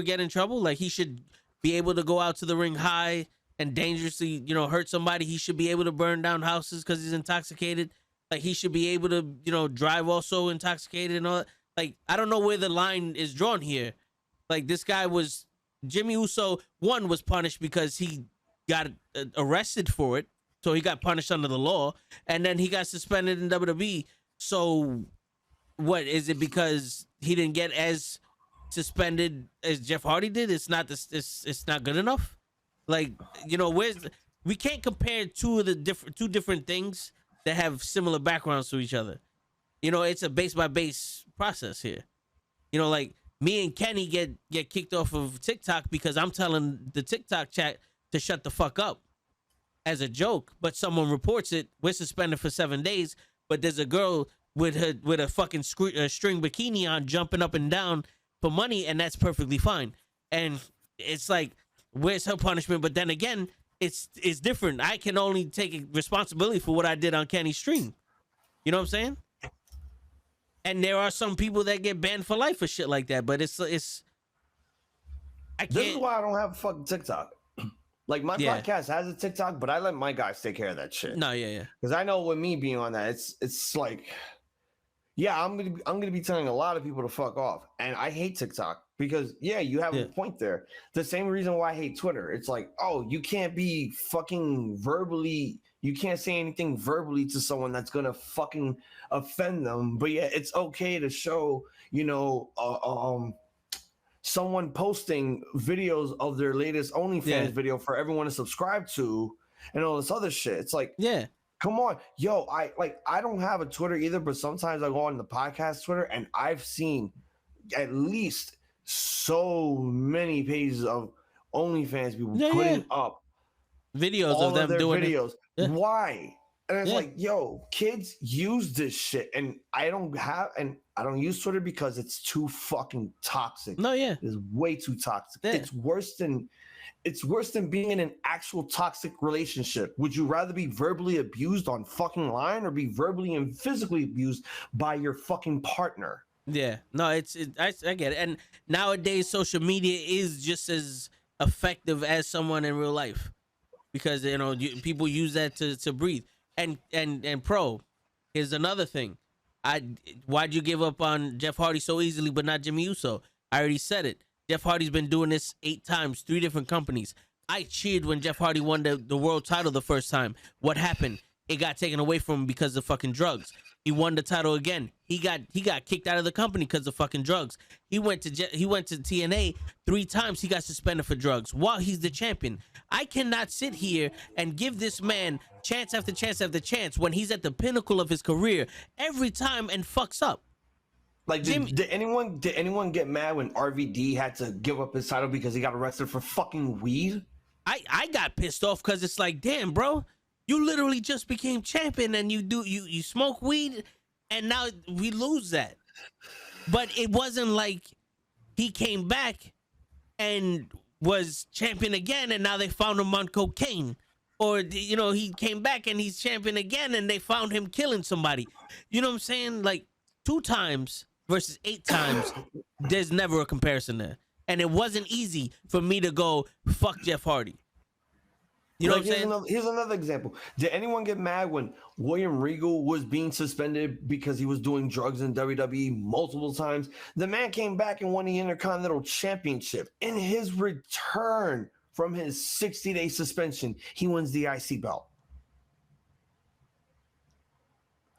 get in trouble. Like, he should be able to go out to the ring high and dangerously, hurt somebody. He should be able to burn down houses because he's intoxicated. Like, he should be able to, drive also intoxicated and all that. Like, I don't know where the line is drawn here. Like, this guy was Jimmy Uso. One was punished because he got arrested for it, so he got punished under the law, and then he got suspended in WWE. So, what is it? Because he didn't get as suspended as Jeff Hardy did? It's not good enough. Like, we can't compare two different things that have similar backgrounds to each other. It's a base by base process here. Like me and Kenny get kicked off of TikTok because I'm telling the TikTok chat to shut the fuck up as a joke, but someone reports it. We're suspended for 7 days, but there's a girl with a fucking string bikini on jumping up and down for money, and that's perfectly fine. And it's like, where's her punishment? But then again, it's different. I can only take responsibility for what I did on Kenny's stream. You know what I'm saying? And there are some people that get banned for life for shit like that, but it's I can't. This is why I don't have a fucking TikTok. Like, my podcast has a TikTok, but I let my guys take care of that shit. No, yeah. Because I know with me being on that, it's like, yeah, I'm gonna be telling a lot of people to fuck off, and I hate TikTok because you have a point there. The same reason why I hate Twitter. It's like, oh, you can't be fucking verbally. You can't say anything verbally to someone that's gonna fucking offend them. But yeah, it's okay to show, someone posting videos of their latest OnlyFans video for everyone to subscribe to and all this other shit. It's like, come on. Yo, I don't have a Twitter either, but sometimes I go on the podcast Twitter and I've seen at least so many pages of OnlyFans people putting up videos of them doing videos. Why? And it's like, yo, kids use this shit, and I don't use Twitter because it's too fucking toxic. No, it's way too toxic. It's worse than being in an actual toxic relationship. Would you rather be verbally abused on fucking line or be verbally and physically abused by your fucking partner? Yeah, no, I get it. And nowadays, social media is just as effective as someone in real life because people use that to breathe. And pro, here's another thing. Why'd you give up on Jeff Hardy so easily, but not Jimmy Uso? I already said it. Jeff Hardy's been doing this 8 times, 3 different companies. I cheered when Jeff Hardy won the world title the first time. What happened? It got taken away from him because of fucking drugs. He won the title again. He got kicked out of the company because of fucking drugs. He went to TNA 3 times. He got suspended for drugs while he's the champion. I cannot sit here and give this man chance after chance after chance when he's at the pinnacle of his career every time and fucks up. Like, did anyone get mad when RVD had to give up his title because he got arrested for fucking weed? I got pissed off because it's like, damn, bro, you literally just became champion and you smoke weed and now we lose that. But it wasn't like he came back and was champion again and now they found him on cocaine. Or, he came back and he's champion again and they found him killing somebody. You know what I'm saying? Like, 2 times versus 8 times, there's never a comparison there. And it wasn't easy for me to go, fuck Jeff Hardy. You know what I'm saying? Here's another example. Did anyone get mad when William Regal was being suspended because he was doing drugs in WWE multiple times? The man came back and won the Intercontinental Championship. In his return from his 60-day suspension, he wins the IC belt.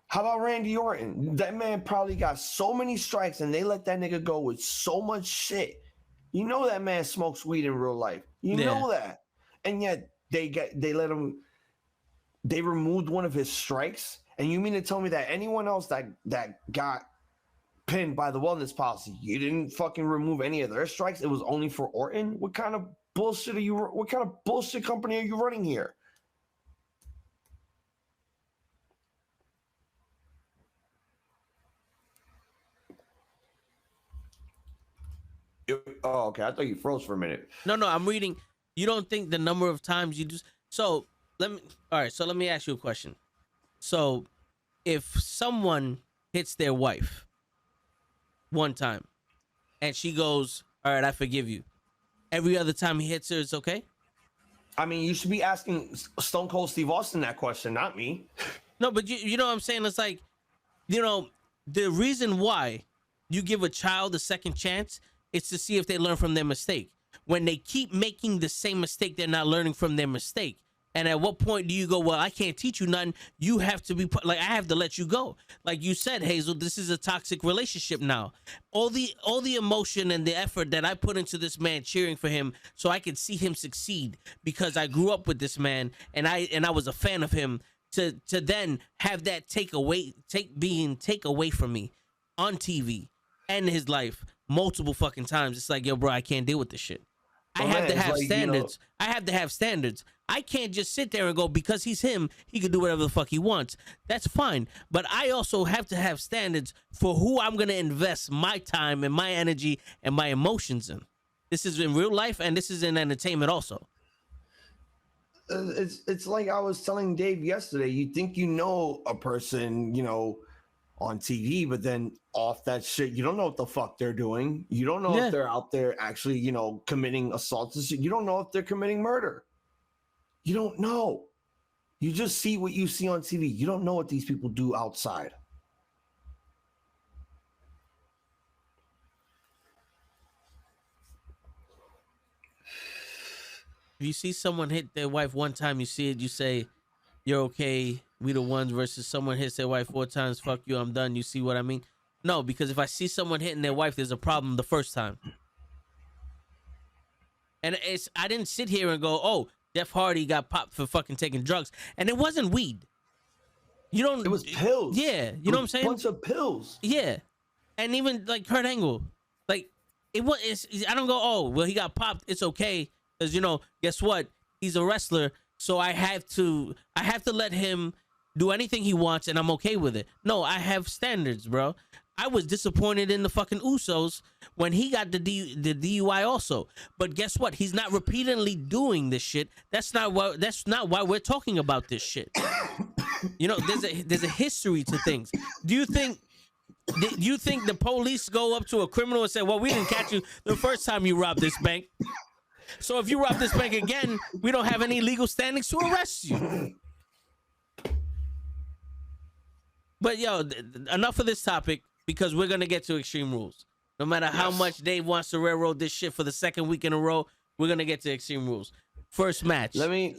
How about Randy Orton? That man probably got so many strikes and they let that nigga go with so much shit. You know that man smokes weed in real life. You know that. And yet they let him, they removed one of his strikes. And you mean to tell me that anyone else that got pinned by the wellness policy, you didn't fucking remove any of their strikes? It was only for Orton? What kind of bullshit what kind of bullshit company are you running here? Oh, okay. I thought you froze for a minute. No, I'm reading. You don't think the number of times you just so let me ask you a question. So if someone hits their wife one time and she goes, all right, I forgive you, every other time he hits her, it's okay? I mean, you should be asking Stone Cold Steve Austin that question, not me. No, but you know what I'm saying? It's like, you know, the reason why you give a child a second chance is to see if they learn from their mistake. When they keep making the same mistake, they're not learning from their mistake. And at what point do you go, well, I can't teach you nothing. You have to be like, I have to let you go. Like you said, Hazel, this is a toxic relationship now. All the emotion and the effort that I put into this man, cheering for him so I could see him succeed because I grew up with this man and I was a fan of him, to then have that take away from me on TV and his life multiple fucking times. It's like, yo, bro, I can't deal with this shit. I have to have standards. I have to have standards. I can't just sit there and go, because he's him, he can do whatever the fuck he wants. That's fine. But I also have to have standards for who I'm going to invest my time and my energy and my emotions in. This is in real life and this is in entertainment also. It's like I was telling Dave yesterday. You think you know a person, you know, on TV, but then off that shit, you don't know what the fuck they're doing. You don't know if they're out there actually, you know, committing assaults and shit. You don't know if they're committing murder. You don't know. You just see what you see on TV. You don't know what these people do outside. If you see someone hit their wife one time, you see it, you say, you're okay, we the ones, versus someone hits their wife 4 times, fuck you, I'm done. You see what I mean? No, because if I see someone hitting their wife, there's a problem the first time. And I didn't sit here and go, oh, Jeff Hardy got popped for fucking taking drugs. And it wasn't weed. You don't. It was pills. Yeah. You know what I'm saying? A bunch of pills. Yeah. And even like Kurt Angle, like I don't go, oh, well, he got popped. It's okay. Because, you know, guess what? He's a wrestler. So I have to let him do anything he wants and I'm okay with it. No, I have standards, bro. I was disappointed in the fucking Usos when he got the DUI also. But guess what? He's not repeatedly doing this shit. That's not why we're talking about this shit. You know, there's a history to things. Do you think the police go up to a criminal and say, well, we didn't catch you the first time you robbed this bank, so if you rob this bank again, we don't have any legal standings to arrest you? But yo, enough of this topic, because we're gonna get to Extreme Rules. No matter how much Dave wants to railroad this shit for the second week in a row, we're gonna get to Extreme Rules. First match. Let me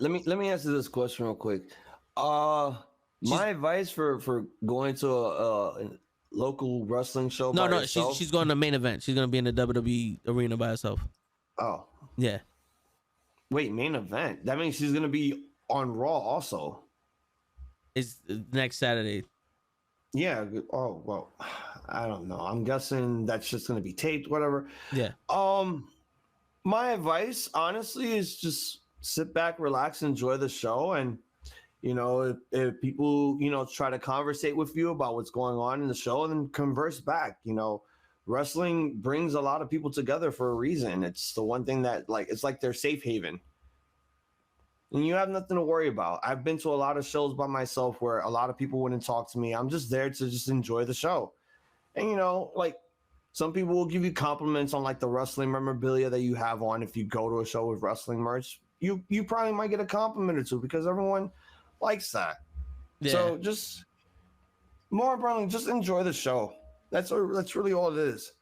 answer this question real quick. My advice for going to a local wrestling show. No, she's going to main event. She's gonna be in the WWE arena by herself. Oh. Yeah. Wait, main event? That means she's gonna be on Raw also. It's next Saturday. Yeah. Oh well, I don't know. I'm guessing that's just gonna be taped, whatever. Yeah. My advice, honestly, is just sit back, relax, enjoy the show, and you know, if people, you know, try to conversate with you about what's going on in the show, then converse back. You know, wrestling brings a lot of people together for a reason. It's the one thing that, like, it's like their safe haven. And you have nothing to worry about. I've been to a lot of shows by myself where a lot of people wouldn't talk to me. I'm just there to just enjoy the show. And, you know, like, some people will give you compliments on, like, the wrestling memorabilia that you have on if you go to a show with wrestling merch. you probably might get a compliment or two because everyone likes that. Yeah. So just more importantly, just enjoy the show. That's really all it is.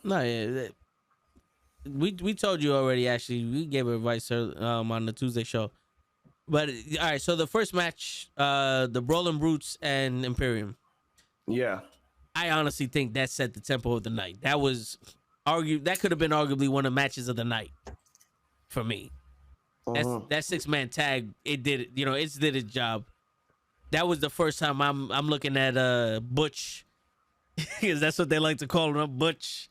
No, yeah, we told you already. Actually, we gave advice on the Tuesday show. But all right, so the first match, the Brawling Brutes and Imperium. Yeah. I honestly think that set the tempo of the night. That was that could have been arguably one of the matches of the night for me. That 6-man tag, it did it. You know, it did its job. That was the first time I'm looking at Butch, because that's what they like to call him, Butch.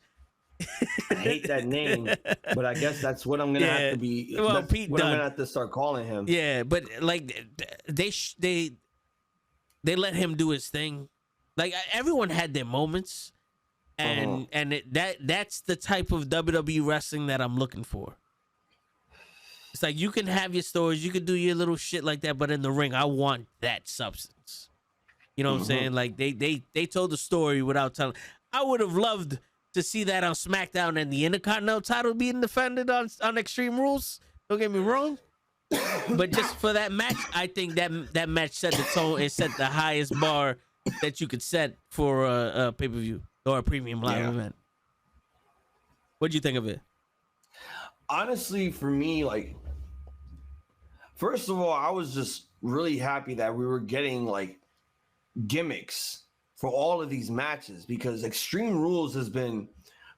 I hate that name, but I guess that's what I'm gonna have to be. Well, Pete Dunne. I'm gonna have to start calling him. Yeah, but like they let him do his thing. Like everyone had their moments, and that's the type of WWE wrestling that I'm looking for. It's like you can have your stories, you can do your little shit like that, but in the ring, I want that substance. You know what I'm saying? Like they told the story without telling. I would have loved to see that on SmackDown and the Intercontinental title being defended on Extreme Rules. Don't get me wrong, but just for that match, I think that match set the tone. It set the highest bar that you could set for a pay-per-view or a premium live event. What'd you think of it? Honestly, for me, like, first of all, I was just really happy that we were getting like gimmicks for all of these matches, because Extreme Rules has been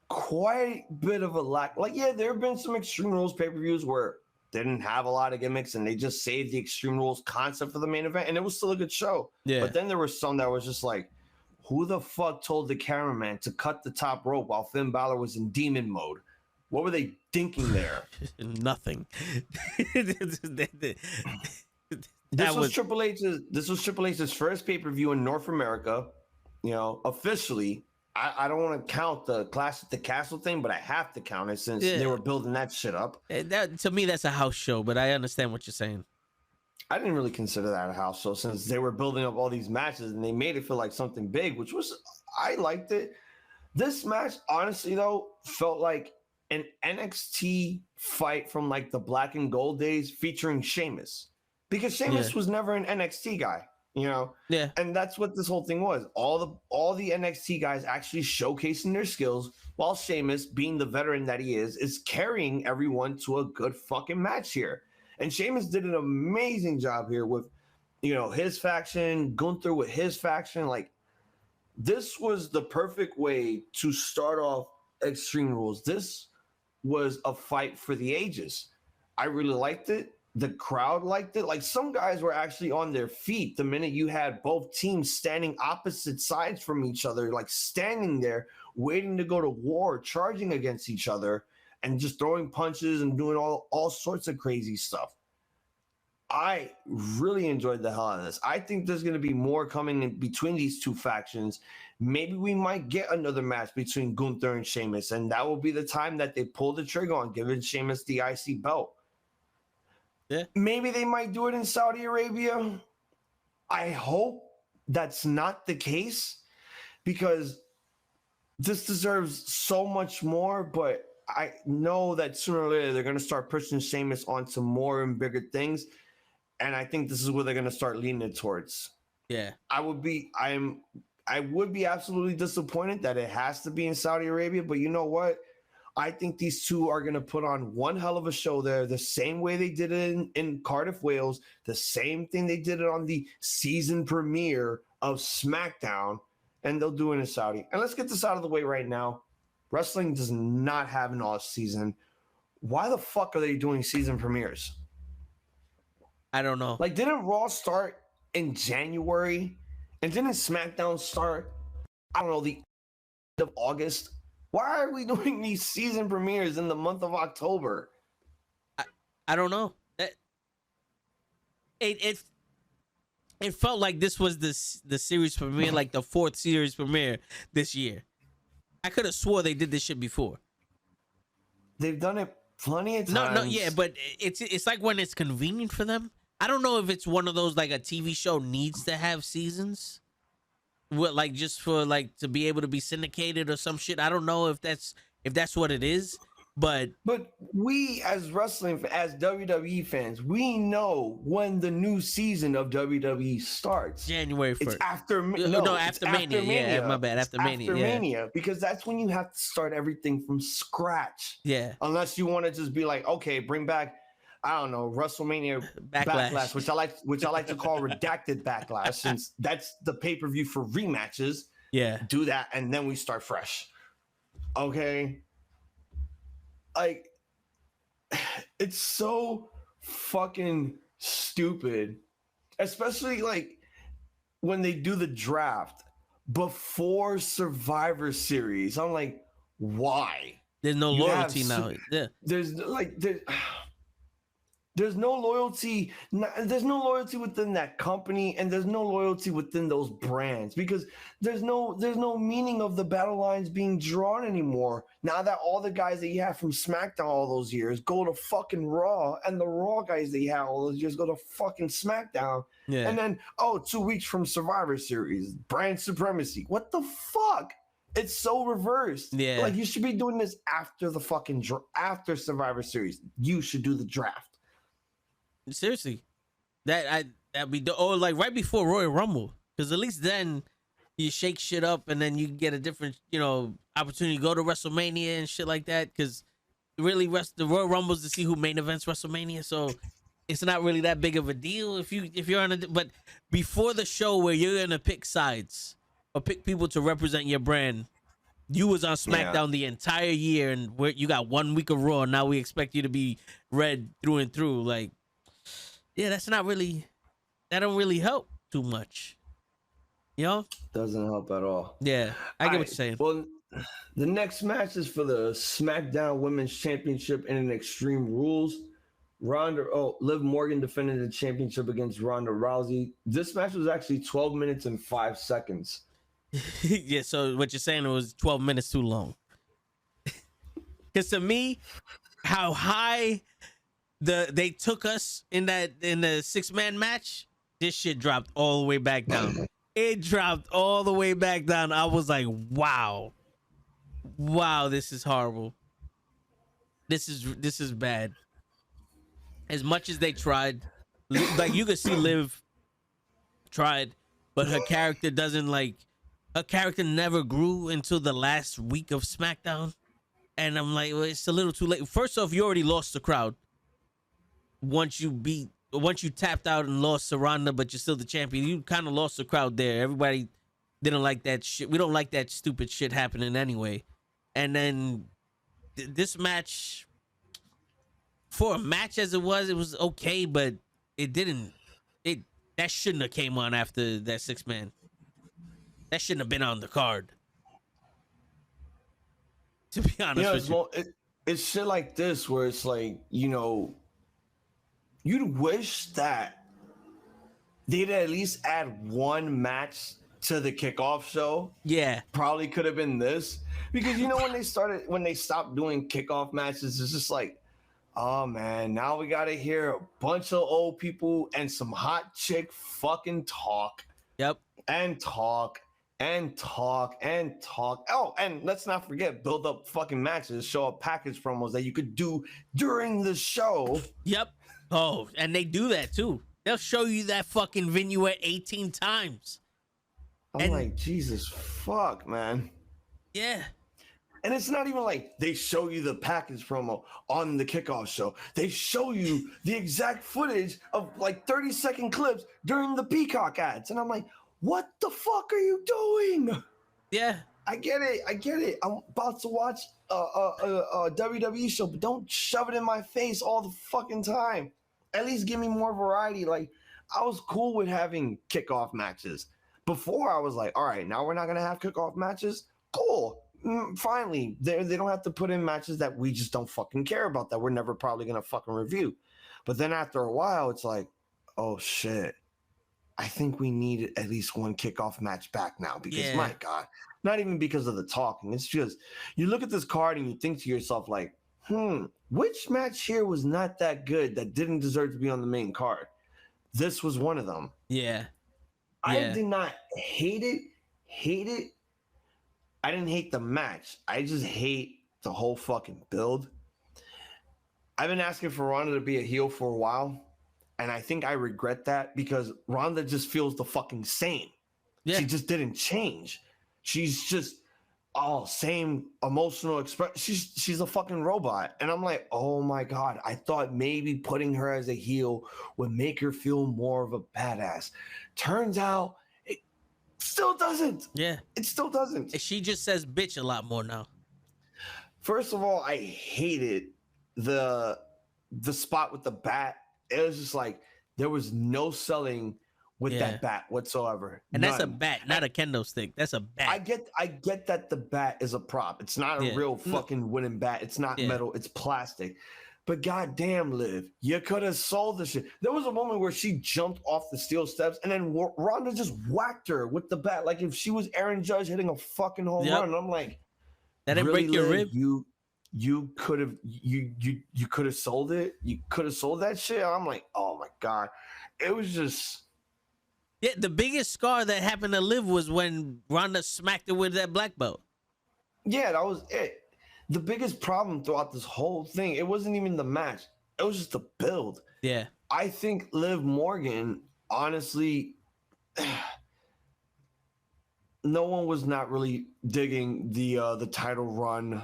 quite a bit of a lack. Like, yeah, there have been some Extreme Rules pay-per-views where they didn't have a lot of gimmicks and they just saved the Extreme Rules concept for the main event, and it was still a good show. Yeah. But then there were some that was just like, who the fuck told the cameraman to cut the top rope while Finn Balor was in demon mode? What were they thinking there? Nothing. This was Triple H's first pay-per-view in North America. You know, officially. I don't want to count the Clash at the Castle thing, but I have to count it since they were building that shit up. To me, that's a house show, but I understand what you're saying. I didn't really consider that a house show since they were building up all these matches and they made it feel like something big, which was, I liked it. This match, honestly, though, felt like an NXT fight from like the Black and Gold days featuring Sheamus, because Sheamus was never an NXT guy. You know, and that's what this whole thing was. All the NXT guys actually showcasing their skills, while Sheamus, being the veteran that he is carrying everyone to a good fucking match here. And Sheamus did an amazing job here with, you know, his faction, Gunther with his faction. Like, this was the perfect way to start off Extreme Rules. This was a fight for the ages. I really liked it. The crowd liked it. Like, some guys were actually on their feet the minute you had both teams standing opposite sides from each other, like standing there waiting to go to war, charging against each other and just throwing punches and doing all sorts of crazy stuff. I really enjoyed the hell out of this. I think there's going to be more coming in between these two factions. Maybe we might get another match between Gunther and Sheamus, and that will be the time that they pull the trigger on giving Sheamus the IC belt. Yeah. Maybe they might do it in Saudi Arabia. I hope that's not the case, because this deserves so much more, but I know that sooner or later they're going to start pushing Sheamus onto more and bigger things, and I think this is where they're going to start leaning it towards. Yeah. I would be absolutely disappointed that it has to be in Saudi Arabia, but you know what? I think these two are going to put on one hell of a show there, the same way they did it in Cardiff, Wales, the same thing they did it on the season premiere of SmackDown, and they'll do it in Saudi. And let's get this out of the way right now. Wrestling does not have an off season. Why the fuck are they doing season premieres? I don't know. Like, didn't Raw start in January? And didn't SmackDown start, I don't know, the end of August? Why are we doing these season premieres in the month of October? I don't know. It felt like this was the series premiere, like the 4th series premiere this year. I could have swore they did this shit before. They've done it plenty of times. No, yeah, but it's like when it's convenient for them. I don't know if it's one of those, like, a TV show needs to have seasons. What, like, just for, like, to be able to be syndicated or some shit. I don't know if that's what it is. But we as as WWE fans, we know when the new season of WWE starts. January 1st. It's after after Mania. Yeah, my bad. After Mania. Mania, because that's when you have to start everything from scratch. Yeah. Unless you want to just be like, okay, bring back, I don't know, WrestleMania Backlash, which I like to call redacted Backlash, since that's the pay-per-view for rematches. Yeah. Do that, and then we start fresh. Okay. Like, it's so fucking stupid, especially like when they do the draft before Survivor Series. I'm like, why? There's no loyalty now. Yeah. There's no loyalty. There's no loyalty within that company, and there's no loyalty within those brands, because there's no meaning of the battle lines being drawn anymore. Now that all the guys that you have from SmackDown all those years go to fucking Raw, and the Raw guys that you have all those years go to fucking SmackDown. Yeah. And then 2 weeks from Survivor Series, brand supremacy. What the fuck? It's so reversed. Yeah. Like, you should be doing this after the fucking after Survivor Series. You should do the draft. Seriously, that be like right before Royal Rumble, because at least then you shake shit up, and then you get a different opportunity to go to WrestleMania and shit like that. Because really, the Royal Rumbles to see who main events WrestleMania, so it's not really that big of a deal if you're on but before the show where you're gonna pick sides or pick people to represent your brand. You was on SmackDown the entire year, and you got 1 week of Raw. Now we expect you to be red through and through. Like, yeah, that don't really help too much. Doesn't help at all. Yeah, I get what you're saying. Well, the next match is for the SmackDown Women's Championship in an Extreme Rules. Liv Morgan defended the championship against Ronda Rousey. This match was actually 12 minutes and 5 seconds. Yeah, so what you're saying, it was 12 minutes too long. Because to me, how high they took us in the 6-man match, this shit dropped all the way back down. It dropped all the way back down. I was like, wow, this is horrible. This is bad. As much as they tried, like, you could see Liv tried, but her character her character never grew until the last week of SmackDown. And I'm like, well, it's a little too late. First off, you already lost the crowd. Once you tapped out and lost to Ronda, but you're still the champion, you kind of lost the crowd there. Everybody didn't like that shit. We don't like that stupid shit happening anyway. And then this match, for a match as it was okay, but that shouldn't have came on after that 6-man. That shouldn't have been on the card. To be honest with you. It's shit like this where it's like, you'd wish that they'd at least add one match to the kickoff show. Yeah. Probably could have been this. Because when they stopped doing kickoff matches, it's just like, oh man, now we gotta hear a bunch of old people and some hot chick fucking talk. Yep. And talk. Oh, and let's not forget, build up fucking matches, show up package promos that you could do during the show. Yep. Oh, and they do that too. They'll show you that fucking vignette 18 times. I'm like, Jesus fuck, man. Yeah. And it's not even like they show you the package promo on the kickoff show. They show you the exact footage of like 30-second clips during the Peacock ads. And I'm like, what the fuck are you doing? Yeah. I get it. I'm about to watch a WWE show, but don't shove it in my face all the fucking time. At least give me more variety. Like, I was cool with having kickoff matches. Before, I was like, all right, now we're not going to have kickoff matches? Cool. Finally, they don't have to put in matches that we just don't fucking care about, that we're never probably going to fucking review. But then after a while, it's like, oh, shit. I think we need at least one kickoff match back now because, my God, not even because of the talking. It's just, you look at this card and you think to yourself like, which match here was not that good that didn't deserve to be on the main card? This was one of them. Yeah. I did not hate it. I didn't hate the match. I just hate the whole fucking build. I've been asking for Ronda to be a heel for a while, and I think I regret that because Ronda just feels the fucking same. Yeah. She just didn't change. She's just same emotional expression. She's a fucking robot. And I'm like, oh my God, I thought maybe putting her as a heel would make her feel more of a badass. Turns out it still doesn't. Yeah. It still doesn't. She just says bitch a lot more now. First of all, I hated the spot with the bat. It was just like there was no selling with that bat whatsoever. And that's a bat, not a kendo stick. That's a bat. I get that the bat is a prop. It's not a real fucking wooden bat. It's not metal. It's plastic. But goddamn, Liv, you could have sold the shit. There was a moment where she jumped off the steel steps and then Ronda just whacked her with the bat like if she was Aaron Judge hitting a fucking home run. And I'm like, that didn't break your rib. You could have sold it. You could have sold that shit. I'm like, oh my God, it was just. Yeah, the biggest scar that happened to Liv was when Ronda smacked her with that black belt. Yeah, that was it. The biggest problem throughout this whole thing, it wasn't even the match. It was just the build. Yeah. I think Liv Morgan, honestly, no one was not really digging the title run.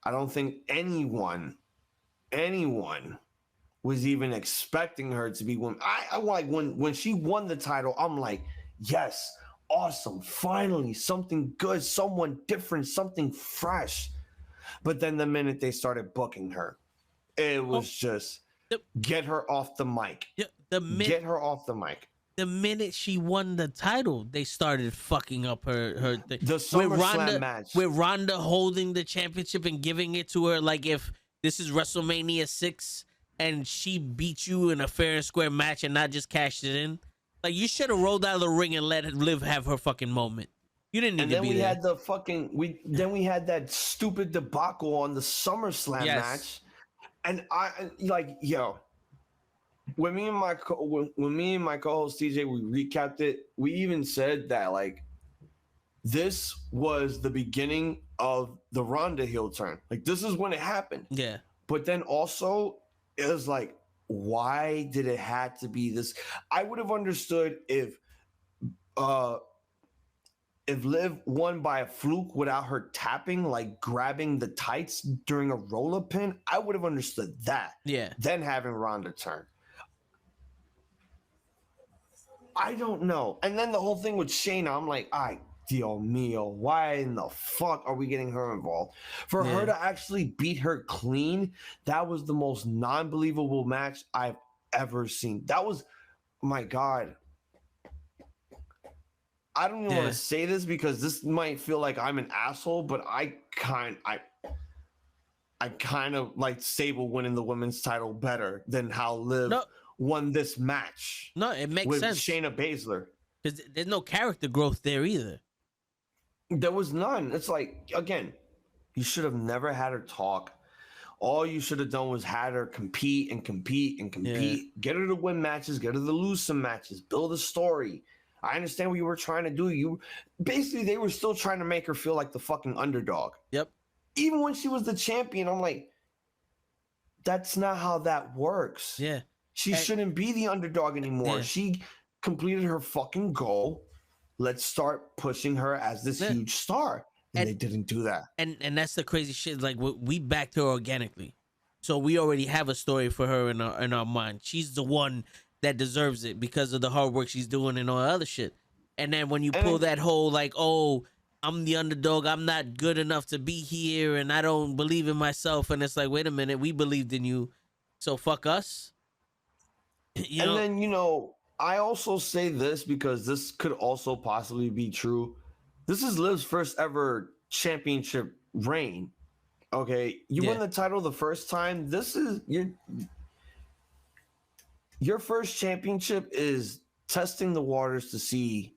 I don't think anyone was even expecting her to be one. I like when she won the title, I'm like, yes, awesome. Finally, something good, someone different, something fresh. But then the minute they started booking her, it was just get her off the mic. Get her off the mic. The minute she won the title, they started fucking up her thing. The SummerSlam match. With Ronda holding the championship and giving it to her, like if this is WrestleMania 6 and she beat you in a fair and square match and not just cashed it in. Like, you should have rolled out of the ring and let Liv have her fucking moment. You didn't need to be there. Then we had that stupid debacle on the SummerSlam match. And I like, yo, when me and my co-host TJ, we recapped it, we even said that like this was the beginning of the Ronda heel turn. Like, this is when it happened. Yeah. But then also it was like, why did it have to be this? I would have understood if Liv won by a fluke without her tapping, like grabbing the tights during a roll-up pin. I would have understood that. Yeah. Then having Ronda turn. I don't know. And then the whole thing with Shayna, I'm like, ay, Dio mio, why in the fuck are we getting her involved? For her to actually beat her clean, that was the most non-believable match I've ever seen. That was, my God. I don't even want to say this because this might feel like I'm an asshole, but I kind of like Sable winning the women's title better than how Liv won this match. No, it makes sense. With Shayna Baszler. Because there's no character growth there either. There was none. It's like, again, you should have never had her talk. All you should have done was had her compete and compete and compete. Yeah. Get her to win matches, get her to lose some matches, build a story. I understand what you were trying to do. Basically, they were still trying to make her feel like the fucking underdog. Yep. Even when she was the champion, I'm like, that's not how that works. Yeah. She shouldn't be the underdog anymore. Yeah. She completed her fucking goal. Let's start pushing her as this huge star. And they didn't do that. And that's the crazy shit. Like, we backed her organically. So we already have a story for her in our mind. She's the one that deserves it because of the hard work she's doing and all that other shit. And then when you pull that whole like, oh, I'm the underdog, I'm not good enough to be here, and I don't believe in myself, and it's like, wait a minute, we believed in you, so fuck us. Then I also say this because this could also possibly be true. This is Liv's first ever championship reign. Okay, you win the title the first time. This is your first championship is testing the waters to see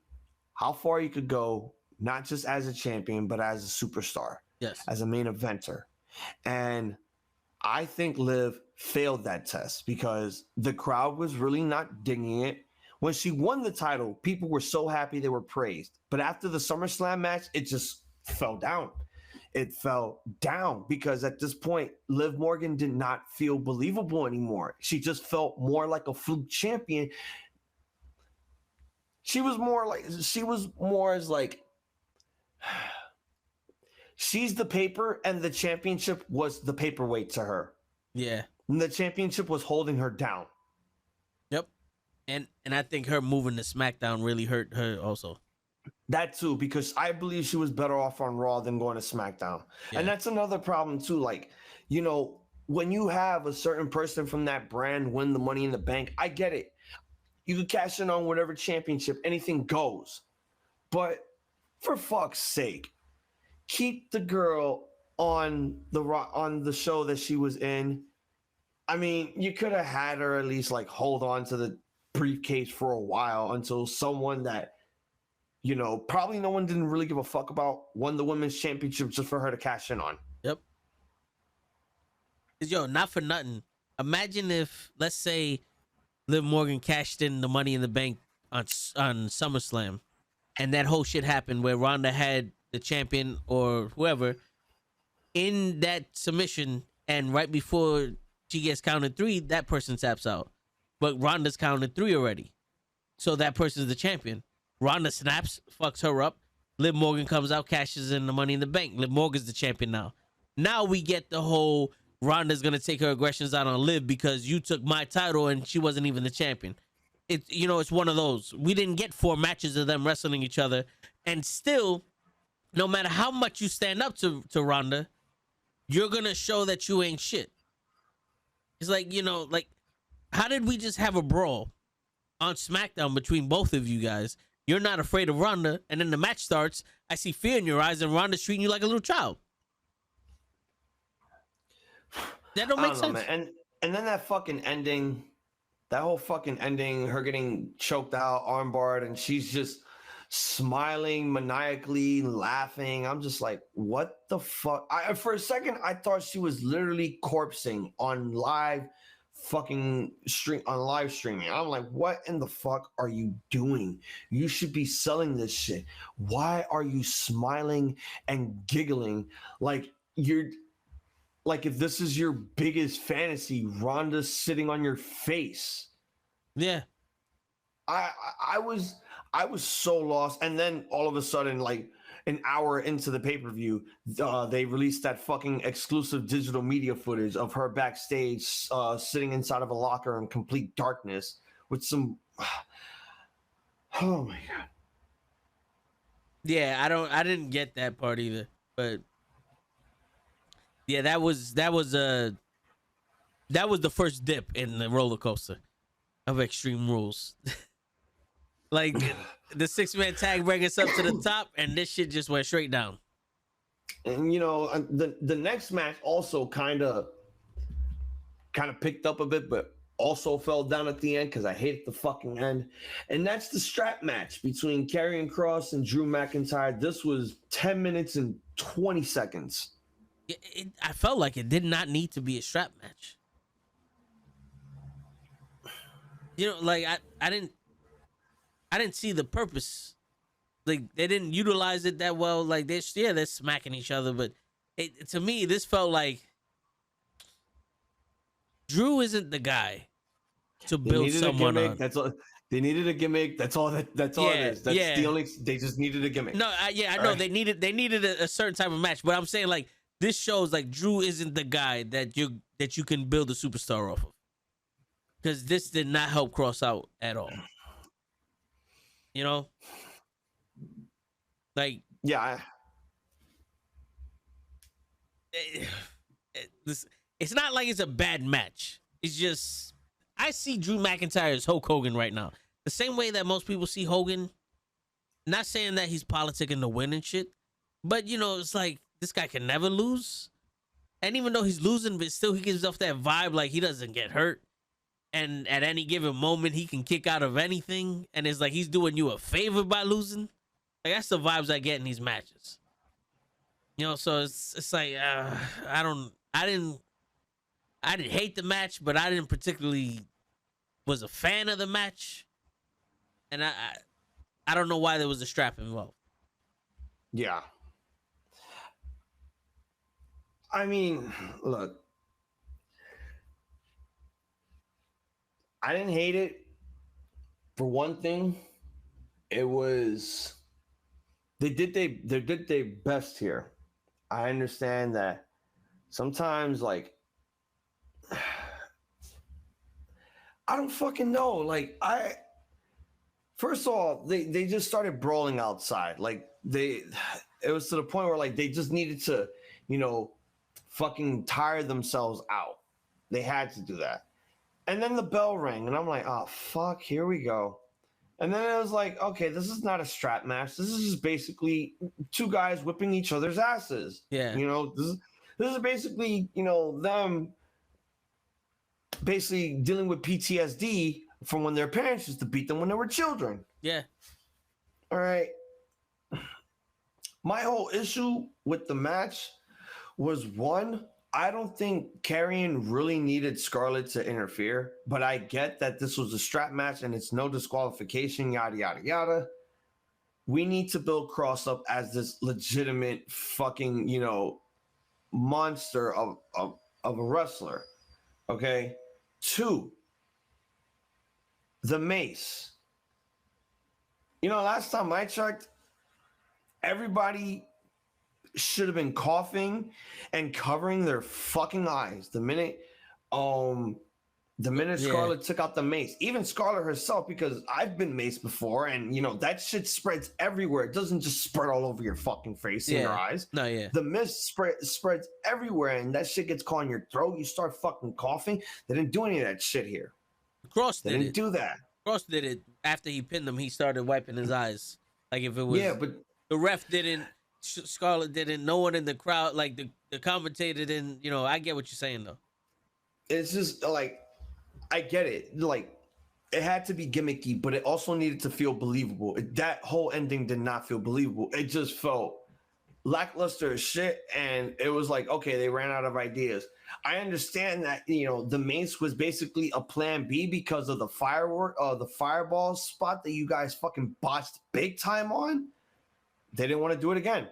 how far you could go, not just as a champion, but as a superstar, as a main eventer. And I think Liv failed that test because the crowd was really not digging it. When she won the title, people were so happy, they were praised. But after the SummerSlam match, it just fell down. it fell down because at this point, Liv Morgan did not feel believable anymore. She just felt more like a fluke champion. She was more as like she's the paper and the championship was the paperweight to her. Yeah. And the championship was holding her down. Yep. And I think her moving to SmackDown really hurt her also. That too, because I believe she was better off on Raw than going to SmackDown. Yeah. And that's another problem too. Like, you know, when you have a certain person from that brand win the Money in the Bank, I get it. You can cash in on whatever championship, anything goes. But for fuck's sake, keep the girl on the show that she was in. I mean, you could have had her at least like hold on to the briefcase for a while until someone that, you know, probably no one didn't really give a fuck about won the women's championship just for her to cash in on. Yep. Yo, not for nothing. Imagine if, let's say, Liv Morgan cashed in the Money in the Bank on SummerSlam, and that whole shit happened where Ronda had the champion or whoever in that submission, and right before she gets counted 3, that person taps out. But Ronda's counted 3 already. So that person's the champion. Ronda snaps, fucks her up. Liv Morgan comes out, cashes in the Money in the Bank. Liv Morgan's the champion now. Now we get the whole Ronda's going to take her aggressions out on Liv because you took my title and she wasn't even the champion. It's one of those. We didn't get 4 matches of them wrestling each other. And still, no matter how much you stand up to Ronda, you're going to show that you ain't shit. It's like, you know, like, how did we just have a brawl on SmackDown between both of you guys? You're not afraid of Ronda, and then the match starts. I see fear in your eyes, and Ronda's treating you like a little child. That don't make sense. Man. And then that fucking ending, that whole fucking ending, her getting choked out, armbarred, and she's just smiling maniacally, laughing. I'm just like, what the fuck? For a second, I thought she was literally corpsing on live streaming. I'm like, what in the fuck are you doing? You should be selling this shit. Why are you smiling and giggling like you're like if this is your biggest fantasy, Ronda's sitting on your face? Yeah. I was so lost. And then all of a sudden, like an hour into the pay-per-view, they released that fucking exclusive digital media footage of her backstage sitting inside of a locker in complete darkness with some oh my god. Yeah, I didn't get that part either. But yeah, that was the first dip in the roller coaster of Extreme Rules. Like the 6-man tag bring us up to the top, and this shit just went straight down. And you know, the next match also kind of picked up a bit, but also fell down at the end because I hated the fucking end. And that's the strap match between Karrion Kross and Drew McIntyre. This was 10 minutes and 20 seconds. I felt like it did not need to be a strap match. You know, like I didn't see the purpose. Like they didn't utilize it that well. Like they're smacking each other, but to me this felt like Drew isn't the guy to build someone on. That's all. They needed a gimmick. That's all. That's all it is. That's the only. They just needed a gimmick. No, I know right. They needed a certain type of match. But I'm saying like this shows like Drew isn't the guy that you can build a superstar off of. Because this did not help Cross out at all. You know, like yeah. It's not like it's a bad match. It's just I see Drew McIntyre as Hulk Hogan right now. The same way that most people see Hogan. Not saying that he's politicking to win and shit, but you know, it's like this guy can never lose. And even though he's losing, but still he gives off that vibe like he doesn't get hurt. And at any given moment, he can kick out of anything. And it's like he's doing you a favor by losing. Like that's the vibes I get in these matches. You know, so it's like I didn't hate the match, but I didn't particularly was a fan of the match. And I don't know why there was a strap involved. Yeah. I mean, look, I didn't hate it. For one thing, it was they did their best here. I understand that sometimes, like, I don't fucking know. Like, first of all, they just started brawling outside. Like, it was to the point where, like, they just needed to, you know, fucking tire themselves out. They had to do that. And then the bell rang, and I'm like, oh fuck, here we go. And then it was like, okay, this is not a strap match. This is just basically two guys whipping each other's asses. Yeah. You know, this is basically, you know, them basically dealing with PTSD from when their parents used to beat them when they were children. Yeah. All right. My whole issue with the match was, one, I don't think Karrion really needed Scarlett to interfere, but I get that this was a strap match and it's no disqualification, yada, yada, yada. We need to build Cross up as this legitimate fucking, you know, monster of a wrestler. Okay. 2, the mace. You know, last time I checked, everybody should have been coughing and covering their fucking eyes the minute Scarlett took out the mace. Even Scarlett herself, because I've been maced before, and you know that shit spreads everywhere. It doesn't just spread all over your fucking face and your eyes. No, yeah. The mist spreads everywhere, and that shit gets caught in your throat. You start fucking coughing. They didn't do any of that shit here. Cross They did didn't it. do that. Cross did it after he pinned him. He started wiping his eyes. Like if it was, Yeah, but the ref didn't, Scarlett didn't, no one in the crowd, like the commentator didn't. You know, I get what you're saying though. it's just like, I get it. Like, it had to be gimmicky, but it also needed to feel believable. That whole ending did not feel believable. It just felt lackluster as shit, and it was like, okay, they ran out of ideas. I understand that, you know, the mace was basically a plan B because of the the fireball spot that you guys fucking botched big time on. They didn't want to do it again.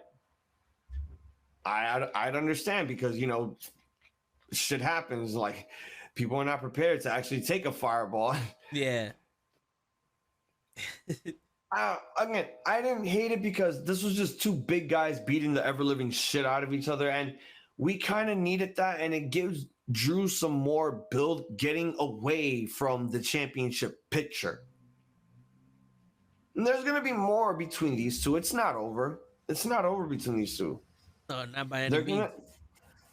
I'd understand, because, you know, shit happens. Like, people are not prepared to actually take a fireball. Yeah. Again, I didn't hate it because this was just two big guys beating the ever-living shit out of each other, and we kind of needed that, and it gives Drew some more build, getting away from the championship picture. And there's going to be more between these two. It's not over. It's not over between these two. No, not by any means.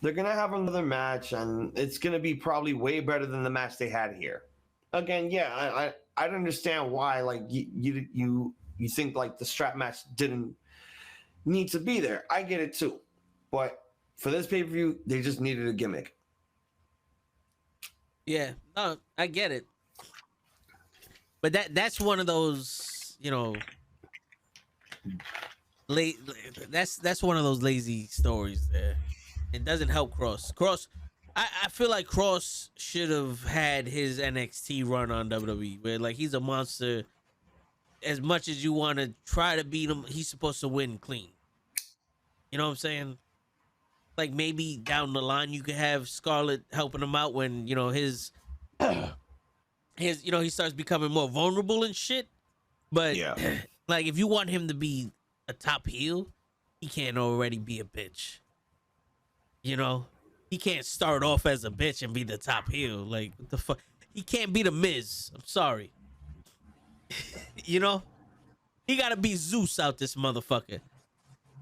They're gonna have another match, and it's gonna be probably way better than the match they had here. Again, yeah, I'd understand why, like, you think like the strap match didn't need to be there. I get it too, but for this pay-per-view, they just needed a gimmick. Yeah, no, I get it. But that's one of those, you know, that's one of those lazy stories there. It doesn't help Cross. I feel like Cross should have had his NXT run on WWE, where like he's a monster. As much as you want to try to beat him, he's supposed to win clean. You know what I'm saying? Like maybe down the line you could have Scarlett helping him out when, you know, his you know, he starts becoming more vulnerable and shit. But Yeah. like if you want him to be a top heel, he can't already be a bitch. You know, he can't start off as a bitch and be the top heel. Like, what the fuck? He can't be the Miz. I'm sorry. You know, he gotta be Zeus out this motherfucker.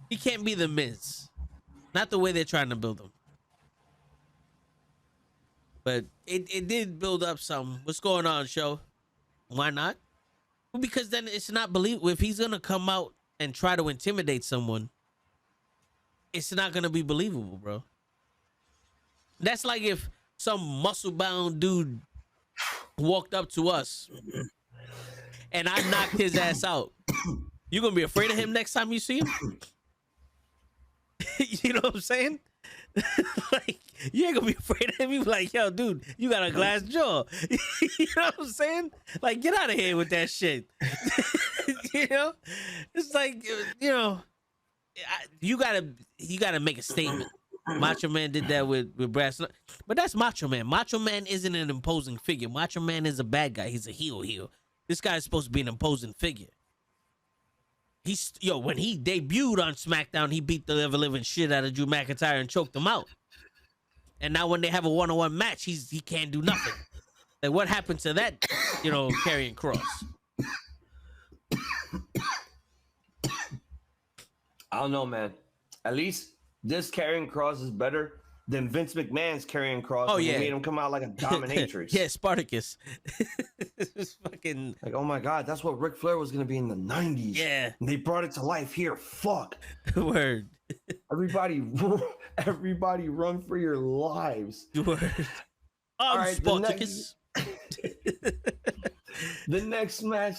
He can't be the Miz. Not the way they're trying to build him. But it did build up some. What's going on, show? Why not? Well, because then it's not believable. If he's gonna come out and try to intimidate someone, it's not gonna be believable, bro. That's like if some muscle-bound dude walked up to us and I knocked his ass out. You gonna be afraid of him next time you see him? You know what I'm saying? Like, you ain't gonna be afraid of him. You be like, yo, dude, you got a glass jaw. You know what I'm saying? Like, get out of here with that shit. You know? It's like, you know, you gotta make a statement. Macho Man did that with Brass. But that's Macho Man. Macho Man isn't an imposing figure. Macho Man is a bad guy. He's a heel. This guy is supposed to be an imposing figure. When he debuted on SmackDown, he beat the living shit out of Drew McIntyre and choked him out. And now when they have a one-on-one match, he can't do nothing. Like, what happened to that, carrying cross? I don't know, man. At least this carrying cross is better than Vince McMahon's carrying cross. Oh, yeah. He made him come out like a dominatrix. Yeah, Spartacus. It's fucking... Like, oh my God, that's what Ric Flair was going to be in the 90s. Yeah. And they brought it to life here. Fuck. Word. Everybody run for your lives. Word. All right, Spartacus. The next match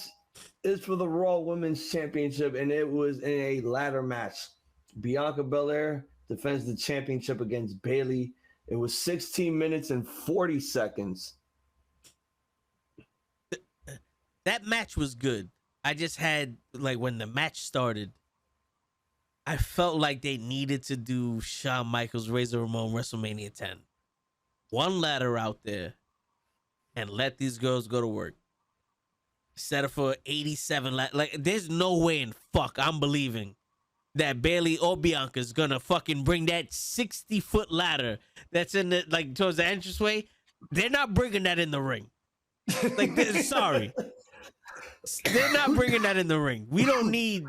is for the Raw Women's Championship, and it was in a ladder match. Bianca Belair defends the championship against Bayley. It was 16 minutes and 40 seconds. That match was good. I just had, when the match started, I felt like they needed to do Shawn Michaels, Razor Ramon, WrestleMania 10. One ladder out there and let these girls go to work. Set up for 87. There's no way in fuck I'm believing that Bayley or Bianca's gonna fucking bring that 60-foot ladder that's in the, towards the entranceway. They're not bringing that in the ring. Sorry. They're not bringing that in the ring. We don't need...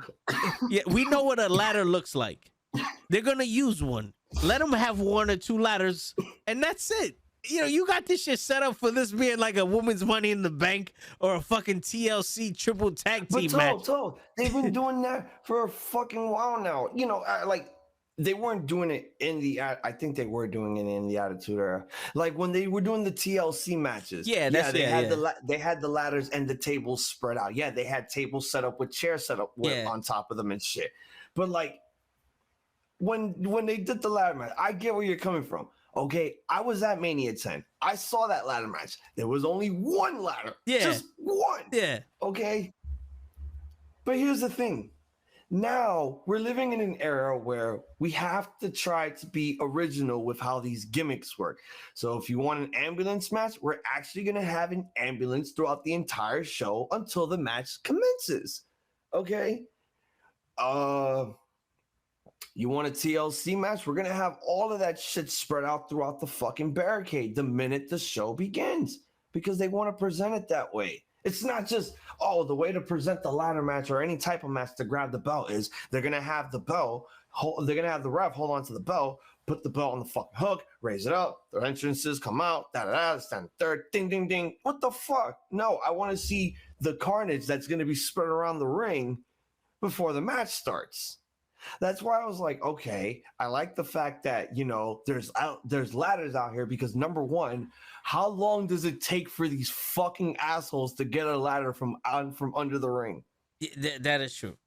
Yeah, we know what a ladder looks like. They're gonna use one. Let them have one or two ladders, and that's it. You got this shit set up for this being like a woman's Money in the Bank or a fucking TLC triple tag team match. They've been doing that for a fucking while now. They weren't doing it in the... I think they were doing it in the Attitude Era. Like when they were doing the TLC matches. Yeah, they had the ladders and the tables spread out. Yeah, they had tables set up with chairs set up on top of them and shit. But when they did the ladder match, I get where you're coming from. Okay, I was at Mania 10. I saw that ladder match. There was only one ladder. Yeah. Just one. Yeah. Okay. But here's the thing. Now we're living in an era where we have to try to be original with how these gimmicks work. So if you want an ambulance match, we're actually going to have an ambulance throughout the entire show until the match commences. Okay? You want a TLC match? We're going to have all of that shit spread out throughout the fucking barricade the minute the show begins because they want to present it that way. It's not just, the way to present the ladder match or any type of match to grab the belt is they're going to have the bell, they're going to have the ref hold on to the bell, put the belt on the fucking hook, raise it up, their entrances come out, stand third, ding, ding, ding. What the fuck? No, I want to see the carnage that's going to be spread around the ring before the match starts. That's why I was like, okay, I like the fact that, there's ladders out here because number one, how long does it take for these fucking assholes to get a ladder from under the ring? That is true.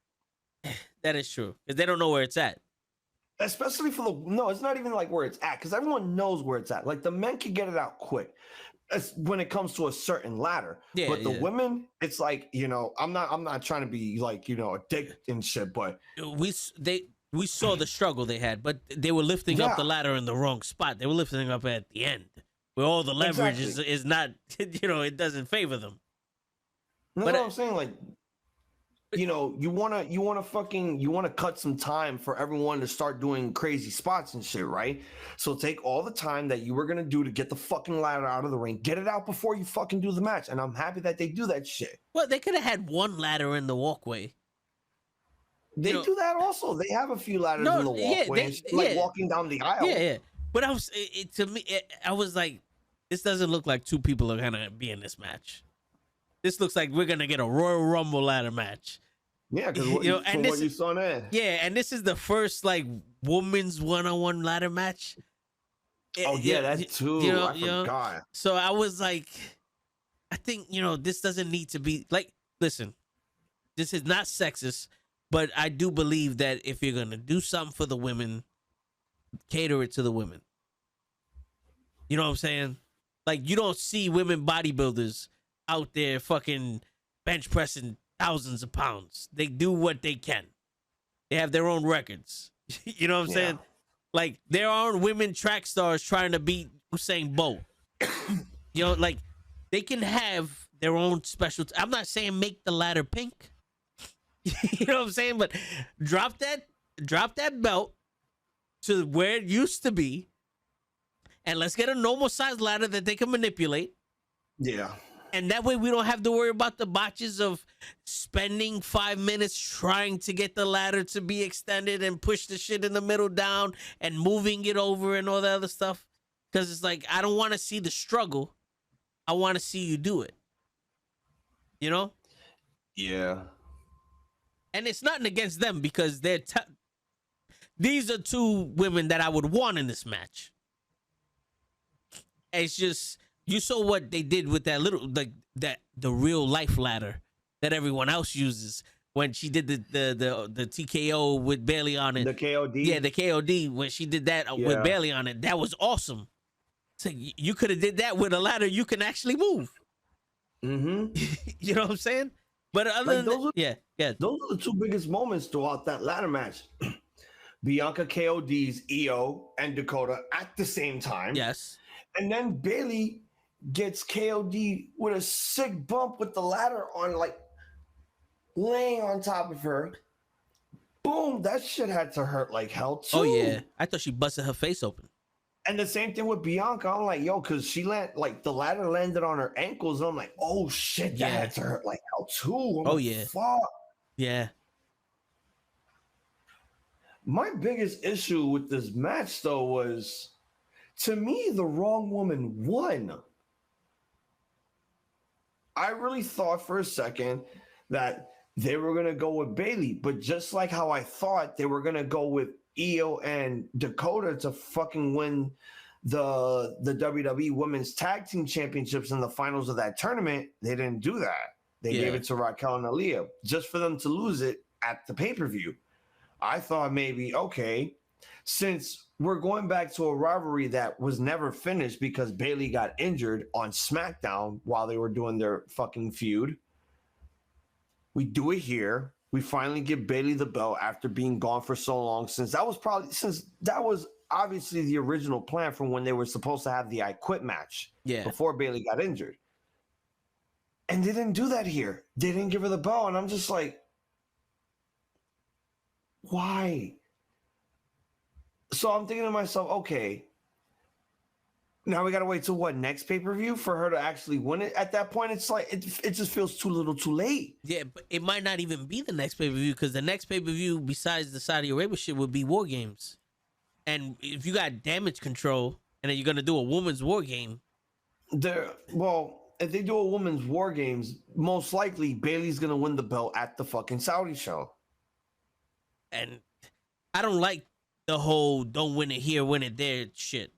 That is true. Because they don't know where it's at. Especially it's not even like where it's at because everyone knows where it's at. Like the men can get it out quick when it comes to a certain ladder. Yeah, but the women, it's like, I'm not trying to be like, a dick and shit, but we saw the struggle they had, but they were lifting up the ladder in the wrong spot. They were lifting up at the end where all the leverage is not, it doesn't favor them. That's what I'm saying. You want to cut some time for everyone to start doing crazy spots and shit, right? So take all the time that you were going to do to get the fucking ladder out of the ring, get it out before you fucking do the match. And I'm happy that they do that shit. Well, they could have had one ladder in the walkway. They do that also. They have a few ladders in the walkway, walking down the aisle. Yeah. But I was like, this doesn't look like two people are going to be in this match. This looks like we're going to get a Royal Rumble ladder match. Yeah, because what you saw there. Yeah, and this is the first women's one-on-one ladder match. That too. I forgot. So I was like, I think this doesn't need to be listen. This is not sexist, but I do believe that if you're gonna do something for the women, cater it to the women. You know what I'm saying? You don't see women bodybuilders out there fucking bench pressing thousands of pounds. They do what they can. They have their own records. You know what I'm saying? Like there aren't women track stars trying to beat Usain Bolt. You know, like they can have their own special. I'm not saying make the ladder pink. You know what I'm saying? But drop that belt to where it used to be, and let's get a normal size ladder that they can manipulate. Yeah. And that way we don't have to worry about the botches of spending 5 minutes trying to get the ladder to be extended and push the shit in the middle down and moving it over and all that other stuff. Because it's like, I don't want to see the struggle. I want to see you do it. You know? Yeah. And it's nothing against them because these are two women that I would want in this match. It's just, you saw what they did with that little, like the real life ladder that everyone else uses when she did the TKO with Bailey on it. The KOD. Yeah, the KOD when she did that with Bailey on it. That was awesome. So you could have did that with a ladder you can actually move. Mm-hmm. You know what I'm saying? But other than that, those are the two biggest moments throughout that ladder match. Bianca KOD's EO and Dakota at the same time. Yes. And then Bailey gets KOD with a sick bump with the ladder on, like laying on top of her. Boom, that shit had to hurt like hell too. Oh yeah, I thought she busted her face open. And the same thing with Bianca. I'm like, yo, because she the ladder landed on her ankles. And I'm like, oh shit, that had to hurt like hell too. I'm like, fuck. Yeah. My biggest issue with this match though was, to me, the wrong woman won. I really thought for a second that they were going to go with Bailey, but just like how I thought they were going to go with Io and Dakota to fucking win the WWE Women's Tag Team Championships in the finals of that tournament, they didn't do that. They gave it to Raquel and Aaliyah just for them to lose it at the pay-per-view. I thought maybe, okay, since we're going back to a rivalry that was never finished because Bailey got injured on SmackDown while they were doing their fucking feud, we do it here. We finally give Bailey the belt after being gone for so long, since that was obviously the original plan from when they were supposed to have the I Quit match before Bailey got injured. And they didn't do that here. They didn't give her the belt. And I'm just like, why? So I'm thinking to myself, okay, now we got to wait till what, next pay-per-view for her to actually win it? At that point, it's like, it just feels too little too late. Yeah, but it might not even be the next pay-per-view, because the next pay-per-view besides the Saudi Arabia shit would be War Games. And if you got Damage Control and then you're going to do a women's War Game. If they do a women's War Games, most likely Bailey's going to win the belt at the fucking Saudi show. And I don't like the whole don't win it here, win it there shit.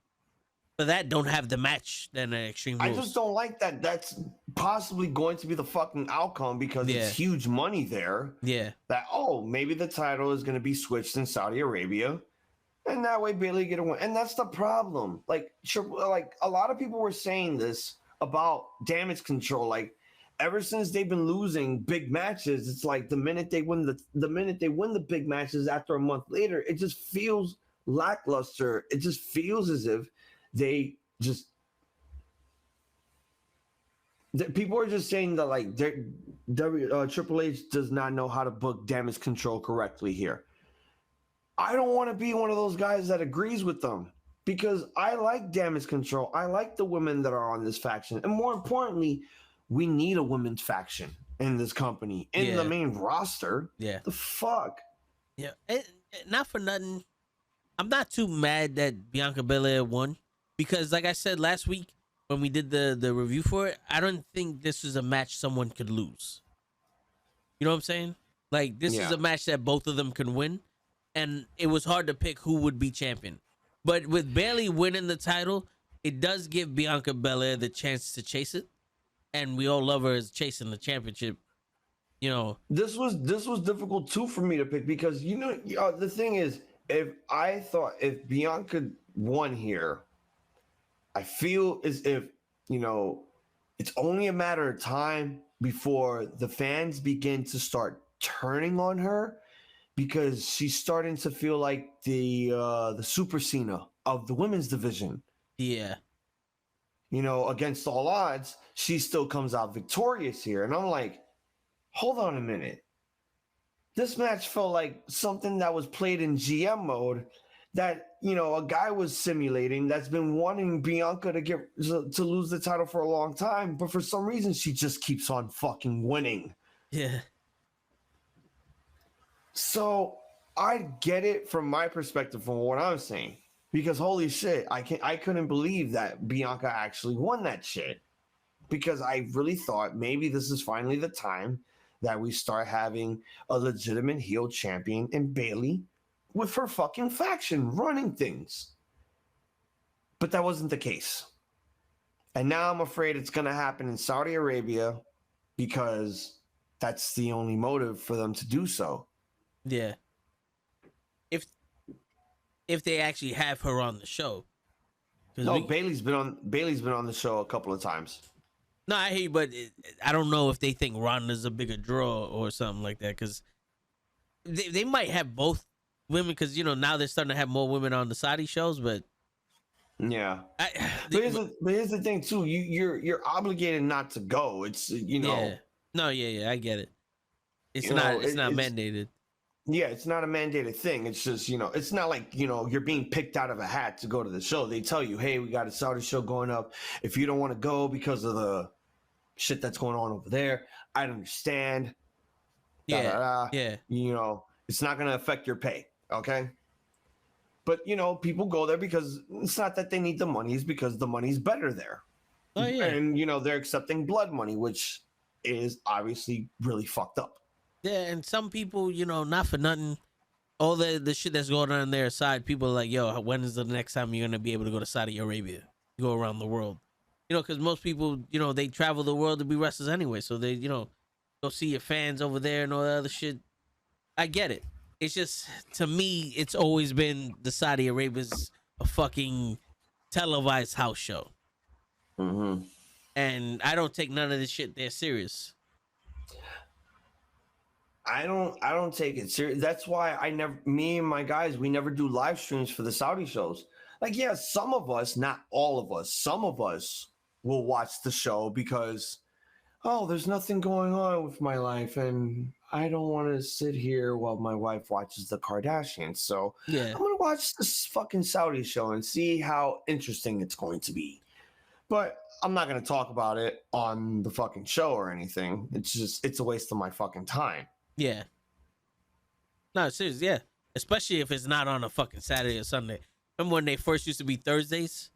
For that, don't have the match then Extreme Rules. I just don't like that. That's possibly going to be the fucking outcome because it's huge money there. Yeah. That, maybe the title is going to be switched in Saudi Arabia. And that way Bailey get a win. And that's the problem. Like a lot of people were saying this about Damage Control. Like, ever since they've been losing big matches, it's like the minute they win the big matches after a month later, it just feels lackluster. It just feels as if people are just saying that like Triple H does not know how to book Damage Control correctly here. I don't want to be one of those guys that agrees with them, because I like Damage Control. I like the women that are on this faction, and more importantly, we need a women's faction in this company, in the main roster. Yeah. The fuck? Yeah. Not for nothing, I'm not too mad that Bianca Belair won, because like I said last week when we did the review for it, I don't think this is a match someone could lose. You know what I'm saying? Like, this is a match that both of them can win, and it was hard to pick who would be champion. But with Bailey winning the title, it does give Bianca Belair the chance to chase it. And we all love her as chasing the championship. You know, this was difficult too for me to pick, because the thing is, if Bianca won here, I feel as if it's only a matter of time before the fans begin to start turning on her, because she's starting to feel like the Super Cena of the women's division. Yeah. You know, against all odds, she still comes out victorious here. And I'm like, hold on a minute. This match felt like something that was played in GM mode that, you know, a guy was simulating that's been wanting Bianca to lose the title for a long time, but for some reason she just keeps on fucking winning. Yeah. So I get it from my perspective from what I'm saying, because holy shit, I couldn't believe that Bianca actually won that shit, because I really thought maybe this is finally the time that we start having a legitimate heel champion in Bayley with her fucking faction running things. But that wasn't the case. And now I'm afraid it's going to happen in Saudi Arabia, because that's the only motive for them to do so. Yeah. If they actually have her on the show. No, Bayley's been on the show a couple of times. No, I hear you, but I don't know if they think Ronda's a bigger draw or something like that, because they might have both women, because, you know, now they're starting to have more women on the Saudi shows, but yeah. But here's the thing too. You're obligated not to go. It's, you know. Yeah. No, yeah, I get it. It's not mandated. Yeah, it's not a mandated thing. It's just, you know, it's not like, you know, you're being picked out of a hat to go to the show. They tell you, hey, we got a Saudi show going up. If you don't want to go because of the shit that's going on over there, I understand. Yeah. Yeah. You know, it's not going to affect your pay. Okay. But, you know, people go there because it's not that they need the money, it's because the money's better there. Oh, yeah. And, you know, they're accepting blood money, which is obviously really fucked up. Yeah, and some people, you know, not for nothing, all the shit that's going on their side, people are like, yo, when is the next time you're going to be able to go to Saudi Arabia? Go around the world. You know, because most people, you know, they travel the world to be wrestlers anyway. So they, you know, go see your fans over there and all that other shit. I get it. It's just, to me, it's always been the Saudi Arabia's a fucking televised house show. Mm-hmm. And I don't take none of this shit there serious. I don't take it serious. That's why me and my guys, we never do live streams for the Saudi shows. Like, yeah, some of us, not all of us, some of us will watch the show because, oh, there's nothing going on with my life and I don't want to sit here while my wife watches the Kardashians. So yeah, I'm going to watch this fucking Saudi show and see how interesting it's going to be. But I'm not going to talk about it on the fucking show or anything. It's a waste of my fucking time. Yeah. No, seriously, yeah. Especially if it's not on a fucking Saturday or Sunday. Remember when they first used to be Thursdays?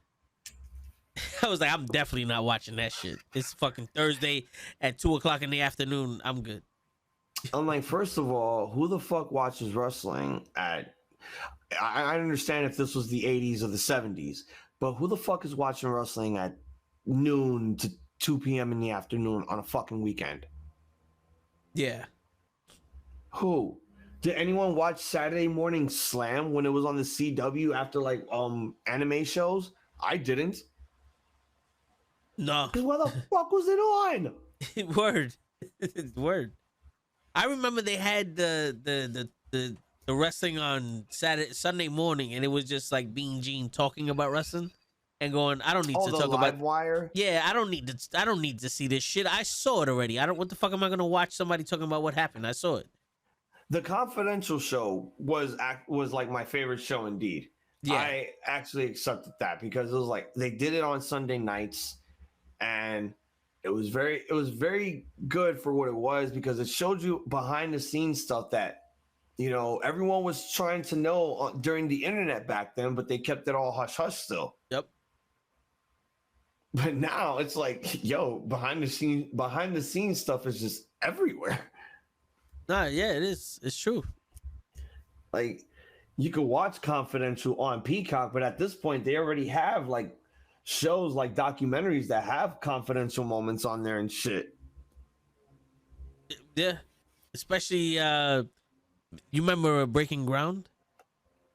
I was like, I'm definitely not watching that shit. It's fucking Thursday at 2:00 in the afternoon. I'm good. I'm like, first of all, who the fuck watches wrestling at... I understand if this was the 80s or the 70s, but who the fuck is watching wrestling at noon to 2 p.m. in the afternoon on a fucking weekend? Yeah. Who? Did anyone watch Saturday Morning Slam when it was on the CW after like anime shows? I didn't. No. Why the fuck was it on? Word. Word. I remember they had the wrestling on Sunday morning, and it was just like Bean Gene talking about wrestling and going, I don't need to talk about wire. Yeah, I don't need to see this shit. I saw it already. What the fuck am I gonna watch somebody talking about what happened? I saw it. The Confidential show was like my favorite show indeed. Yeah. I actually accepted that because it was like they did it on Sunday nights, and it was very good for what it was because it showed you behind the scenes stuff that, you know, everyone was trying to know during the internet back then, but they kept it all hush hush still. Yep. But now it's like, yo, behind the scenes stuff is just everywhere. Nah, yeah, it is. It's true. Like, you could watch Confidential on Peacock, but at this point, they already have like shows like documentaries that have confidential moments on there and shit. Yeah, especially you remember Breaking Ground?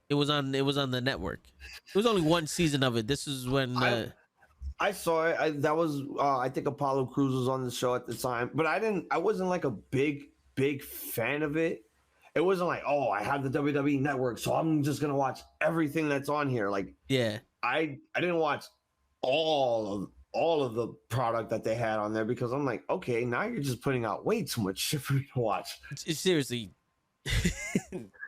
It was on the network. It was only one season of it. This is when I saw it. That was I think Apollo Crews was on the show at the time, but I wasn't like a big fan of it. it wasn't like, oh, I have the WWE Network, so I'm just gonna watch everything that's on here. Like, Yeah. I didn't watch all of the product that they had on there because I'm like, okay, now you're just putting out way too much shit for me to watch. Seriously.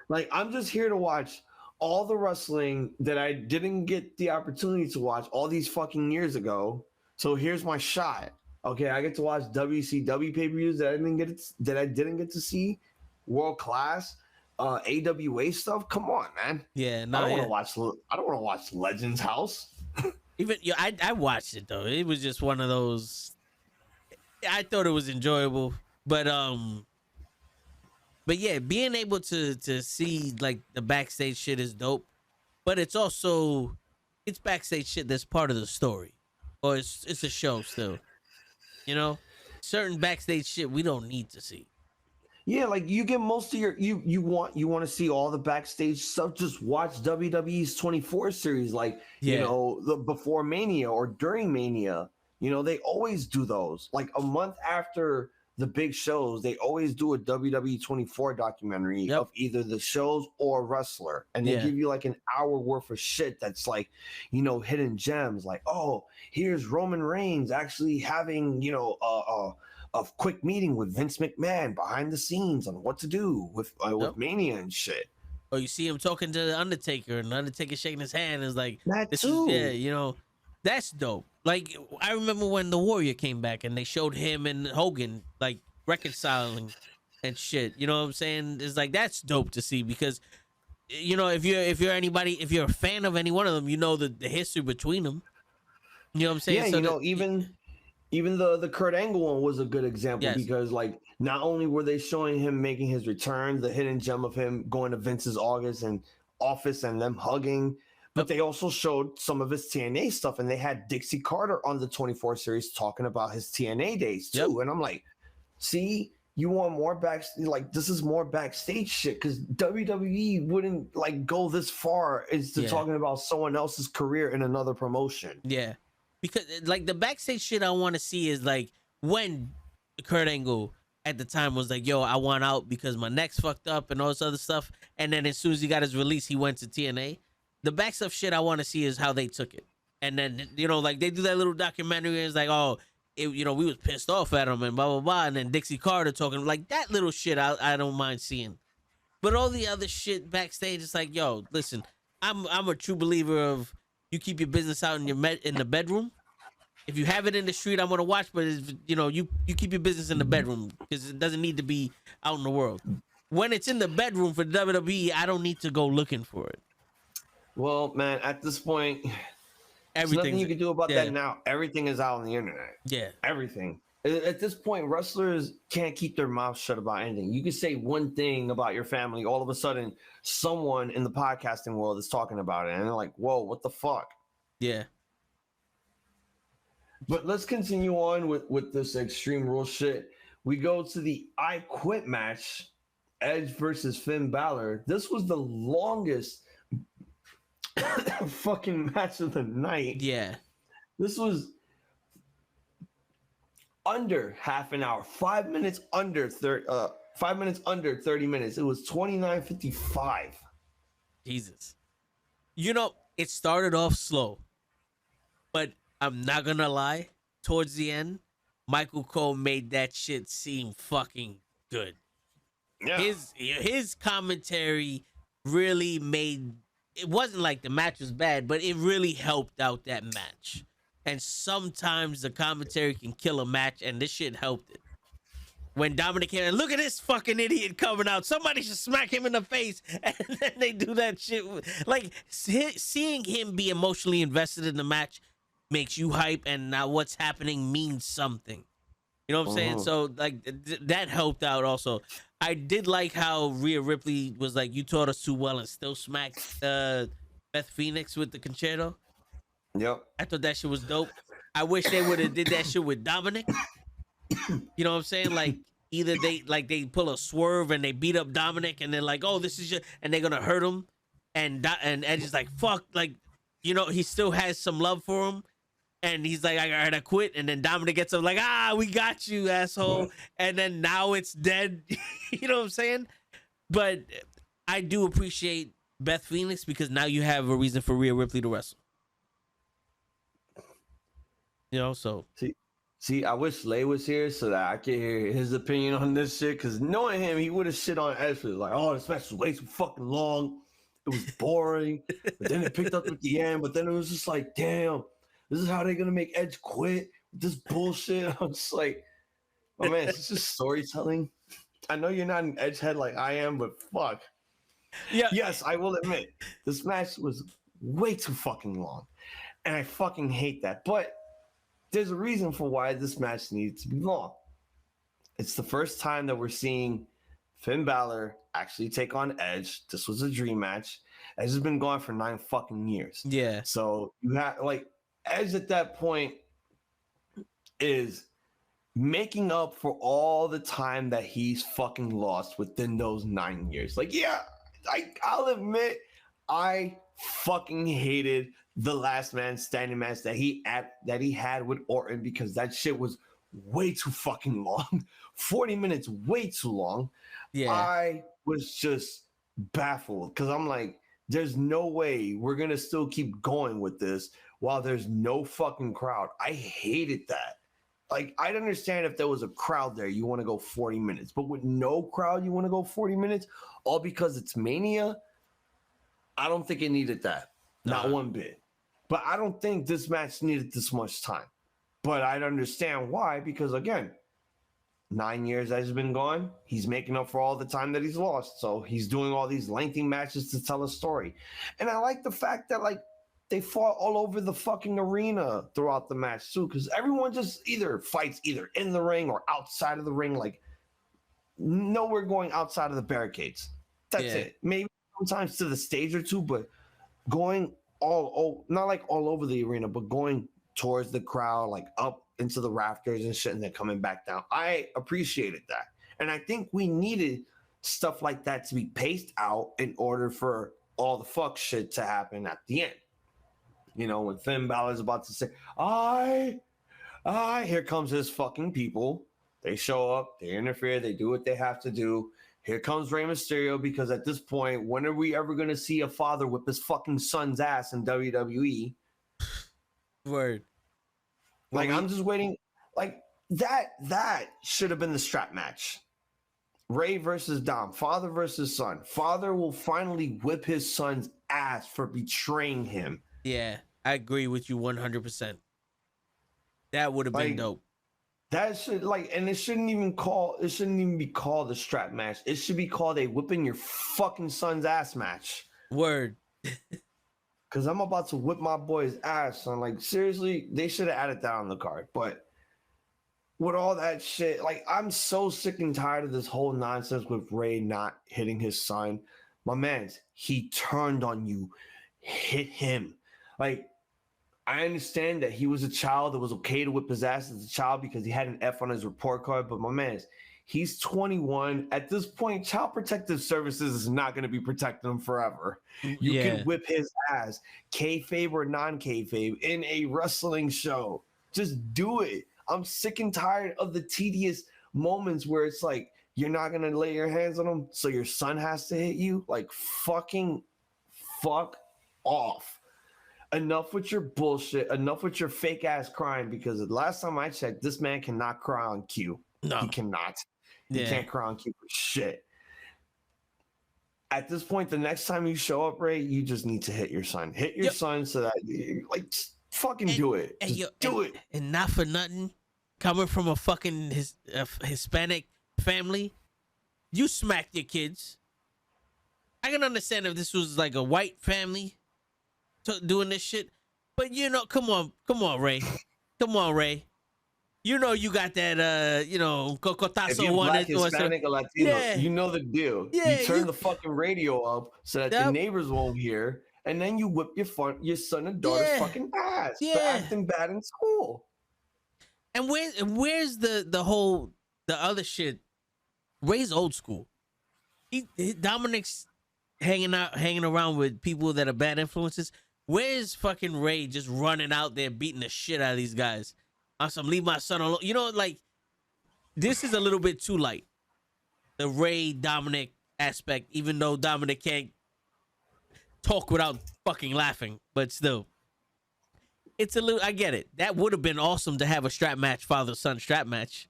Like, I'm just here to watch all the wrestling that I didn't get the opportunity to watch all these fucking years ago. So here's my shot. Okay, I get to watch WCW pay-per-views that I didn't get to see. World class, AWA stuff. Come on, man. Yeah, no, I don't want to watch Legends House. Even I watched it though. It was just one of those. I thought it was enjoyable, but yeah, being able to see like the backstage shit is dope. But it's also backstage shit that's part of the story, or it's a show still. You know, certain backstage shit we don't need to see. Yeah, like you get most of your you want to see all the backstage stuff. Just watch WWE's 24 series, like you know, the before Mania or during Mania. You know, they always do those. Like a month after the big shows, they always do a WWE 24 documentary of either the shows or wrestler, and they give you like an hour worth of shit that's like, you know, hidden gems. Like, oh, here's Roman Reigns actually having, you know, a quick meeting with Vince McMahon behind the scenes on what to do with Mania and shit. Or you see him talking to the Undertaker, and the Undertaker shaking his hand is like, that this too. is, you know, that's dope. Like, I remember when the Warrior came back and they showed him and Hogan like reconciling and shit. You know what I'm saying? It's like, that's dope to see, because you know, if you're a fan of any one of them, you know the history between them. You know what I'm saying? Yeah, so you know, even the Kurt Angle one was a good example because like not only were they showing him making his return, the hidden gem of him going to Vince's office and them hugging, but they also showed some of his TNA stuff, and they had Dixie Carter on the 24 series talking about his TNA days too. And I'm like, see, you want more backstage? Like, this is more backstage shit, because WWE wouldn't like go this far into talking about someone else's career in another promotion. Yeah, because like the backstage shit I want to see is like when Kurt Angle at the time was like, yo, I want out because my neck's fucked up and all this other stuff, and then as soon as he got his release, he went to TNA. The back stuff shit I want to see is how they took it. And then, you know, like they do that little documentary and it's like, oh, you know, we was pissed off at him and blah, blah, blah. And then Dixie Carter talking like that little shit I don't mind seeing. But all the other shit backstage, it's like, yo, listen, I'm a true believer of you keep your business out in the bedroom. If you have it in the street, I'm going to watch. But, you know, you keep your business in the bedroom because it doesn't need to be out in the world. When it's in the bedroom for WWE, I don't need to go looking for it. Well, man, at this point, there's nothing you can do about that now. Everything is out on the internet. Yeah. Everything. At this point, wrestlers can't keep their mouths shut about anything. You can say one thing about your family, all of a sudden, someone in the podcasting world is talking about it, and they're like, whoa, what the fuck? Yeah. But let's continue on with this Extreme Rules shit. We go to the I Quit match, Edge versus Finn Balor. This was the longest fucking match of the night. Yeah. This was under half an hour, 5 minutes under 30 minutes. It was 29:55. Jesus. You know, it started off slow, but I'm not gonna lie, towards the end, Michael Cole made that shit seem fucking good. Yeah. His commentary really made, it wasn't like the match was bad, but it really helped out that match. And sometimes the commentary can kill a match, and this shit helped it. When Dominic came in, look at this fucking idiot coming out. Somebody should smack him in the face. And then they do that shit. Like, seeing him be emotionally invested in the match makes you hype, and now what's happening means something. You know what I'm saying? So, like, that helped out also. I did like how Rhea Ripley was like, you taught us too well, and still smacked Beth Phoenix with the concerto. Yep. I thought that shit was dope. I wish they would have did that shit with Dominic. You know what I'm saying? Like, either they pull a swerve and they beat up Dominic, and they're like, oh, this is just, and they're gonna hurt him, and Edge is like, fuck, like, you know, he still has some love for him, and he's like, I gotta quit, and then Dominic gets up like, we got you, asshole, and then now it's dead. You know what I'm saying? But I do appreciate Beth Phoenix because now you have a reason for Rhea Ripley to wrestle. You know, so See, I wish Lay was here so that I could hear his opinion on this shit. Because knowing him, he would have shit on Edge. Like, oh, this match was way too fucking long. It was boring. But then it picked up at the end. But then it was just like, damn, this is how they're gonna make Edge quit with this bullshit. I'm just like, oh man, it's just storytelling. I know you're not an Edge head like I am, but fuck. yeah, Yes, I will admit this match was way too fucking long, and I fucking hate that. But there's a reason for why this match needs to be long. It's the first time that we're seeing Finn Balor actually take on Edge. This was a dream match. Edge has been going for 9 fucking years. Yeah. So you have like Edge at that point is making up for all the time that he's fucking lost within those 9 years. Like, yeah, I'll admit I fucking hated the last man standing match that he had with Orton because that shit was way too fucking long. 40 minutes, way too long. Yeah. I was just baffled because I'm like, there's no way we're gonna still keep going with this while there's no fucking crowd. I hated that. Like, I'd understand if there was a crowd there, you want to go 40 minutes, but with no crowd, you want to go 40 minutes, all because it's Mania. I don't think it needed that. Not one bit. But I don't think this match needed this much time. But I'd understand why, because again, 9 years has been gone. He's making up for all the time that he's lost. So he's doing all these lengthy matches to tell a story. And I like the fact that, like, they fought all over the fucking arena throughout the match too, because everyone just either fights either in the ring or outside of the ring. Like, nowhere going outside of the barricades. That's it. Maybe sometimes to the stage or two, but going not like all over the arena, but going towards the crowd, like up into the rafters and shit, and then coming back down. I appreciated that. And I think we needed stuff like that to be paced out in order for all the fuck shit to happen at the end. You know, when Finn Balor's about to say, here comes his fucking people. They show up, they interfere, they do what they have to do. Here comes Rey Mysterio, because at this point, when are we ever going to see a father whip his fucking son's ass in WWE? Word. Like, I'm just waiting. Like, that should have been the strap match. Rey versus Dom, father versus son. Father will finally whip his son's ass for betraying him. Yeah, I agree with you 100%. That would have been dope. That should, like, and it shouldn't even be called a strap match. It should be called a whipping your fucking son's ass match. Word. Because I'm about to whip my boy's ass. So I'm like, seriously, they should have added that on the card. But with all that shit, like, I'm so sick and tired of this whole nonsense with Rey not hitting his son. My man, he turned on you. Hit him. Like, I understand that he was a child. It was okay to whip his ass as a child because he had an F on his report card. But my man, he's 21. At this point, Child Protective Services is not going to be protecting him forever. You can whip his ass, kayfabe or non-kayfabe, in a wrestling show. Just do it. I'm sick and tired of the tedious moments where it's like, you're not going to lay your hands on him, so your son has to hit you. Like, fuck off. Enough with your bullshit. Enough with your fake ass crying, because the last time I checked, this man cannot cry on cue. No. He cannot. He can't cry on cue for shit. At this point, the next time you show up, Rey, you just need to hit your son. Hit your son so that, like, just fucking do it. Do it. And not for nothing, coming from a fucking Hispanic family, you smacked your kids. I can understand if this was like a white family doing this shit, but you know, come on, Rey. Come on, Rey. You know you got that, cocotazo. If you're black, Hispanic, or Latino, you know the deal. Yeah, you turn the fucking radio up so that the neighbors won't hear, and then you whip your son and daughter's fucking ass for acting bad in school. And where's the other shit? Rey's old school. Dominic's hanging around with people that are bad influences. Where's fucking Rey just running out there beating the shit out of these guys? On some leave my son alone. You know, like, this is a little bit too light. The Rey Dominic aspect, even though Dominic can't talk without fucking laughing, but still. It's a little, I get it. That would have been awesome to have a strap match, father-son strap match.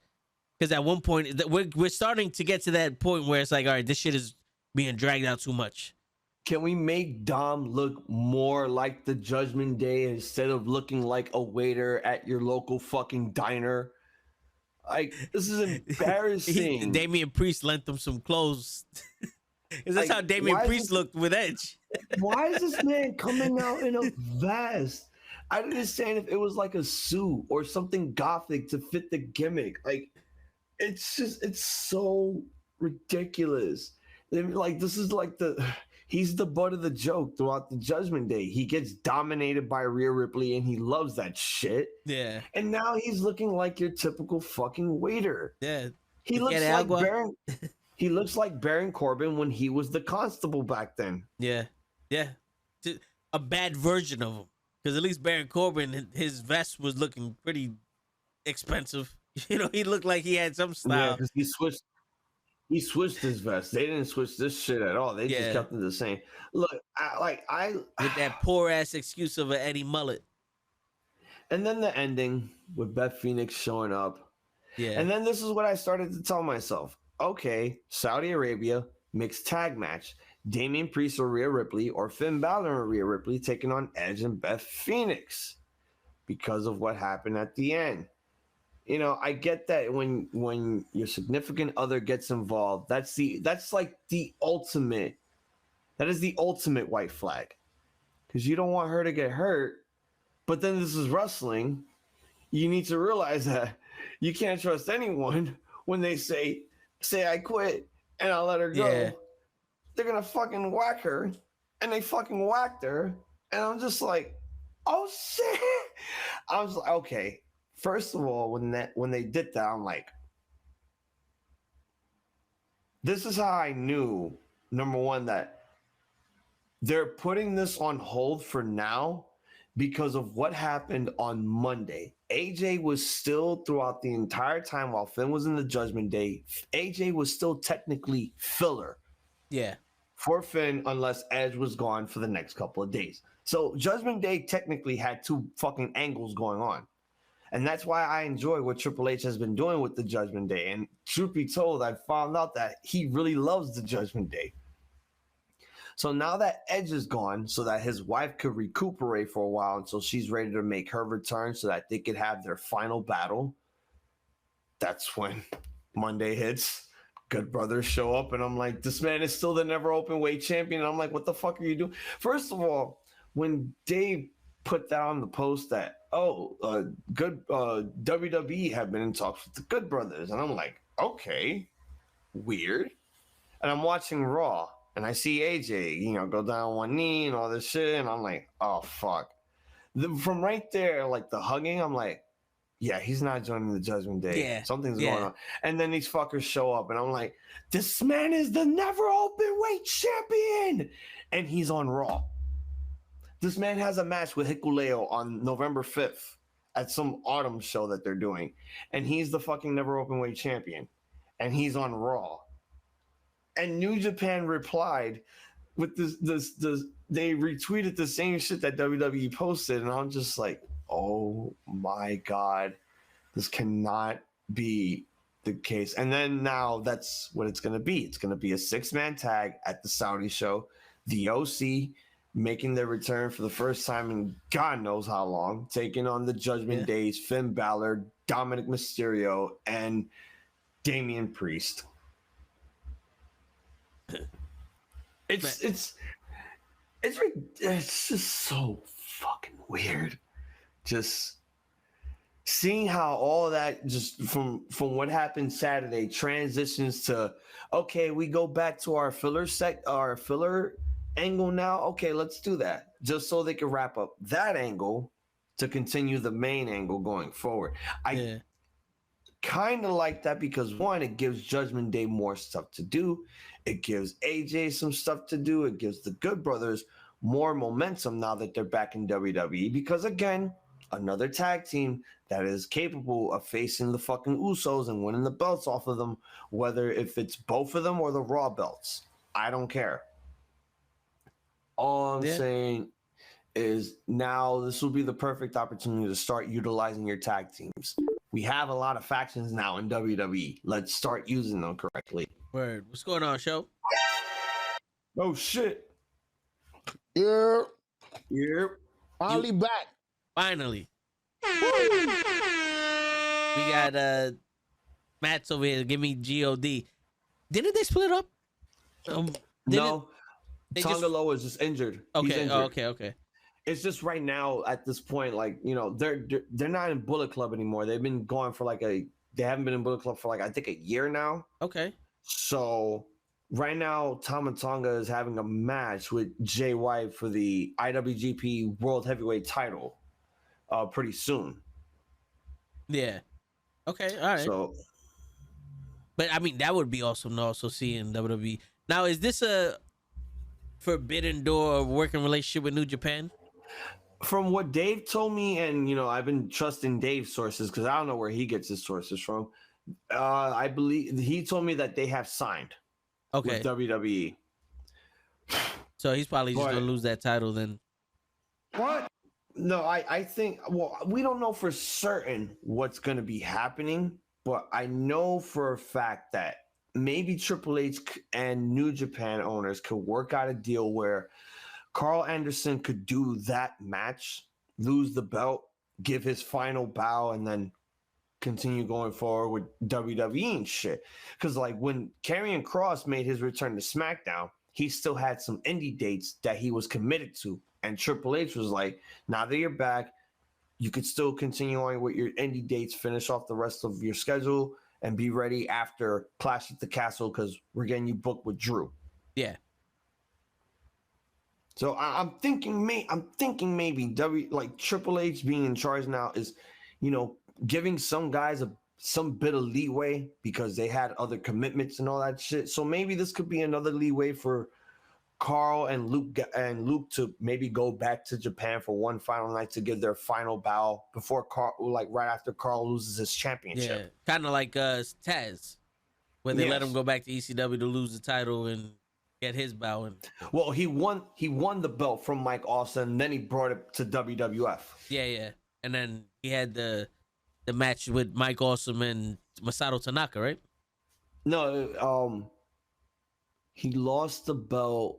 Because at one point, we're starting to get to that point where it's like, all right, this shit is being dragged out too much. Can we make Dom look more like the Judgment Day instead of looking like a waiter at your local fucking diner? Like, this is embarrassing. Damian Priest lent them some clothes. Because that's how Damian Priest looked with Edge. Why is this man coming out in a vest? I understand if it was like a suit or something gothic to fit the gimmick. Like, it's so ridiculous. Like, this is like he's the butt of the joke throughout the Judgment Day. He gets dominated by Rhea Ripley and he loves that shit. Yeah. And now he's looking like your typical fucking waiter. Yeah. He looks like Baron. He looks like Baron Corbin when he was the constable back then. Yeah. Yeah. A bad version of him. Because at least Baron Corbin, his vest was looking pretty expensive. You know, he looked like he had some style. Yeah, because he switched his vest. They didn't switch this shit at all. They just kept it the same. Look, I with that poor ass excuse of an Eddie mullet. And then the ending with Beth Phoenix showing up. Yeah. And then this is what I started to tell myself. Okay, Saudi Arabia mixed tag match. Damian Priest or Rhea Ripley or Finn Balor and Rhea Ripley taking on Edge and Beth Phoenix because of what happened at the end. You know, I get that when your significant other gets involved, that's like the ultimate. That is the ultimate white flag, because you don't want her to get hurt. But then this is wrestling. You need to realize that you can't trust anyone when they say I quit and I'll let her go. Yeah. They're gonna fucking whack her, and they fucking whacked her, and I'm just like, oh shit. I was like, okay. First of all, when they did that, I'm like, this is how I knew, number one, that they're putting this on hold for now because of what happened on Monday. AJ was still, throughout the entire time while Finn was in the Judgment Day, AJ was still technically filler. Yeah. For Finn, unless Edge was gone for the next couple of days. So Judgment Day technically had two fucking angles going on. And that's why I enjoy what Triple H has been doing with the Judgment Day. And truth be told, I found out that he really loves the Judgment Day. So now that Edge is gone, so that his wife could recuperate for a while until she's ready to make her return so that they could have their final battle, that's when Monday hits. Good Brothers show up, and I'm like, this man is still the never open weight champion. And I'm like, what the fuck are you doing? First of all, when Dave put that on the post that, WWE have been in talks with the Good Brothers, and I'm like, okay, weird. And I'm watching Raw, and I see AJ, go down on one knee and all this shit, and I'm like, oh fuck. From right there, like the hugging, I'm like, yeah, he's not joining the Judgment Day. Yeah. Something's going on. And then these fuckers show up, and I'm like, this man is the never open weight champion. And he's on Raw. This man has a match with HeDD on November 5th at some autumn show that they're doing. And he's the fucking never open weight champion. And he's on Raw. And New Japan replied with this they retweeted the same shit that WWE posted. And I'm just like, oh my God, this cannot be the case. And then now that's what it's going to be. It's going to be a 6-man tag at the Saudi show. The OC making their return for the first time in God knows how long, taking on the Judgment Days, Finn Balor, Dominic Mysterio, and Damian Priest. It's just so fucking weird. Just seeing how all of that just from what happened Saturday transitions to, okay, we go back to our filler angle now. Okay, let's do that. Just so they can wrap up that angle to continue the main angle going forward. I kind of like that because, one, it gives Judgment Day more stuff to do. It gives AJ some stuff to do. It gives the Good Brothers more momentum now that they're back in WWE because, again, another tag team that is capable of facing the fucking Usos and winning the belts off of them, whether if it's both of them or the Raw belts. I don't care. All I'm saying is now this will be the perfect opportunity to start utilizing your tag teams. We have a lot of factions now in WWE. Let's start using them correctly. Word. What's going on, show? Oh shit. Yep. Finally back. Finally. We got Matt's over here. Give me God. Didn't they split up? No. Tonga Loa is just injured. Okay. He's injured. Oh, okay. It's just right now at this point, like, you know, they're not in Bullet Club anymore. They've been going for they haven't been in Bullet Club for like I think a year now. Okay. So right now, Tama Tonga is having a match with Jay White for the IWGP World Heavyweight title pretty soon. Yeah. Okay. All right. So, but I mean, that would be awesome to also see in WWE. Now, is this a forbidden door or working relationship with New Japan? from what Dave told me, and you know, I've been trusting Dave's sources because I don't know where he gets his sources from. I believe he told me that they have signed with WWE. So he's probably just gonna lose that title then. What? No, I think, well, we don't know for certain what's going to be happening, but I know for a fact that maybe Triple H and New Japan owners could work out a deal where Carl Anderson could do that match, lose the belt, give his final bow, and then continue going forward with WWE and shit. Because like when Karrion Kross made his return to SmackDown, he still had some indie dates that he was committed to. And Triple H was like, now that you're back, you could still continue on with your indie dates, finish off the rest of your schedule, and be ready after Clash at the Castle because we're getting you booked with Drew. Yeah. So I'm thinking maybe Triple H being in charge now is, you know, giving some guys some bit of leeway because they had other commitments and all that shit. So maybe this could be another leeway for Carl and Luke to maybe go back to Japan for one final night to give their final bow before Carl, like right after Carl loses his championship. Yeah, kind of like Taz, when they let him go back to ECW to lose the title and get his bow. And well, he won the belt from Mike Awesome, and then he brought it to WWF. Yeah, and then he had the match with Mike Awesome and Masato Tanaka, right? No, he lost the belt.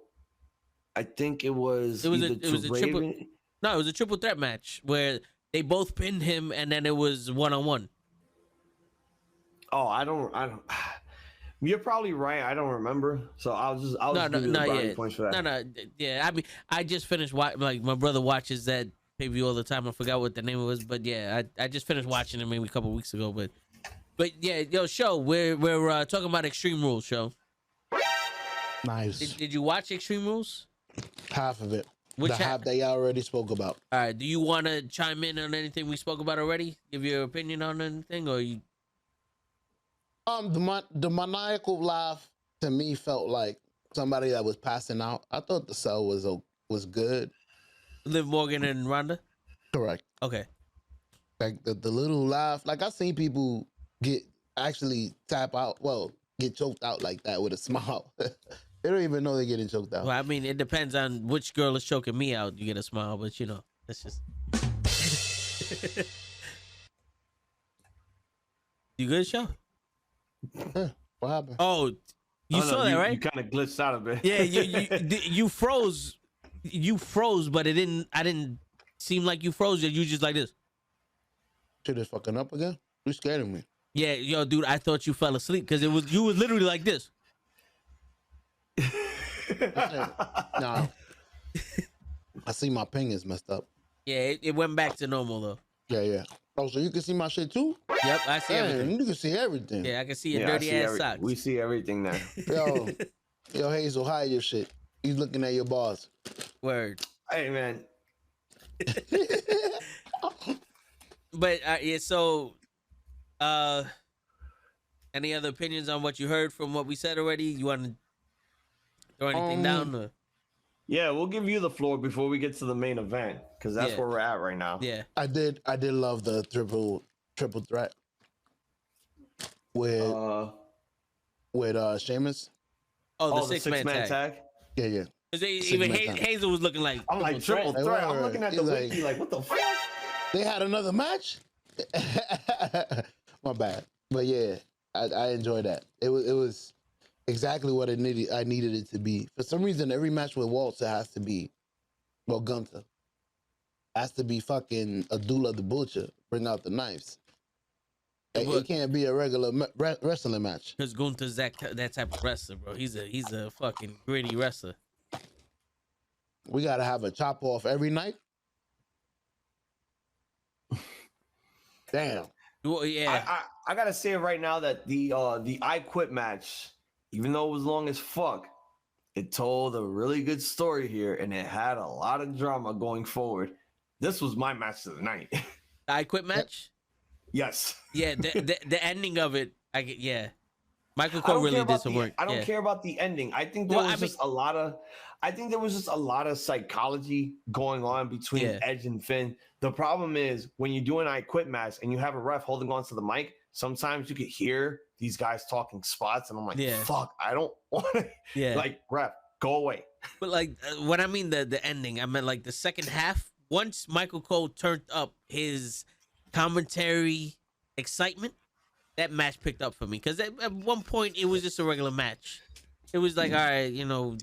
I think it was a triple threat match where they both pinned him and then it was 1-on-1. Oh, I don't. You're probably right. I don't remember. So I'll just give you the brownie points for that. Yeah. I mean, I just finished like my brother watches that pay-per-view all the time. I forgot what the name was, but yeah, I just finished watching it maybe a couple weeks ago. But yeah, yo, show we're talking about Extreme Rules, show. Nice. Did you watch Extreme Rules? Half of it. Which half they already spoke about. All right. Do you want to chime in on anything we spoke about already? Give your opinion on anything, or you? The maniacal laugh to me felt like somebody that was passing out. I thought the cell was good. Liv Morgan and Ronda. Correct. Okay. Like the little laugh. Like I've seen people actually tap out. Well, get choked out like that with a smile. They don't even know they're getting choked out. Well, I mean, it depends on which girl is choking me out. You get a smile, but you know, that's just. You good, show? Yeah, what happened? Oh, you saw that, right? You kind of glitched out a bit. Yeah, you froze. You froze, but it didn't. I didn't seem like you froze. You just like this. Shit is fucking up again. You scared of me. Yeah, yo, dude, I thought you fell asleep because you was literally like this. No. I see my ping is messed up. Yeah, it went back to normal though. Yeah. Oh, so you can see my shit too? Yep, I see everything. You can see everything. Yeah, I can see your dirty ass socks. We see everything now. Yo, Hazel, hide your shit. He's looking at your bars. Word. Hey, man. But yeah, so any other opinions on what you heard from what we said already? You want to throw anything down? Or? Yeah, we'll give you the floor before we get to the main event because that's where we're at right now. Yeah, I did love the triple threat with Sheamus. Oh, the the six-man tag. Yeah, yeah. Because Six even man tag. Hazel was looking like I'm like triple threat. threat. I'm Word. looking at the He's wiki like, what the fuck? They had another match. My bad, but yeah, I enjoyed that. It was exactly what I needed it to be. For some reason, every match with Walter has to be, well, Gunther has to be fucking Abdullah the Butcher. Bring out the knives. It can't be a regular wrestling match. Because Gunther's that type of wrestler, bro. He's a fucking gritty wrestler. We gotta have a chop off every night. Damn. Well, yeah. I gotta say right now that the I Quit match, even though it was long as fuck, it told a really good story here, and it had a lot of drama going forward. This was my match of the night. The I Quit match. Yes. Yeah, the ending of it. Michael Cole really did some work. I don't care about the ending. I think there was just a lot of psychology going on between Edge and Finn. The problem is when you're doing I Quit match and you have a ref holding on to the mic, sometimes you could hear these guys talking spots, and I'm like, fuck, I don't want to. Yeah. Like, ref, go away. But like when I mean the ending, I meant like the second half. Once Michael Cole turned up his commentary excitement, that match picked up for me, because at one point it was just a regular match. It was like, all right,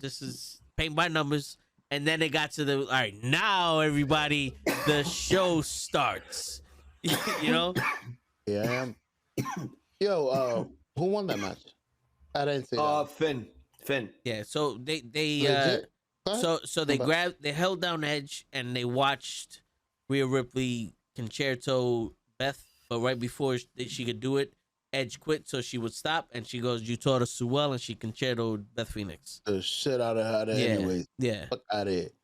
this is paint by numbers, and then it got to the, all right, now everybody, the show starts. Yeah. Yo, who won that match? I didn't see that. Finn. Yeah, so they they held down Edge, and they watched Rhea Ripley concerto Beth, but right before she could do it, Edge quit so she would stop, and she goes, "You taught us so well," and she concertoed Beth Phoenix. The shit out of her anyways. Yeah. Fuck out of it.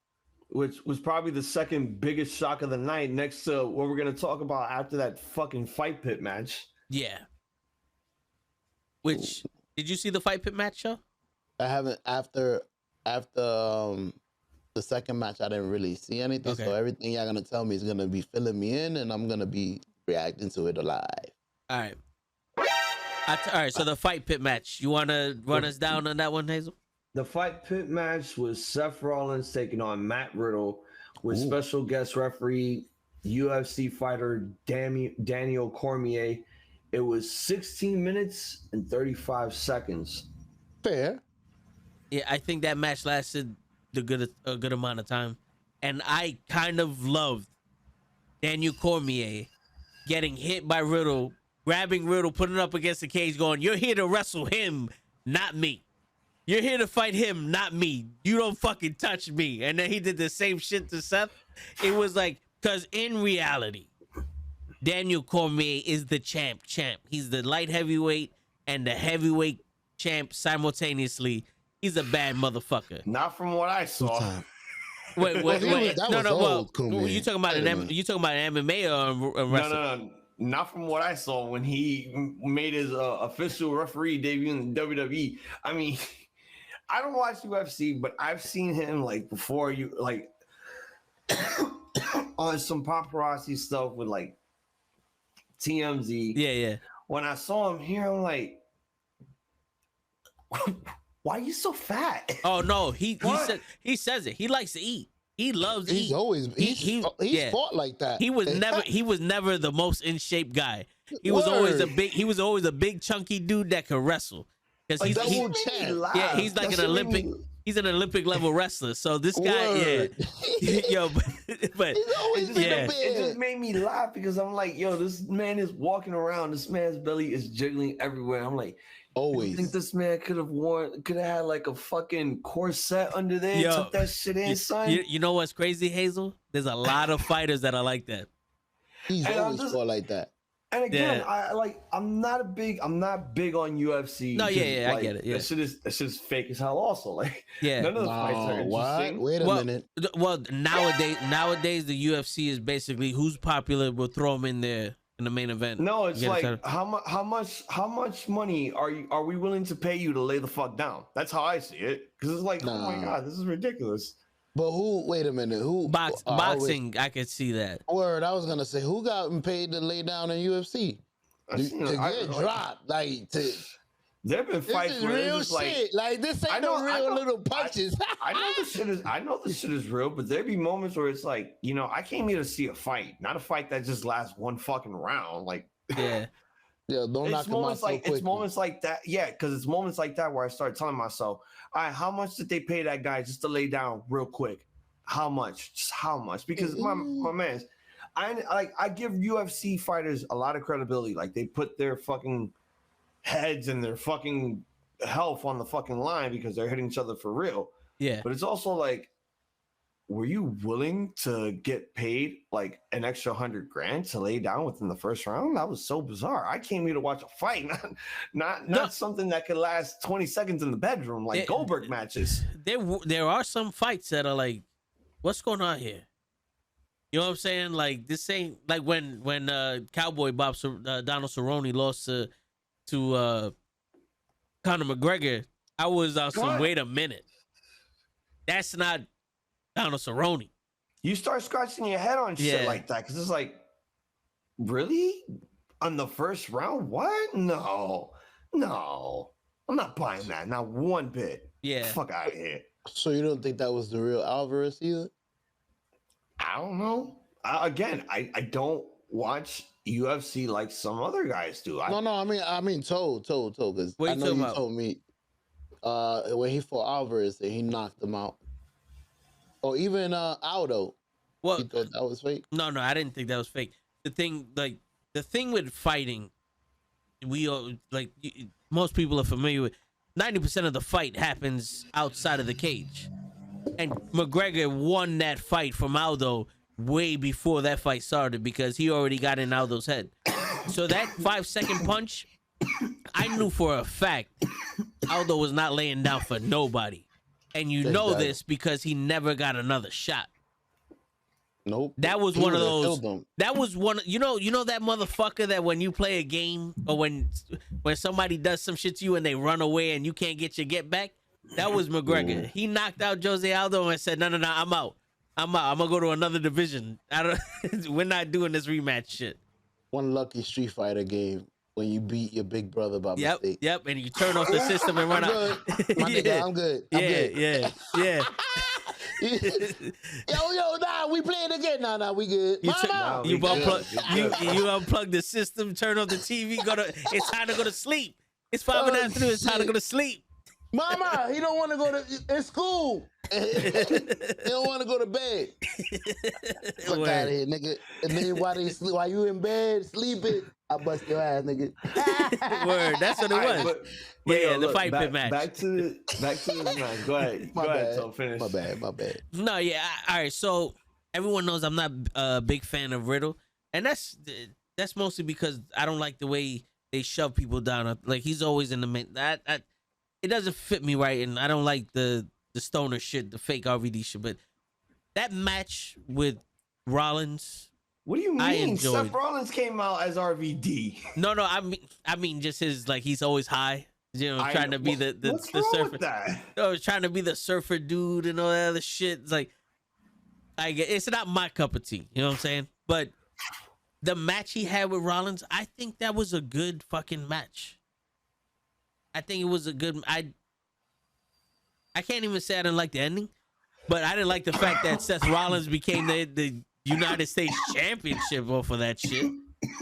Which was probably the second biggest shock of the night, next to what we're gonna talk about after that fucking fight pit match. Yeah. Which, did you see the fight pit match, show? I haven't. After the second match, I didn't really see anything. Okay. So everything y'all gonna tell me is gonna be filling me in, and I'm gonna be reacting to it live. All right. All right. So the fight pit match. You want to run us down on that one, Hazel? The fight pit match was Seth Rollins taking on Matt Riddle with special guest referee UFC fighter Daniel Cormier. It was 16 minutes and 35 seconds. Fair. Yeah, I think that match lasted a good amount of time, and I kind of loved Daniel Cormier getting hit by Riddle, grabbing Riddle, putting it up against the cage, going, "You're here to wrestle him, not me. You're here to fight him, not me. You don't fucking touch me." And then he did the same shit to Seth. It was like, because in reality, Daniel Cormier is the champ. He's the light heavyweight and the heavyweight champ simultaneously. He's a bad motherfucker. Not from what I saw. Wait. No. You talking about an MMA or wrestling? No. Not from what I saw when he made his official referee debut in the WWE. I mean, I don't watch UFC, but I've seen him like before you like on some paparazzi stuff with like TMZ. Yeah. When I saw him here, I'm like, why are you so fat? Oh no, he says it. He likes to eat. He loves to eat. He's fought like that. He was never the most in shape guy. He was always a big chunky dude that could wrestle. Because he's like an Olympic. He's an Olympic level wrestler. So this guy, yo, but it just made me laugh because I'm like, yo, this man is walking around. This man's belly is jiggling everywhere. I'm like, always. I think this man could have had like a fucking corset under there. Yo, tuck that shit in, son. You know what's crazy, Hazel? There's a lot of fighters that are like that. He's always fought like that. And again, I'm not big on UFC. No, yeah, like, I get it. Yeah, that shit is fake as hell. Also, like, none of the fights are interesting. Wait a minute. Well, nowadays the UFC is basically who's popular. We'll throw them in there in the main event. No, it's like how much money are we willing to pay you to lay the fuck down? That's how I see it. Because it's like, oh my god, this is ridiculous. But wait a minute, boxing, I could see that. Word, I was gonna say, who got paid to lay down in UFC? To get dropped, like There've been This fights is where real it's shit. Like this I ain't know- no I real know- little punches. I know this shit is real, but there be moments where it's like, I came here to see a fight, not a fight that just lasts one fucking round. Like, Yeah. Yeah, don't knock it's him out moments so like quickly. it's moments like that. Yeah, because it's moments like that where I start telling myself, all right, how much did they pay that guy just to lay down real quick? How much? Just how much? Because my man's, I give UFC fighters a lot of credibility. Like they put their fucking heads and their fucking health on the fucking line because they're hitting each other for real. Yeah. But it's also like, were you willing to get paid like an extra $100,000 to lay down within the first round? That was so bizarre. I came here to watch a fight, not something that could last 20 seconds in the bedroom like Goldberg matches. There are some fights that are like, what's going on here? You know what I'm saying? Like this ain't like when Cowboy Bob Donald Cerrone lost to Conor McGregor. I was on some. Wait a minute, that's not Donald Cerrone. You start scratching your head on shit like that because it's like, really? On the first round? What? No. I'm not buying that. Not one bit. Yeah. Fuck out of here. So you don't think that was the real Alvarez either? I don't know. I don't watch UFC like some other guys do. No. I mean, told. Because I know you told me when he fought Alvarez and he knocked him out. Or even Aldo. Well, you thought that was fake? No, I didn't think that was fake. The thing with fighting, most people are familiar with. 90% of the fight happens outside of the cage, and McGregor won that fight from Aldo way before that fight started because he already got in Aldo's head. So that 5-second punch, I knew for a fact Aldo was not laying down for nobody. And you know this because he never got another shot. Nope. That was one of those. That was one. You know that motherfucker that when you play a game or when somebody does some shit to you and they run away and you can't get your get back. That was McGregor. He knocked out Jose Aldo and said, "No, I'm out. I'm gonna go to another division. We're not doing this rematch shit." One lucky Street Fighter game when you beat your big brother by mistake. Yep, and you turn off the system and run out. My nigga, I'm good. Yeah. Yo, nah, we playing again. Nah, we good. You unplug the system, turn off the TV, it's time to go to sleep. It's 5 in the afternoon, it's time to go to sleep. Mama, he don't want to go to school. He don't want to go to bed. Fuck out of here, nigga. And then while you in bed sleeping, I bust your ass, nigga. Word, that's what it was. But the fight pit match. Back to this match. Go ahead. Go ahead, so finish. My bad. No, yeah. All right, so everyone knows I'm not a big fan of Riddle. And that's mostly because I don't like the way they shove people down. Like, he's always in the main. It doesn't fit me right, and I don't like the stoner shit, the fake RVD shit. But that match with Rollins, what do you mean? Seth Rollins came out as RVD. No, I mean just his he's always high. Trying to be the surfer. With that? No, trying to be the surfer dude and all that other shit. It's like, it's not my cup of tea. You know what I'm saying? But the match he had with Rollins, I think that was a good fucking match. I think it was a good. I can't even say I didn't like the ending, but I didn't like the fact that Seth Rollins became the United States Championship off of that shit.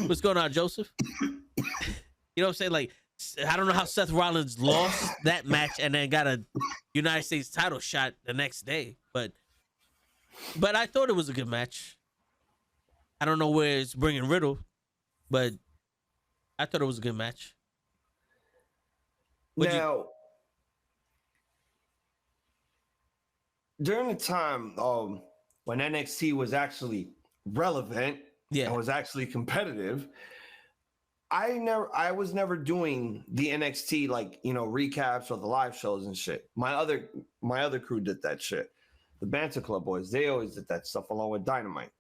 What's going on, Joseph? You know what I'm saying? Like, I don't know how Seth Rollins lost that match and then got a United States title shot the next day, but I thought it was a good match. I don't know where it's bringing Riddle, but I thought it was a good match. Now, during the time when NXT was actually relevant and was actually competitive, I was never doing the NXT recaps or the live shows and shit. My other crew did that shit. The Banter Club boys, they always did that stuff along with Dynamite.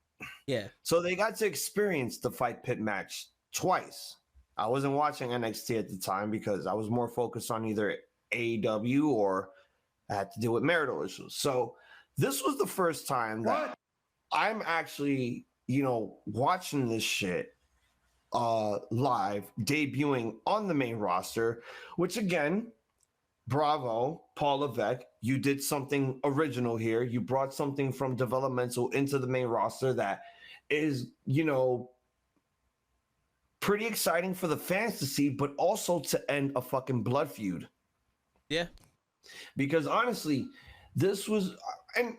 Yeah. So they got to experience the fight pit match twice. I wasn't watching NXT at the time because I was more focused on either AEW or I had to deal with marital issues. So this was the first time that I'm actually, watching this shit live, debuting on the main roster, which again, bravo, Paul Levesque. You did something original here. You brought something from developmental into the main roster that is, pretty exciting for the fans to see, but also to end a fucking blood feud. Yeah. Because honestly, this was, and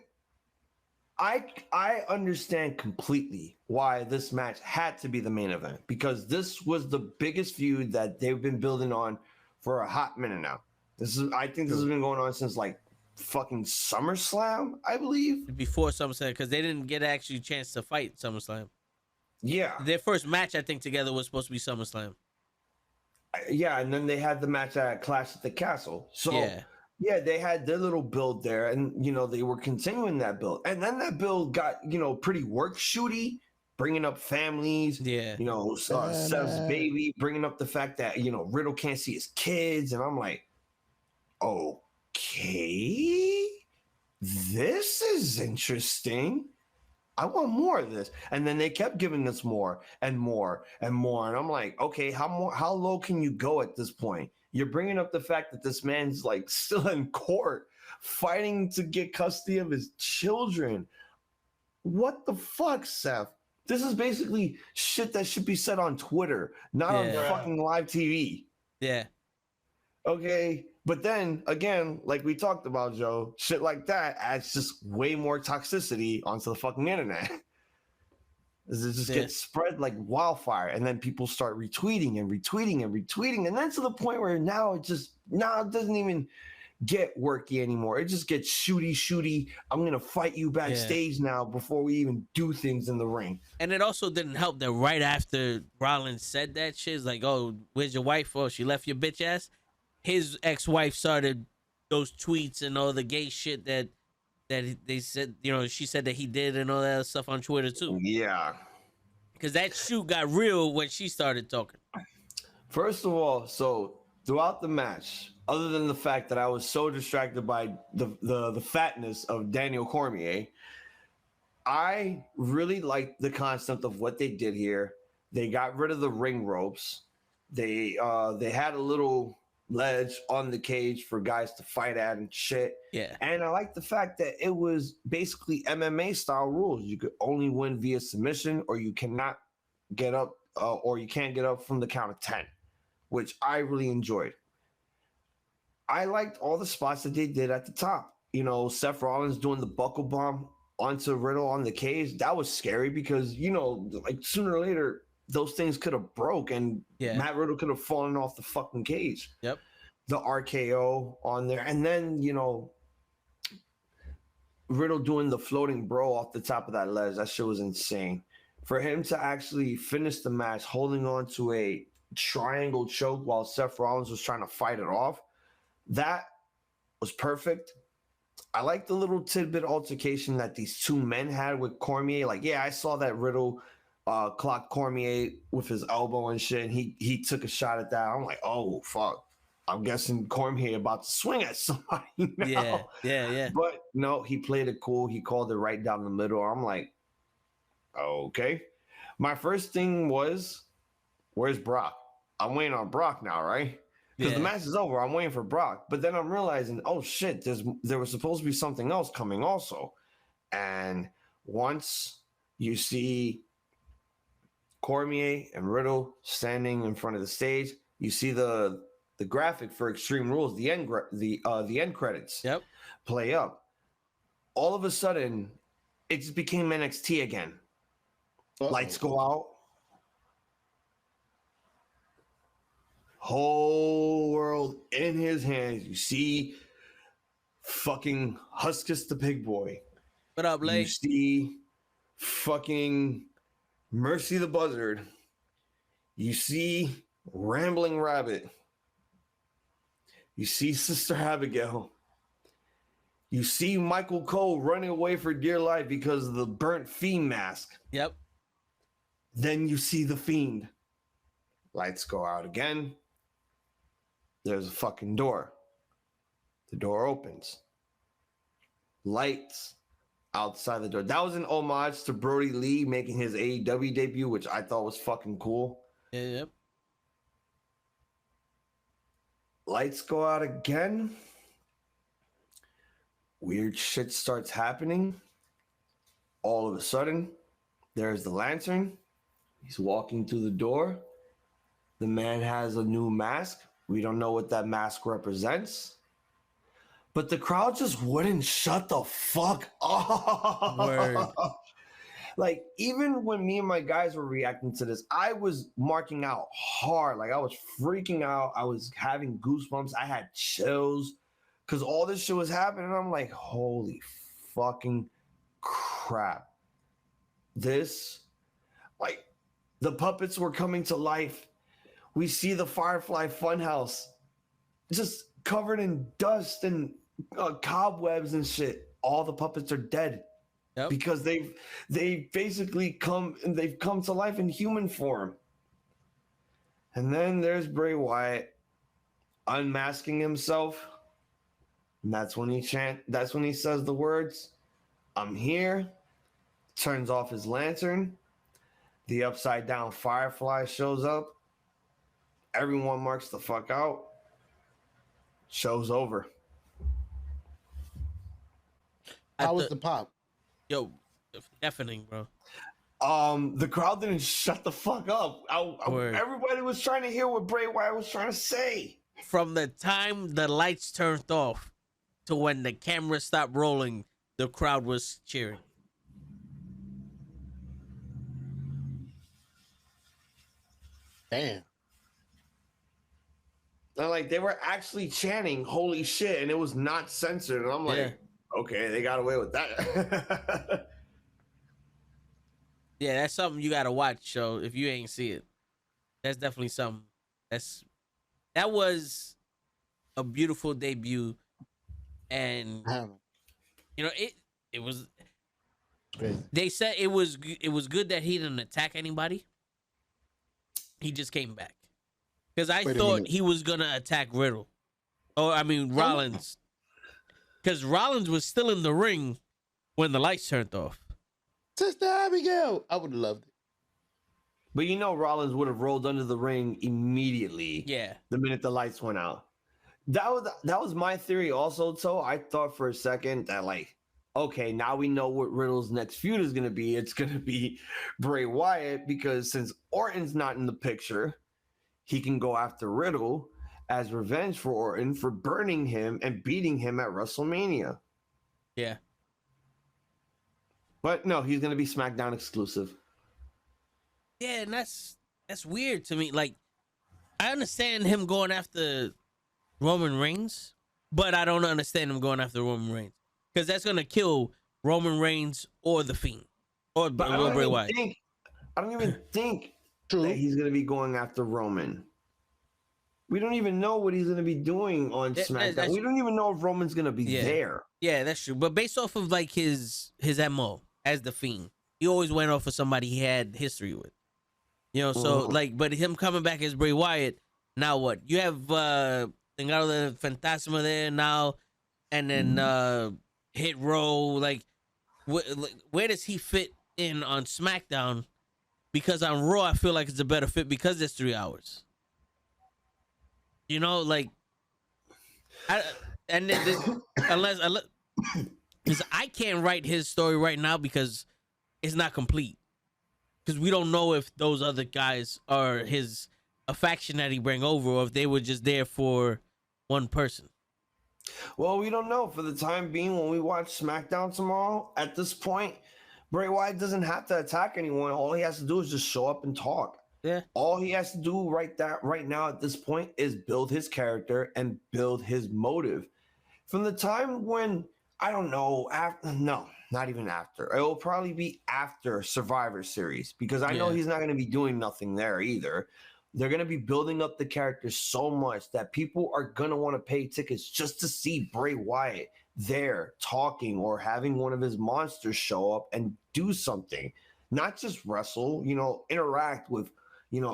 I understand completely why this match had to be the main event, because this was the biggest feud that they've been building on for a hot minute now. I think this has been going on since like fucking SummerSlam, I believe. Before SummerSlam, because they didn't get actually a chance to fight SummerSlam. Yeah. Their first match, I think, together was supposed to be SummerSlam. Yeah, and then they had the match at Clash at the Castle. So yeah, they had their little build there, and they were continuing that build, and then that build got pretty work shooty, bringing up families. Yeah, Sev's baby, bringing up the fact that Riddle can't see his kids, and I'm like, okay, this is interesting. I want more of this. And then they kept giving us more and more and more. And I'm like, okay, how low can you go at this point? You're bringing up the fact that this man's like still in court fighting to get custody of his children. What the fuck, Seth? This is basically shit that should be said on Twitter, not on fucking live TV. Yeah. Okay. But then again, like we talked about, Joe, shit like that adds just way more toxicity onto the fucking internet. It just gets spread like wildfire, and then people start retweeting and retweeting and retweeting, and then to the point where now it doesn't even get worky anymore. It just gets shooty. I'm gonna fight you backstage now before we even do things in the ring. And it also didn't help that right after Rollins said that shit, it's like, oh, where's your wife? Oh, she left your bitch ass. His ex-wife started those tweets and all the gay shit that they said, she said that he did and all that stuff on Twitter too. Yeah. Because that shoot got real when she started talking. First of all, so throughout the match, other than the fact that I was so distracted by the fatness of Daniel Cormier, I really liked the concept of what they did here. They got rid of the ring ropes. They had a little ledge on the cage for guys to fight at and shit. Yeah. And I like the fact that it was basically MMA style rules. You could only win via submission, or you cannot get up, or you can't get up from the count of 10, which I really enjoyed. I liked all the spots that they did at the top. Seth Rollins doing the buckle bomb onto Riddle on the cage. That was scary because, like sooner or later, those things could have broke and Matt Riddle could have fallen off the fucking cage. Yep. The RKO on there. And then, Riddle doing the floating bro off the top of that ledge. That shit was insane. For him to actually finish the match holding on to a triangle choke while Seth Rollins was trying to fight it off, that was perfect. I like the little tidbit altercation that these two men had with Cormier. Like, I saw that Riddle clocked Cormier with his elbow and shit, and he took a shot at that. I'm like, oh fuck, I'm guessing Cormier about to swing at somebody now. Yeah. But no, he played it cool. He called it right down the middle. I'm like, okay. My first thing was, where's Brock? I'm waiting on Brock now, right? Because the match is over. I'm waiting for Brock. But then I'm realizing, oh shit, there was supposed to be something else coming also. And once you see Cormier and Riddle standing in front of the stage, you see the graphic for Extreme Rules, the end credits play up. All of a sudden, it just became NXT again. Lights go out. Whole world in his hands. You see fucking Huskus the Pig Boy. What up, Blake? You see fucking Mercy the Buzzard. You see Rambling Rabbit. You see Sister Abigail. You see Michael Cole running away for dear life because of the burnt Fiend mask. Yep. Then you see the Fiend. Lights go out again. There's a fucking door. The door opens. Lights outside the door. That was an homage to Brody Lee making his AEW debut, which I thought was fucking cool. Yep. Lights go out again. Weird shit starts happening. All of a sudden, there's the lantern. He's walking through the door. The man has a new mask. We don't know what that mask represents. But the crowd just wouldn't shut the fuck up. Word. Like, even when me and my guys were reacting to this, I was marking out hard. Like, I was freaking out. I was having goosebumps. I had chills because all this shit was happening. I'm like, holy fucking crap. This, like, the puppets were coming to life. We see the Firefly Funhouse just covered in dust and cobwebs and shit. All the puppets are dead. Yep. Because they've basically come to life in human form. And then there's Bray Wyatt unmasking himself. And that's when he says the words, "I'm here," turns off his lantern. The upside down Firefly shows up. Everyone marks the fuck out. Show's over. How was the pop? Yo, deafening, bro. The crowd didn't shut the fuck up. Everybody was trying to hear what Bray Wyatt was trying to say. From the time the lights turned off to when the camera stopped rolling, the crowd was cheering. Damn. And like they were actually chanting "Holy shit!" and it was not censored. And I'm like, okay, they got away with that. Yeah, that's something you gotta watch. So if you ain't see it, that's definitely something. That was a beautiful debut, and you know it was. Crazy. They said it was good that he didn't attack anybody. He just came back because I thought he was gonna attack Riddle, Rollins, because Rollins was still in the ring when the lights turned off. Sister Abigail, I would have loved it. But you know, Rollins would have rolled under the ring immediately. Yeah, the minute the lights went out. That was my theory also. So I thought for a second that like, okay, now we know what Riddle's next feud is gonna be. It's gonna be Bray Wyatt, because since Orton's not in the picture, he can go after Riddle as revenge for Orton for burning him and beating him at WrestleMania. yeah. But no, he's gonna be SmackDown exclusive. Yeah, and that's weird to me. Like, I understand him going after Roman Reigns, but I don't understand him going after Roman Reigns, because that's gonna kill Roman Reigns or the Fiend or Bray Wyatt. I don't even think that he's gonna be going after Roman. We don't even know what he's gonna be doing on SmackDown. We don't even know if Roman's gonna be there. Yeah, that's true. But based off of like his MO as the Fiend, he always went off of somebody he had history with. You know, so like, but him coming back as Bray Wyatt, now what? You have Legado del Fantasma there now, and then Hit Row. Like, where does he fit in on SmackDown? Because on Raw, I feel like it's a better fit because it's 3 hours. You know, like, unless because I can't write his story right now because it's not complete. Because we don't know if those other guys are a faction that he bring over, or if they were just there for one person. Well, we don't know. For the time being, when we watch SmackDown tomorrow, at this point, Bray Wyatt doesn't have to attack anyone. All he has to do is just show up and talk. Yeah. All he has to do right now at this point is build his character and build his motive. From the time when, I don't know, not even after. It will probably be after Survivor Series, because I know he's not going to be doing nothing there either. They're going to be building up the character so much that people are going to want to pay tickets just to see Bray Wyatt there talking or having one of his monsters show up and do something. Not just wrestle, interact with,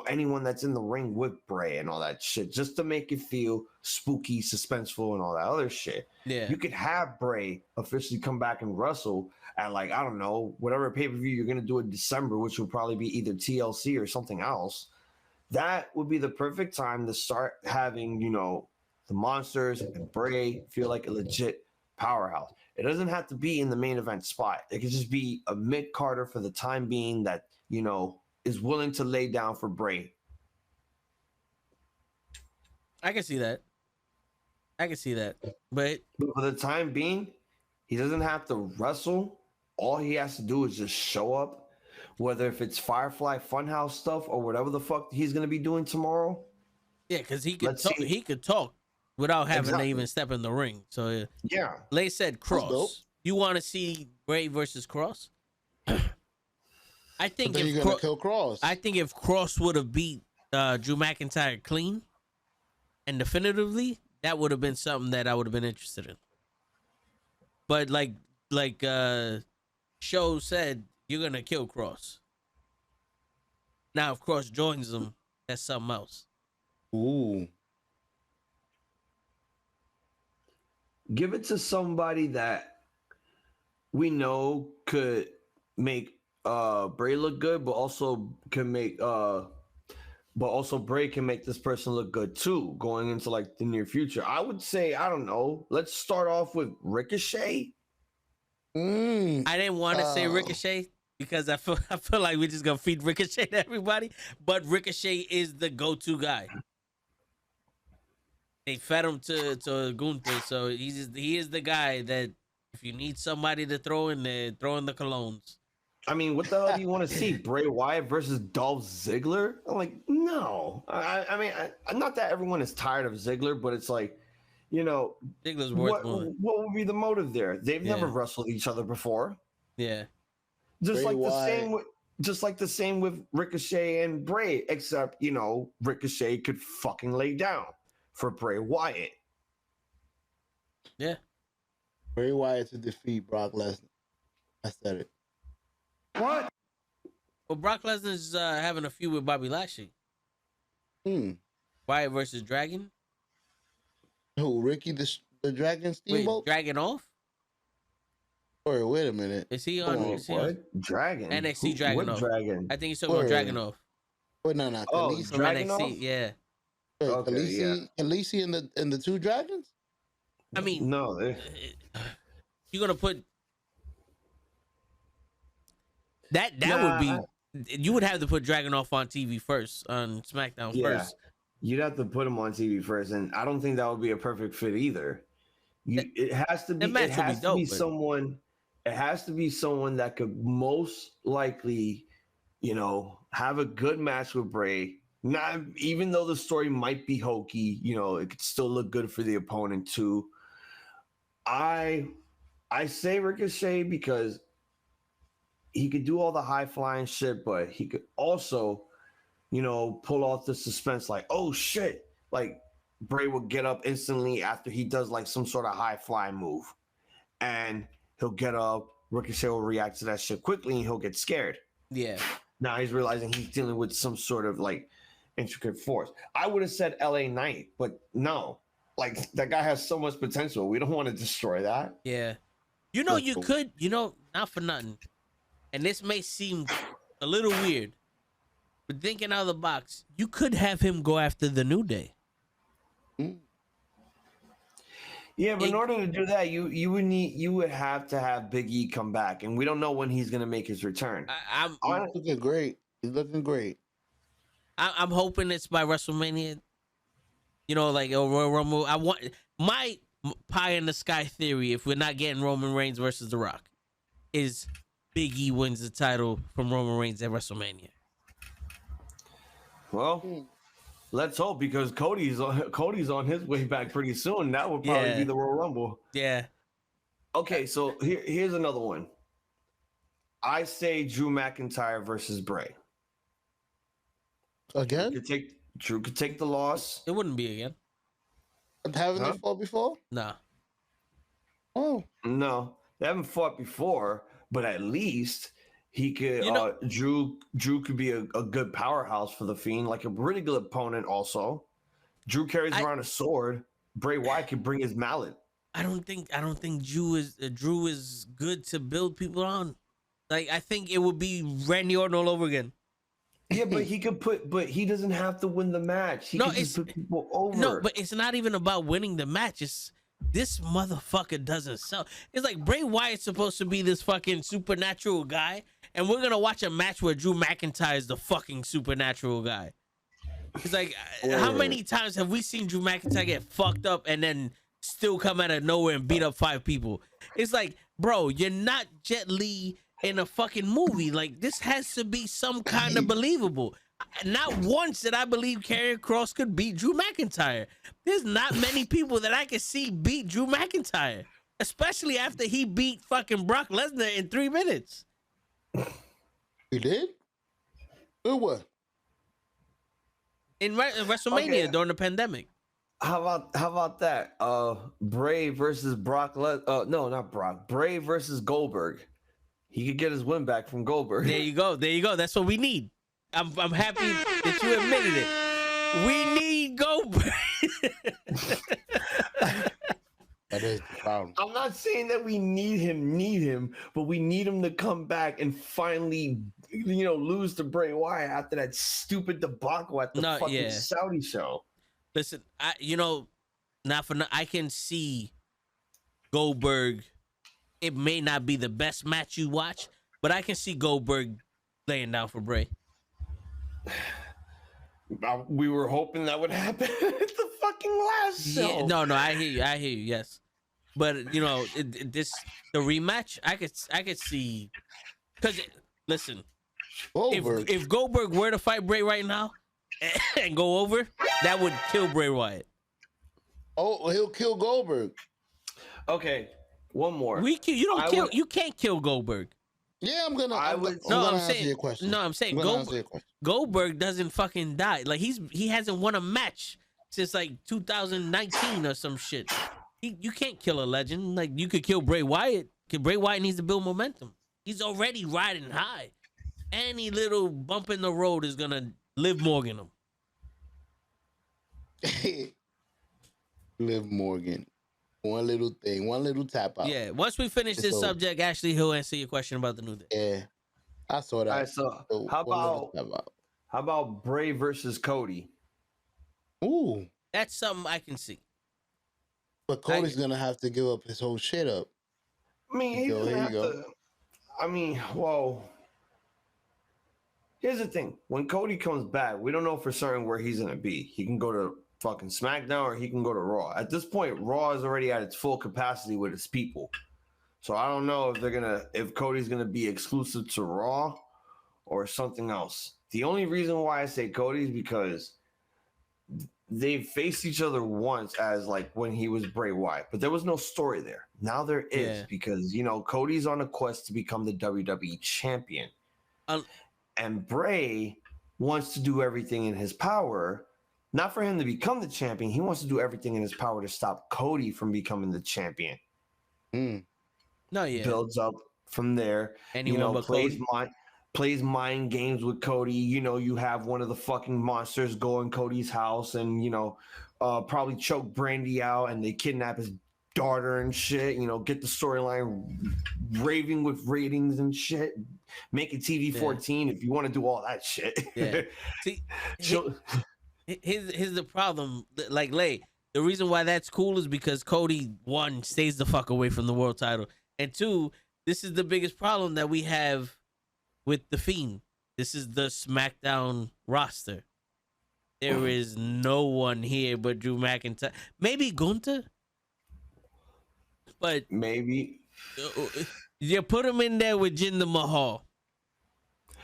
anyone that's in the ring with Bray and all that shit, just to make it feel spooky, suspenseful, and all that other shit. Yeah. You could have Bray officially come back and wrestle at, like, I don't know, whatever pay-per-view you're going to do in December, which will probably be either TLC or something else. that would be the perfect time to start having, the Monsters and Bray feel like a legit powerhouse. It doesn't have to be in the main event spot. It could just be a mid Carter for the time being that, is willing to lay down for Bray. I can see that. But for the time being, he doesn't have to wrestle. All he has to do is just show up, whether if it's Firefly Funhouse stuff or whatever the fuck he's gonna be doing tomorrow. yeah, because he could talk without having to even step in the ring. So yeah, Lay said Cross. You want to see Bray versus Cross? I think you're gonna kill Cross. I think if Cross would have beat Drew McIntyre clean and definitively, that would have been something that I would have been interested in. But like Show said, you're gonna kill Cross. Now, if Cross joins them, that's something else. Ooh. Give it to somebody that we know could make Bray look good, but also can make Bray can make this person look good too, going into like the near future. I would say, I don't know. Let's start off with Ricochet. I didn't want to say Ricochet because I feel like we're just gonna feed Ricochet to everybody, but Ricochet is the go-to guy. They fed him to Gunther, so he is the guy that if you need somebody to throw in there, throw in the colognes. I mean, what the hell do you want to see? Bray Wyatt versus Dolph Ziggler? I'm like, no. I mean, not that everyone is tired of Ziggler, but it's like, Ziggler's worth more. What would be the motive there? They've never wrestled each other before. Yeah. Just like the same with Ricochet and Bray, except, Ricochet could fucking lay down for Bray Wyatt. Yeah. Bray Wyatt to defeat Brock Lesnar. I said it. What? Well, Brock Lesnar's having a feud with Bobby Lashley. Wyatt versus Dragon. Who? Ricky the Dragon Steamboat? Wait, Dragon off? Wait a minute. Is he on? Dragon? NXT Dragon off. Dragon? I think he's talking about Dragon off. Wait, no. Khaleesi from NXT, yeah. Wait, Okay, Khaleesi and the two dragons? I mean, no. You're gonna put that would be. You would have to put Dragon off on TV first, on SmackDown first. You'd have to put him on TV first, and I don't think that would be a perfect fit either. It has to be someone. It has to be someone that could most likely, have a good match with Bray. Not even though the story might be hokey, it could still look good for the opponent too. I say Ricochet because he could do all the high flying shit, but he could also, pull off the suspense like, oh shit, like Bray will get up instantly after he does like some sort of high flying move, and he'll get up. Ricochet will react to that shit quickly, and he'll get scared. Yeah. Now he's realizing he's dealing with some sort of like intricate force. I would have said LA Knight, but no, like that guy has so much potential. We don't want to destroy that. Yeah. You could, not for nothing. And this may seem a little weird, but thinking out of the box, you could have him go after the New Day. Yeah, but in order to do that, you would have to have Big E come back, and we don't know when he's gonna make his return. He's looking great. He's looking great. I'm hoping it's by WrestleMania. Like a Royal Rumble. I want my pie in the sky theory. If we're not getting Roman Reigns versus The Rock, is Big E wins the title from Roman Reigns at WrestleMania. Well, let's hope, because Cody's on his way back pretty soon. That would probably be the Royal Rumble. Yeah. Okay, so here's another one. I say Drew McIntyre versus Bray. Again? Drew could take the loss. It wouldn't be again. Haven't they fought before? Nah. Oh. No, they haven't fought before, but at least he could. Drew could be a good powerhouse for the Fiend, like a really good opponent. Also, Drew carries around a sword. Bray Wyatt could bring his mallet. I don't think Drew is good to build people on. Like, I think it would be Randy Orton all over again. Yeah, but he doesn't have to win the match. He can just put people over. No, but it's not even about winning the match. It's this motherfucker doesn't sell. It's like Bray Wyatt's supposed to be this fucking supernatural guy, and we're gonna watch a match where Drew McIntyre is the fucking supernatural guy. It's like, how many times have we seen Drew McIntyre get fucked up and then still come out of nowhere and beat up 5 people? It's like, bro, you're not Jet Li in a fucking movie. Like, this has to be some kind of believable. Not once did I believe Karrion Kross could beat Drew McIntyre. There's not many people that I can see beat Drew McIntyre, especially after he beat fucking Brock Lesnar in 3 minutes. He did? Who what? In WrestleMania during the pandemic. How about that? Bray versus Brock. No, not Brock. Bray versus Goldberg. He could get his win back from Goldberg. There you go. There you go. That's what we need. I'm happy that you admitted it. We need Goldberg. That is the problem. I'm not saying that we need him, but we need him to come back and finally, lose to Bray Wyatt after that stupid debacle at the fucking Saudi show. Listen, I can see Goldberg. It may not be the best match you watch, but I can see Goldberg laying down for Bray. We were hoping that would happen at the fucking last show. Yeah, no, I hear you. Yes, but the rematch, I could see, because listen, if Goldberg were to fight Bray right now and go over, that would kill Bray Wyatt. Oh, he'll kill Goldberg. Okay, one more. You can't kill Goldberg. Yeah, I'm gonna answer your question. No, I'm saying Goldberg doesn't fucking die. Like he hasn't won a match since like 2019 or some shit. You can't kill a legend. Like you could kill Bray Wyatt. Bray Wyatt needs to build momentum. He's already riding high. Any little bump in the road is gonna Liv Morgan him. Liv Morgan. One little thing, one little tap out. Yeah. Once we finish this subject, Ashley, he'll answer your question about the New Day. Yeah, I saw that. All right, so how about Bray versus Cody? Ooh, that's something I can see. But Cody's gonna have to give up his whole shit up. I mean, he's gonna have to. I mean, whoa. Here's the thing: when Cody comes back, we don't know for certain where he's gonna be. He can go to fucking SmackDown or he can go to Raw. At this point, Raw is already at its full capacity with its people. So I don't know if Cody's gonna be exclusive to Raw or something else. The only reason why I say Cody is because they faced each other once as like when he was Bray Wyatt, but there was no story there. Now there is because Cody's on a quest to become the WWE champion. And Bray wants to do everything in his power. Not for him to become the champion. He wants to do everything in his power to stop Cody from becoming the champion. No, yeah. Builds up from there. Anyone but plays mind games with Cody. You have one of the fucking monsters go in Cody's house and, probably choke Brandy out and they kidnap his daughter and shit. Get the storyline raving with ratings and shit. Make it TV 14 if you want to do all that shit. Yeah. See, here's the problem. Like, the reason why that's cool is because Cody, 1, stays the fuck away from the world title. And 2, this is the biggest problem that we have with The Fiend. This is the SmackDown roster. There is no one here but Drew McIntyre. Maybe Gunther? But maybe. You put him in there with Jinder Mahal.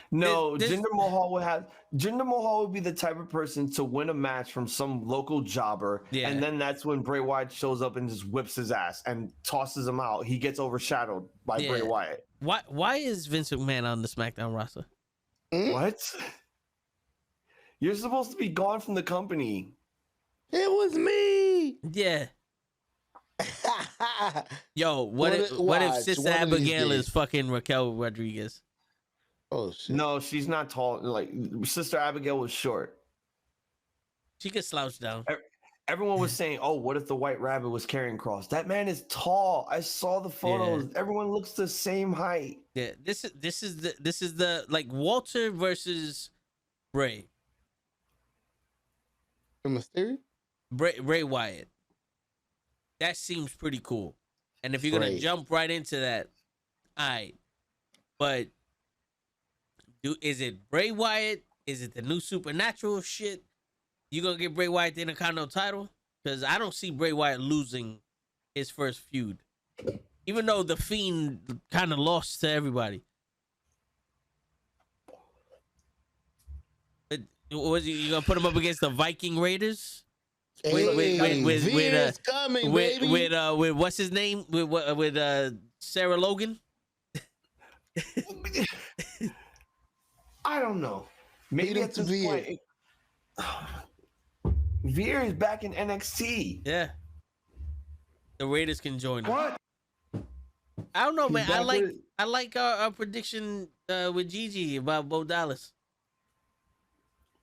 No, Jinder Mahal would be the type of person to win a match from some local jobber, and then that's when Bray Wyatt shows up and just whips his ass and tosses him out. He gets overshadowed by Bray Wyatt. Why is Vince McMahon on the SmackDown roster? What? You're supposed to be gone from the company. It was me. Yeah. Yo, what if Sister Abigail is fucking Raquel Rodriguez? Oh shit! No, she's not tall. Like Sister Abigail was short. She could slouch down. Everyone was saying, "Oh, what if the White Rabbit was Karrion Kross?" That man is tall. I saw the photos. Yeah. Everyone looks the same height. Yeah, this is the like Walter versus Bray. The Mysterio? Bray Wyatt. That seems pretty cool. And if you're gonna Bray. jump right into that, all right. But is it Bray Wyatt? Is it the new supernatural shit? You gonna get Bray Wyatt the Intercontinental title? Because I don't see Bray Wyatt losing his first feud, even though the Fiend kind of lost to everybody. But was you gonna put him up against the Viking Raiders? Veer's coming, baby. With what's his name? With Sarah Logan? I don't know. Maybe at this point, Veer is back in NXT. Yeah. The Raiders can join him. What? I don't know, man. He's back I like our prediction with Gigi about Bo Dallas.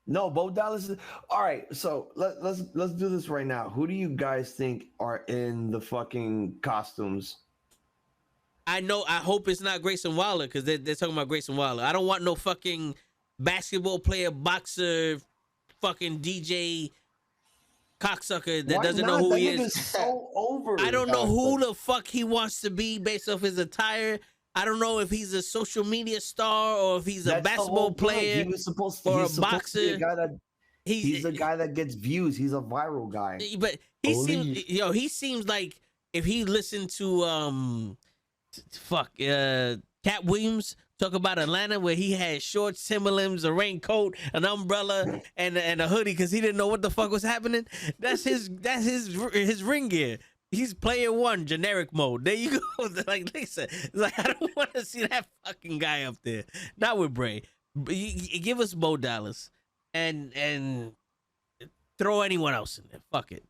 No, Bo Dallas is all right. So let's do this right now. Who do you guys think are in the fucking costumes? I hope it's not Grayson Waller because they're talking about Grayson Waller. I don't want no fucking basketball player, boxer, fucking DJ cocksucker that doesn't know who he is. So over. I don't know who the fuck he wants to be based off his attire. I don't know if he's a social media star or if he's a basketball player. He was supposed or a boxer. He's a guy that gets views. He's a viral guy. But he seems like if he listened to Cat Williams talk about Atlanta, where he had shorts, Timberlands, a raincoat, an umbrella, and a hoodie because he didn't know what the fuck was happening. That's his ring gear. He's player one, generic mode. There you go. Like Lisa, I don't want to see that fucking guy up there. Not with Bray. Give us Bo Dallas and throw anyone else in there. Fuck it.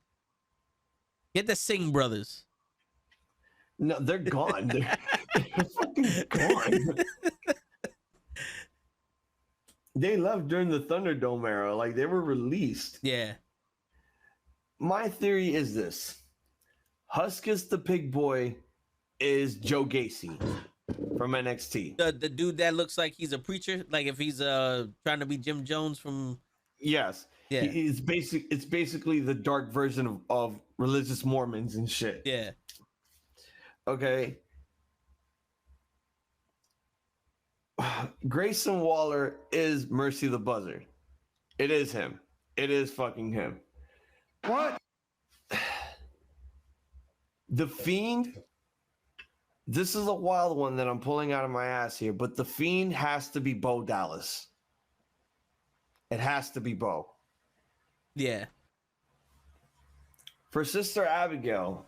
Get the Singh brothers. No, they're gone. They're fucking gone. They left during the Thunderdome era. Like, they were released. Yeah. My theory is this. Huskus the Pig Boy is Joe Gacy from NXT. The dude that looks like he's a preacher, like if he's trying to be Jim Jones from. Yes. Yeah. It's basically the dark version of religious Mormons and shit. Yeah. Okay. Grayson Waller is Mercy the Buzzard. It is him. It is fucking him. What? The Fiend. This is a wild one that I'm pulling out of my ass here, but the Fiend has to be Bo Dallas. It has to be Bo. Yeah. For Sister Abigail,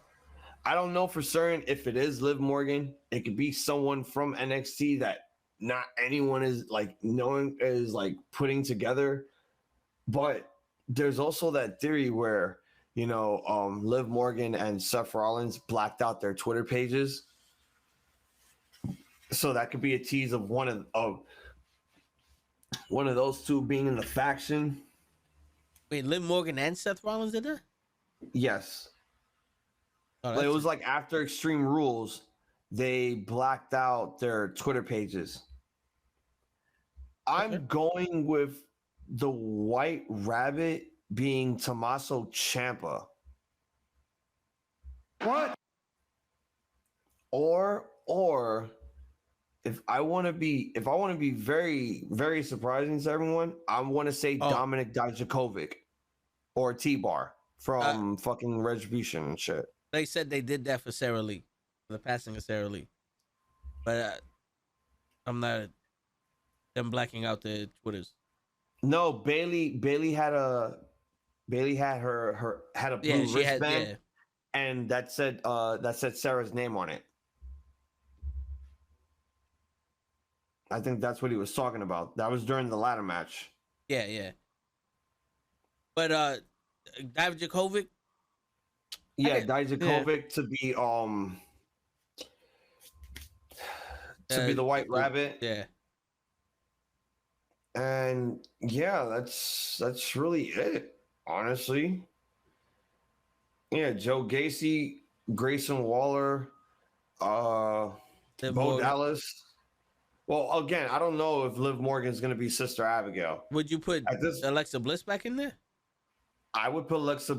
I don't know for certain if it is Liv Morgan. It could be someone from NXT that not anyone is like knowing is like putting together. But there's also that theory where, you know, Liv Morgan and Seth Rollins blacked out their Twitter pages. So that could be a tease of one of those two being in the faction. Wait, Liv Morgan and Seth Rollins did that? Yes. Oh, Like, it was like after Extreme Rules, they blacked out their Twitter pages. I'm going with the White Rabbit being Tommaso Ciampa. What? Or if I want to be very, very surprising to everyone, I want to say Dominic Dijakovic or T-Bar from fucking Retribution and shit. They said they did that for Sarah Lee, for the passing of Sarah Lee. But I'm not them blacking out the Twitters. No, Bailey had her had a blue wristband, and that said Sarah's name on it. I think that's what he was talking about. That was during the ladder match. Yeah. But Dijakovic. Yeah, Dijakovic to be the White Rabbit. Yeah. And yeah, that's really it, honestly. Yeah, Joe Gacy, Grayson Waller, Bo Dallas. Well, again, I don't know if Liv Morgan's going to be Sister Abigail. Would you put At this, Alexa Bliss back in there? I would put Alexa,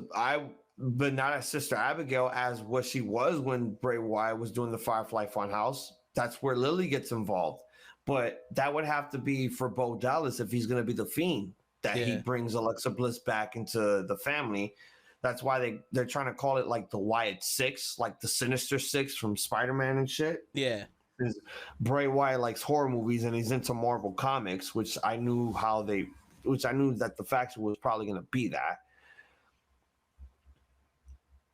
but not as Sister Abigail as what she was when Bray Wyatt was doing the Firefly Funhouse. That's where Lily gets involved. But that would have to be for Bo Dallas if he's going to be the Fiend, that he brings Alexa Bliss back into the family. That's why they're trying to call it like the Wyatt Six, like the Sinister Six from Spider-Man and shit. Yeah. Bray Wyatt likes horror movies and he's into Marvel Comics, which I knew that the faction was probably going to be that.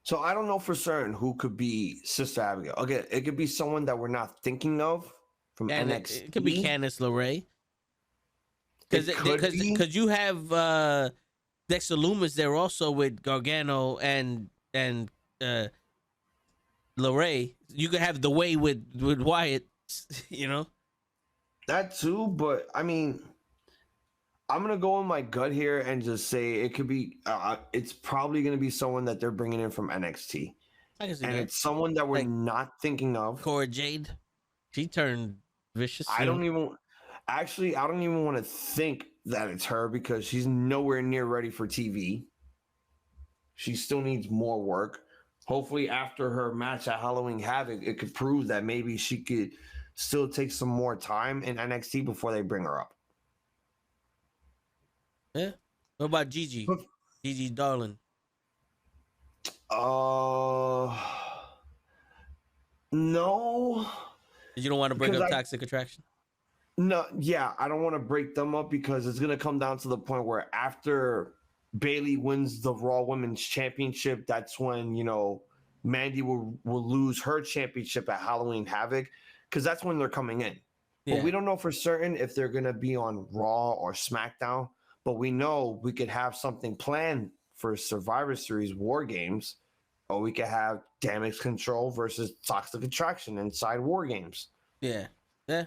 So I don't know for certain who could be Sister Abigail. Okay, it could be someone that we're not thinking of from NXT. It could be Candice LeRae. Because you have Dexter Lumis there also with Gargano and LeRae. You could have the way with Wyatt, you know? That too, but I mean, I'm going to go in my gut here and just say it could be, it's probably going to be someone that they're bringing in from NXT. I can see and that. It's someone that we're not thinking of. Cora Jade. She turned vicious. I don't even want to think that it's her because she's nowhere near ready for TV. She still needs more work. Hopefully after her match at Halloween Havoc, it could prove that maybe she could still take some more time in NXT before they bring her up. Yeah. What about Gigi? Gigi Darling. No. You don't want to bring up Toxic Attraction? No, yeah, I don't want to break them up because it's going to come down to the point where after Bayley wins the Raw Women's Championship, that's when, Mandy will lose her championship at Halloween Havoc because that's when they're coming in. Yeah. But we don't know for certain if they're going to be on Raw or SmackDown, but we know we could have something planned for Survivor Series War Games, or we could have Damage Control versus Toxic Attraction inside War Games. Yeah. Yeah.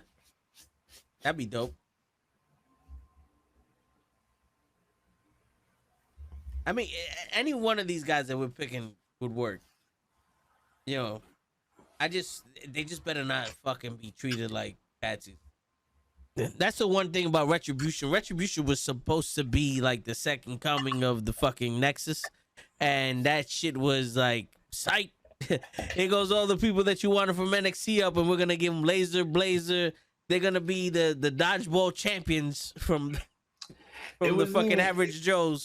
That'd be dope. I mean, any one of these guys that we're picking would work. They just better not fucking be treated like patsies. That's the one thing about Retribution. Retribution was supposed to be like the second coming of the fucking Nexus, and that shit was like, psych. Here goes all the people that you wanted from NXT up, and we're gonna give them Laser Blazer. They're gonna be the dodgeball champions from the fucking Average Joes.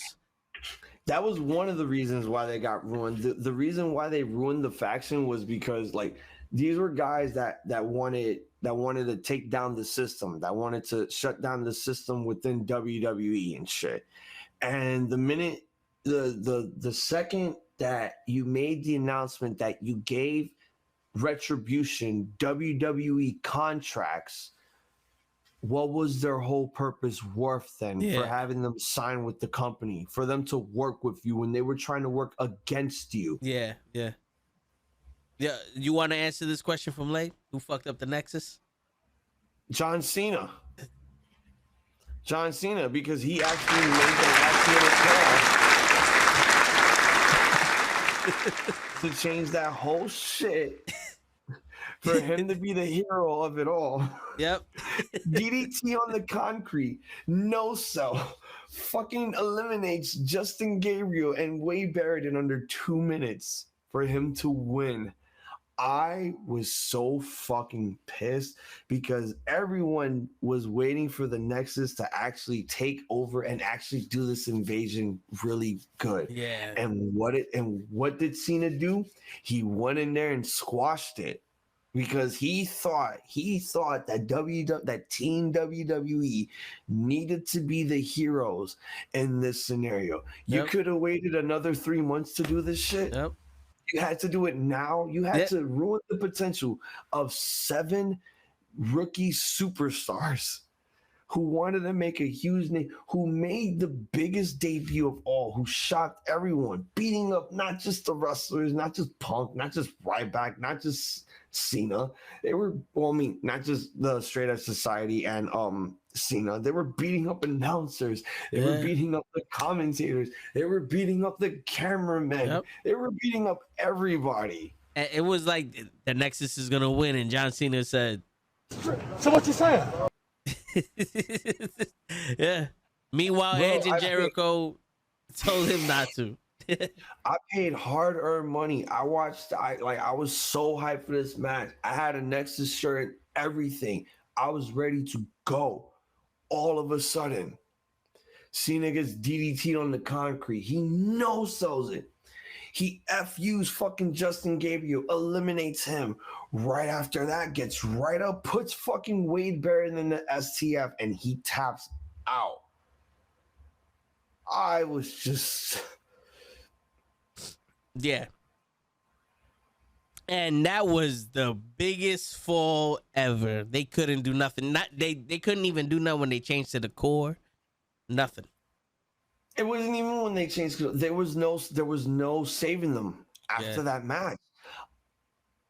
That was one of the reasons why they got ruined. The reason why they ruined the faction was because these were guys that wanted to take down the system, that wanted to shut down the system within WWE and shit. And the minute the second that you made the announcement that you gave Retribution WWE contracts, what was their whole purpose worth then for having them sign with the company, for them to work with you when they were trying to work against you? Yeah. You want to answer this question from Late? Who fucked up the Nexus? John Cena, because he actually made the last minute call to change that whole shit for him to be the hero of it all. Yep. DDT on the concrete, no sell, fucking eliminates Justin Gabriel and Wade Barrett in under 2 minutes for him to win. I was so fucking pissed because everyone was waiting for the Nexus to actually take over and actually do this invasion really good. Yeah. And what did Cena do? He went in there and squashed it because he thought that Team WWE needed to be the heroes in this scenario. You could have waited another 3 months to do this shit. Yep. You had to do it now. You had to ruin the potential of 7 rookie superstars who wanted to make a huge name, who made the biggest debut of all, who shocked everyone, beating up not just the wrestlers, not just Punk, not just Ryback, not just Cena. They were, not just the Straight Edge Society and Cena. They were beating up announcers. They were beating up the commentators. They were beating up the cameramen. Yep. They were beating up everybody. It was like the Nexus is gonna win, and John Cena said, So what you saying? Yeah. Meanwhile, Bro, Edge and Jericho told him not to. I paid hard-earned money. I was so hyped for this match. I had a Nexus shirt, everything. I was ready to go. All of a sudden, Cena gets DDT'd on the concrete. He no-sells it. He FUs fucking Justin Gabriel, eliminates him. Right after that, gets right up, puts fucking Wade Barrett in the STF, and he taps out. I was just... Yeah. And that was the biggest fall ever. They couldn't do nothing. They couldn't even do nothing when they changed to the core. Nothing. It wasn't even when they changed. There was no saving them after that match.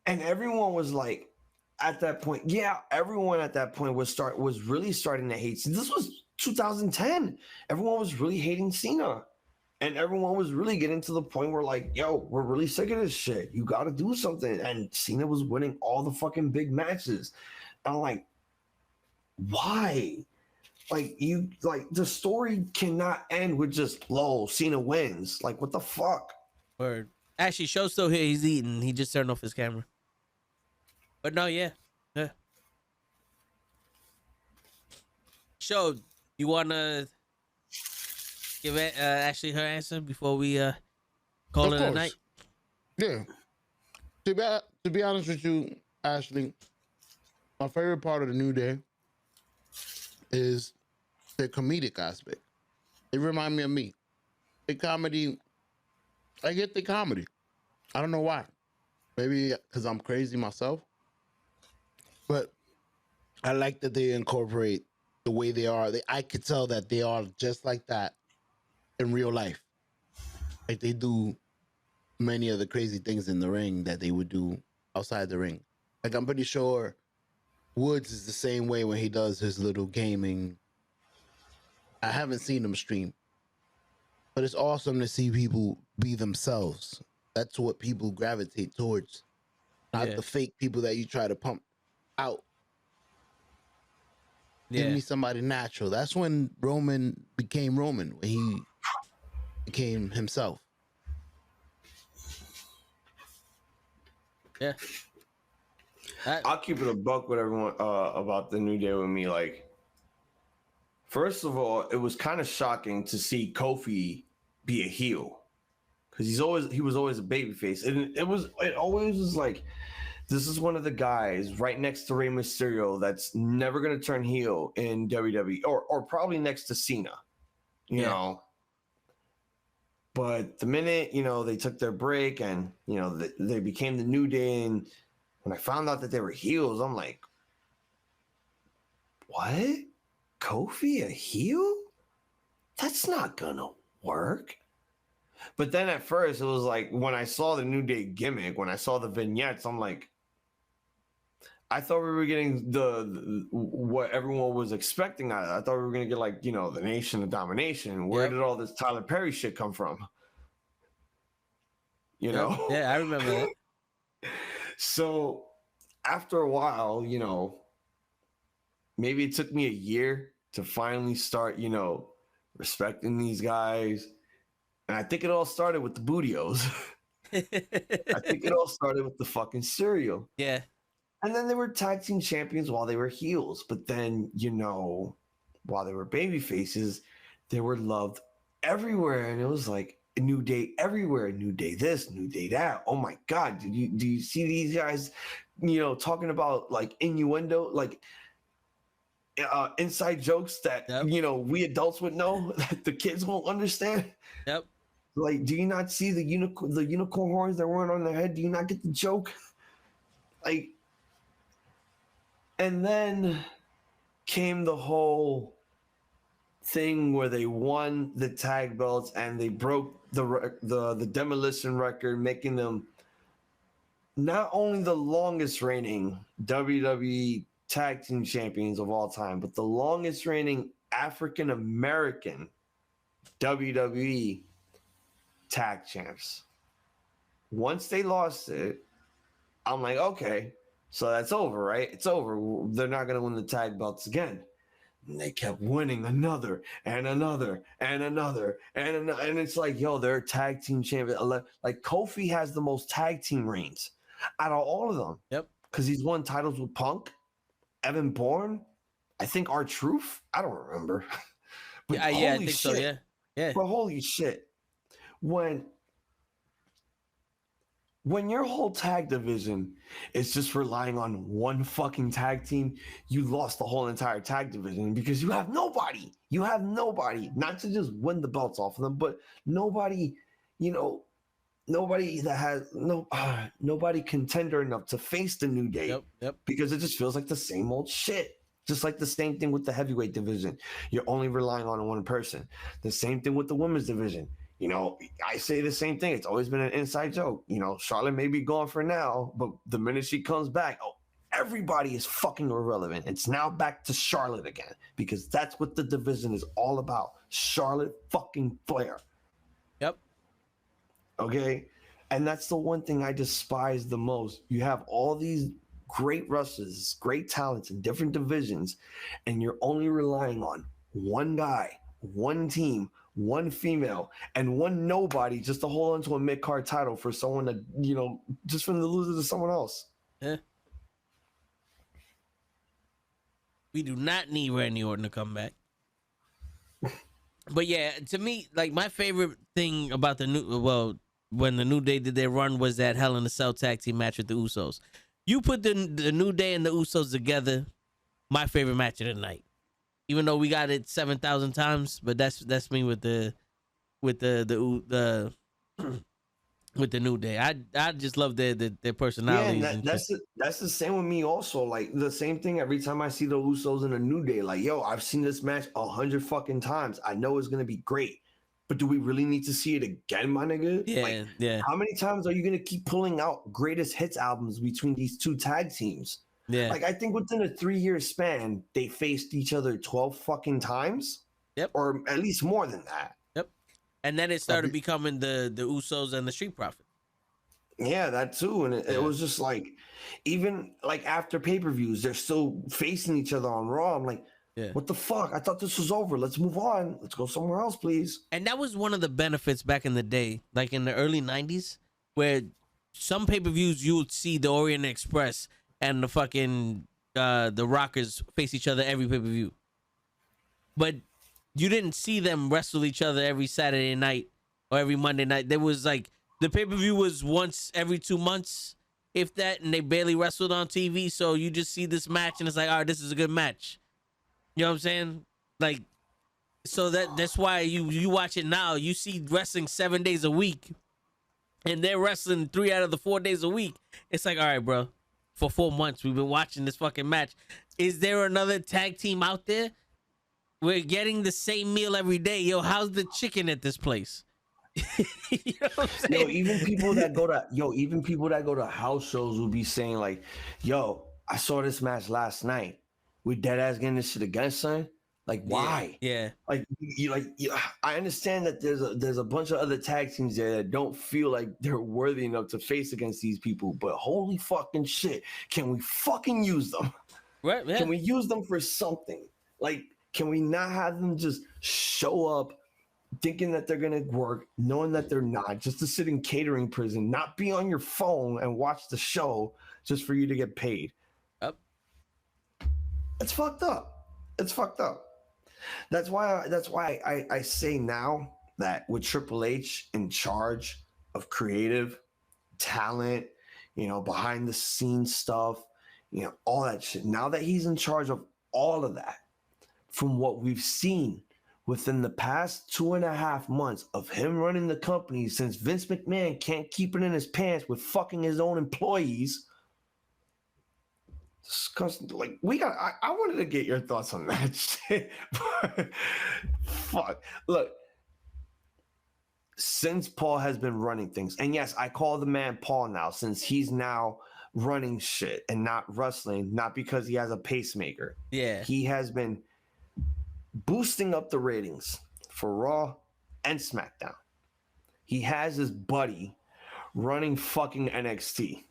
And everyone was like, at that point, everyone at that point was really starting to hate. This was 2010. Everyone was really hating Cena. And everyone was really getting to the point where, like, yo, we're really sick of this shit. You got to do something. And Cena was winning all the fucking big matches. And I'm like, why? Like, the story cannot end with just, lol, Cena wins. Like, what the fuck? Word. Actually, show's still here. He's eating. He just turned off his camera. But no, yeah. Show, you want to give Ashley her answer before we call it a night? Yeah. To be honest with you, Ashley, my favorite part of the New Day is the comedic aspect. They remind me of me. The comedy, I get the comedy. I don't know why. Maybe because I'm crazy myself. But I like that they incorporate the way they are. I could tell that they are just like that in real life. Like they do many of the crazy things in the ring that they would do outside the ring. Like I'm pretty sure Woods is the same way when he does his little gaming. I haven't seen him stream, but it's awesome to see people be themselves. That's what people gravitate towards, not the fake people that you try to pump out. Give me somebody natural. That's when Roman became Roman, when he became himself. Yeah. I'll keep it a buck with everyone about the New Day with me. Like, first of all, it was kind of shocking to see Kofi be a heel because he was always a babyface, and it always was like, this is one of the guys right next to Rey Mysterio that's never gonna turn heel in WWE, or probably next to Cena, you know. But the minute they took their break and they became the New Day, and when I found out that they were heels, I'm like, what? Kofi a heel? That's not gonna work. But then at first it was like, when I saw the New Day gimmick, when I saw the vignettes, I'm like, I thought we were getting the what everyone was expecting out of it. I thought we were gonna get like, the Nation of Domination. Where did all this Tyler Perry shit come from? Yeah, I remember that. So after a while, maybe it took me a year to finally start, respecting these guys. And I think it all started with the Bootios. I think it all started with the fucking cereal. Yeah. And then they were tag team champions while they were heels. But then, while they were baby faces, they were loved everywhere. And it was like a New Day everywhere. New Day this, New Day that. Oh my God. Do you see these guys, talking about like innuendo, like inside jokes that, we adults would know that the kids won't understand? Yep. Like, do you not see the unicorn horns that weren't on their head? Do you not get the joke? Like, and then came the whole thing where they won the tag belts and they broke the demolition record, making them not only the longest reigning WWE tag team champions of all time, but the longest reigning African American WWE tag champs. Once they lost it, I'm like, okay, So that's over, right? It's over. They're not going to win the tag belts again. And they kept winning another and another and another and another. And it's like, yo, they're tag team champion. Like Kofi has the most tag team reigns out of all of them. Yep. Because he's won titles with Punk, Evan Bourne, I think R-Truth. I don't remember. But Yeah, I think so. Yeah. Yeah. But holy shit. When your whole tag division is just relying on one fucking tag team, you lost the whole entire tag division because you have nobody. You have nobody, not to just win the belts off of them, but nobody, nobody that has nobody contender enough to face the New Day. Yep. Because it just feels like the same old shit. Just like the same thing with the heavyweight division. You're only relying on one person. The same thing with the women's division. I say the same thing. It's always been an inside joke. Charlotte may be gone for now, but the minute she comes back, everybody is fucking irrelevant. It's now back to Charlotte again because that's what the division is all about. Charlotte fucking Flair. Yep. Okay? And that's the one thing I despise the most. You have all these great wrestlers, great talents in different divisions, and you're only relying on one guy, one team, one female, and one nobody just to hold on to a mid-card title for someone to, just for them to lose it to someone else. Yeah. We do not need Randy Orton to come back. But yeah, to me, like my favorite thing about when the New Day did their run was that Hell in a Cell tag team match with the Usos. You put the New Day and the Usos together, my favorite match of the night. Even though we got it 7,000 times, but that's me with the with the New Day. I just love their personalities. Yeah, that's the same with me also. Like the same thing every time I see the Usos in a New Day. Like, yo, I've seen this match 100 fucking times. I know it's gonna be great, but do we really need to see it again, my nigga? Yeah, yeah. How many times are you gonna keep pulling out greatest hits albums between these two tag teams? Yeah. Like I think within a 3-year span, they faced each other 12 fucking times. Yep. Or at least more than that. Yep. And then it started becoming the Usos and the Street Profits. Yeah, that too. And it was just like, even like after pay-per-views, they're still facing each other on Raw. I'm like, what the fuck? I thought this was over. Let's move on. Let's go somewhere else, please. And that was one of the benefits back in the day, like in the early 90s, where some pay-per-views you would see the Orient Express and the fucking the Rockers face each other every pay-per-view. But you didn't see them wrestle each other every Saturday night or every Monday night. There was like, the pay-per-view was once every 2 months, if that, and they barely wrestled on TV. So you just see this match and it's like, all right, this is a good match. You know what I'm saying? Like, so that's why you watch it now. You see wrestling 7 days a week and they're wrestling 3 out of the 4 days a week. It's like, all right, bro. For 4 months, we've been watching this fucking match. Is there another tag team out there? We're getting the same meal every day. Yo, how's the chicken at this place? You know what I'm saying? Even people that go to house shows will be saying like, yo, I saw this match last night. We dead ass getting this shit again, son. Like, why? Yeah. Like, I understand that there's a bunch of other tag teams there that don't feel like they're worthy enough to face against these people, but holy fucking shit, can we fucking use them? Right, yeah. Can we use them for something? Like, can we not have them just show up thinking that they're gonna work, knowing that they're not, just to sit in catering prison, not be on your phone and watch the show just for you to get paid? Yep. It's fucked up. It's fucked up. That's why I say now that with Triple H in charge of creative talent, behind the scenes stuff, all that shit. Now that he's in charge of all of that, from what we've seen within the past 2.5 months of him running the company, since Vince McMahon can't keep it in his pants with fucking his own employees. Like, I wanted to get your thoughts on that shit. Fuck. Look, since Paul has been running things, and yes, I call the man Paul now, since he's now running shit and not wrestling, not because he has a pacemaker. Yeah. He has been boosting up the ratings for Raw and SmackDown. He has his buddy running fucking NXT.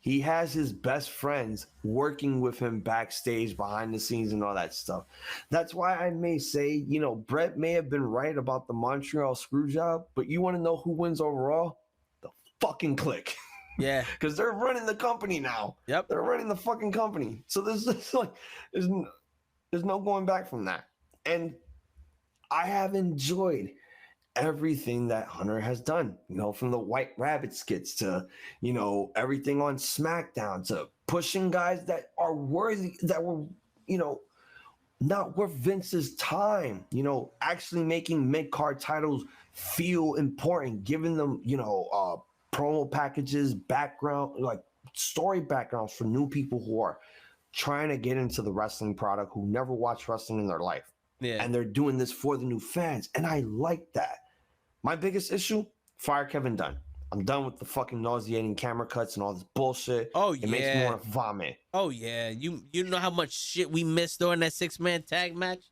He has his best friends working with him backstage, behind the scenes, and all that stuff. That's why I may say, you know, Brett may have been right about the Montreal screw job, but you want to know who wins overall? The fucking Click. Yeah. Because they're running the company now. Yep. They're running the fucking company. So there's like, there's no going back from that. And I have enjoyed everything that Hunter has done, you know, from the White Rabbit skits to, you know, everything on SmackDown to pushing guys that are worthy, that were, you know, not worth Vince's time, you know, actually making mid-card titles feel important, giving them, you know, promo packages, background, like story backgrounds for new people who are trying to get into the wrestling product, who never watched wrestling in their life. Yeah. And they're doing this for the new fans. And I like that. My biggest issue, fire Kevin Dunn. I'm done with the fucking nauseating camera cuts and all this bullshit. Oh, it makes me want to vomit. Oh yeah. You know how much shit we missed during that 6-man tag match?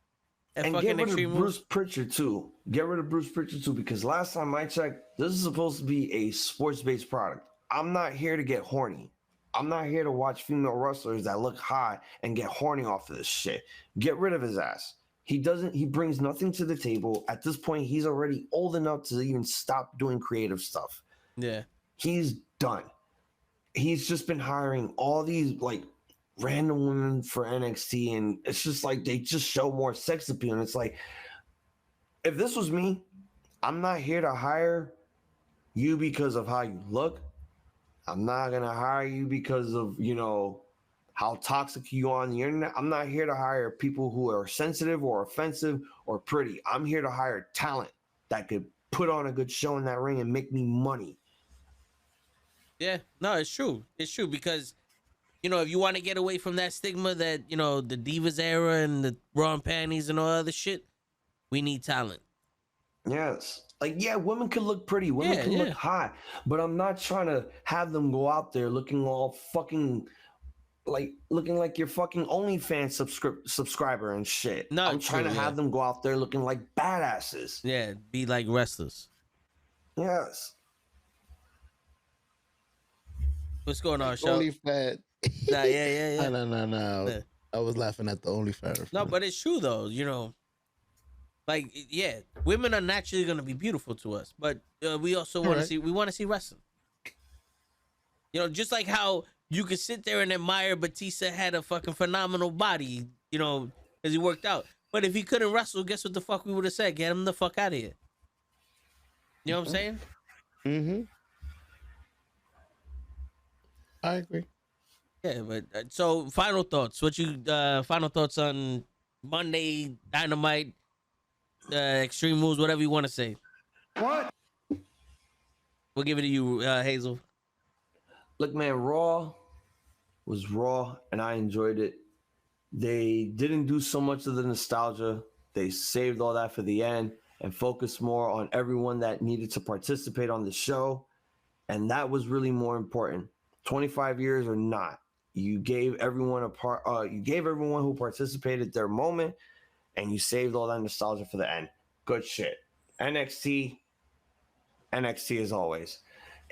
And get rid of Bruce Pritchard too. Get rid of Bruce Pritchard too, because last time I checked, this is supposed to be a sports-based product. I'm not here to get horny. I'm not here to watch female wrestlers that look hot and get horny off of this shit. Get rid of his ass. He brings nothing to the table. At this point, he's already old enough to even stop doing creative stuff. Yeah. He's done. He's just been hiring all these like random women for NXT, and it's just like they just show more sex appeal. And it's like, if this was me, I'm not here to hire you because of how you look. I'm not gonna hire you because of, you know, how toxic you are on the internet. I'm not here to hire people who are sensitive or offensive or pretty. I'm here to hire talent that could put on a good show in that ring and make me money. Yeah, no, it's true. It's true because, you know, if you want to get away from that stigma that, you know, the Divas era and the bra and panties and all other shit, we need talent. Yes. Like, yeah, women can look pretty. Women can look hot. But I'm not trying to have them go out there looking all fucking, like, looking like your fucking OnlyFans subscriber and shit. No, I'm trying to have them go out there looking like badasses. Yeah, be like wrestlers. Yes. What's going on, Sean? Only fat. Nah, yeah. No. Yeah. I was laughing at the only fat. No, but it's true though. You know, like yeah, women are naturally gonna be beautiful to us, but we also want to see. We want to see wrestling. You know, just like how you could sit there and admire Batista had a fucking phenomenal body. You know, because he worked out. But if he couldn't wrestle, guess what the fuck we would have said? Get him the fuck out of here. You know what I'm saying? Mm-hmm. I agree. Yeah, but so final thoughts. What you final thoughts on Monday Dynamite, Extreme Moves, whatever you want to say. What? We'll give it to you, Hazel. Look, man, Raw was Raw, and I enjoyed it. They didn't do so much of the nostalgia. They saved all that for the end and focused more on everyone that needed to participate on the show, and that was really more important. 25 years or not, you gave everyone who participated their moment, and you saved all that nostalgia for the end. Good shit. NXT as always.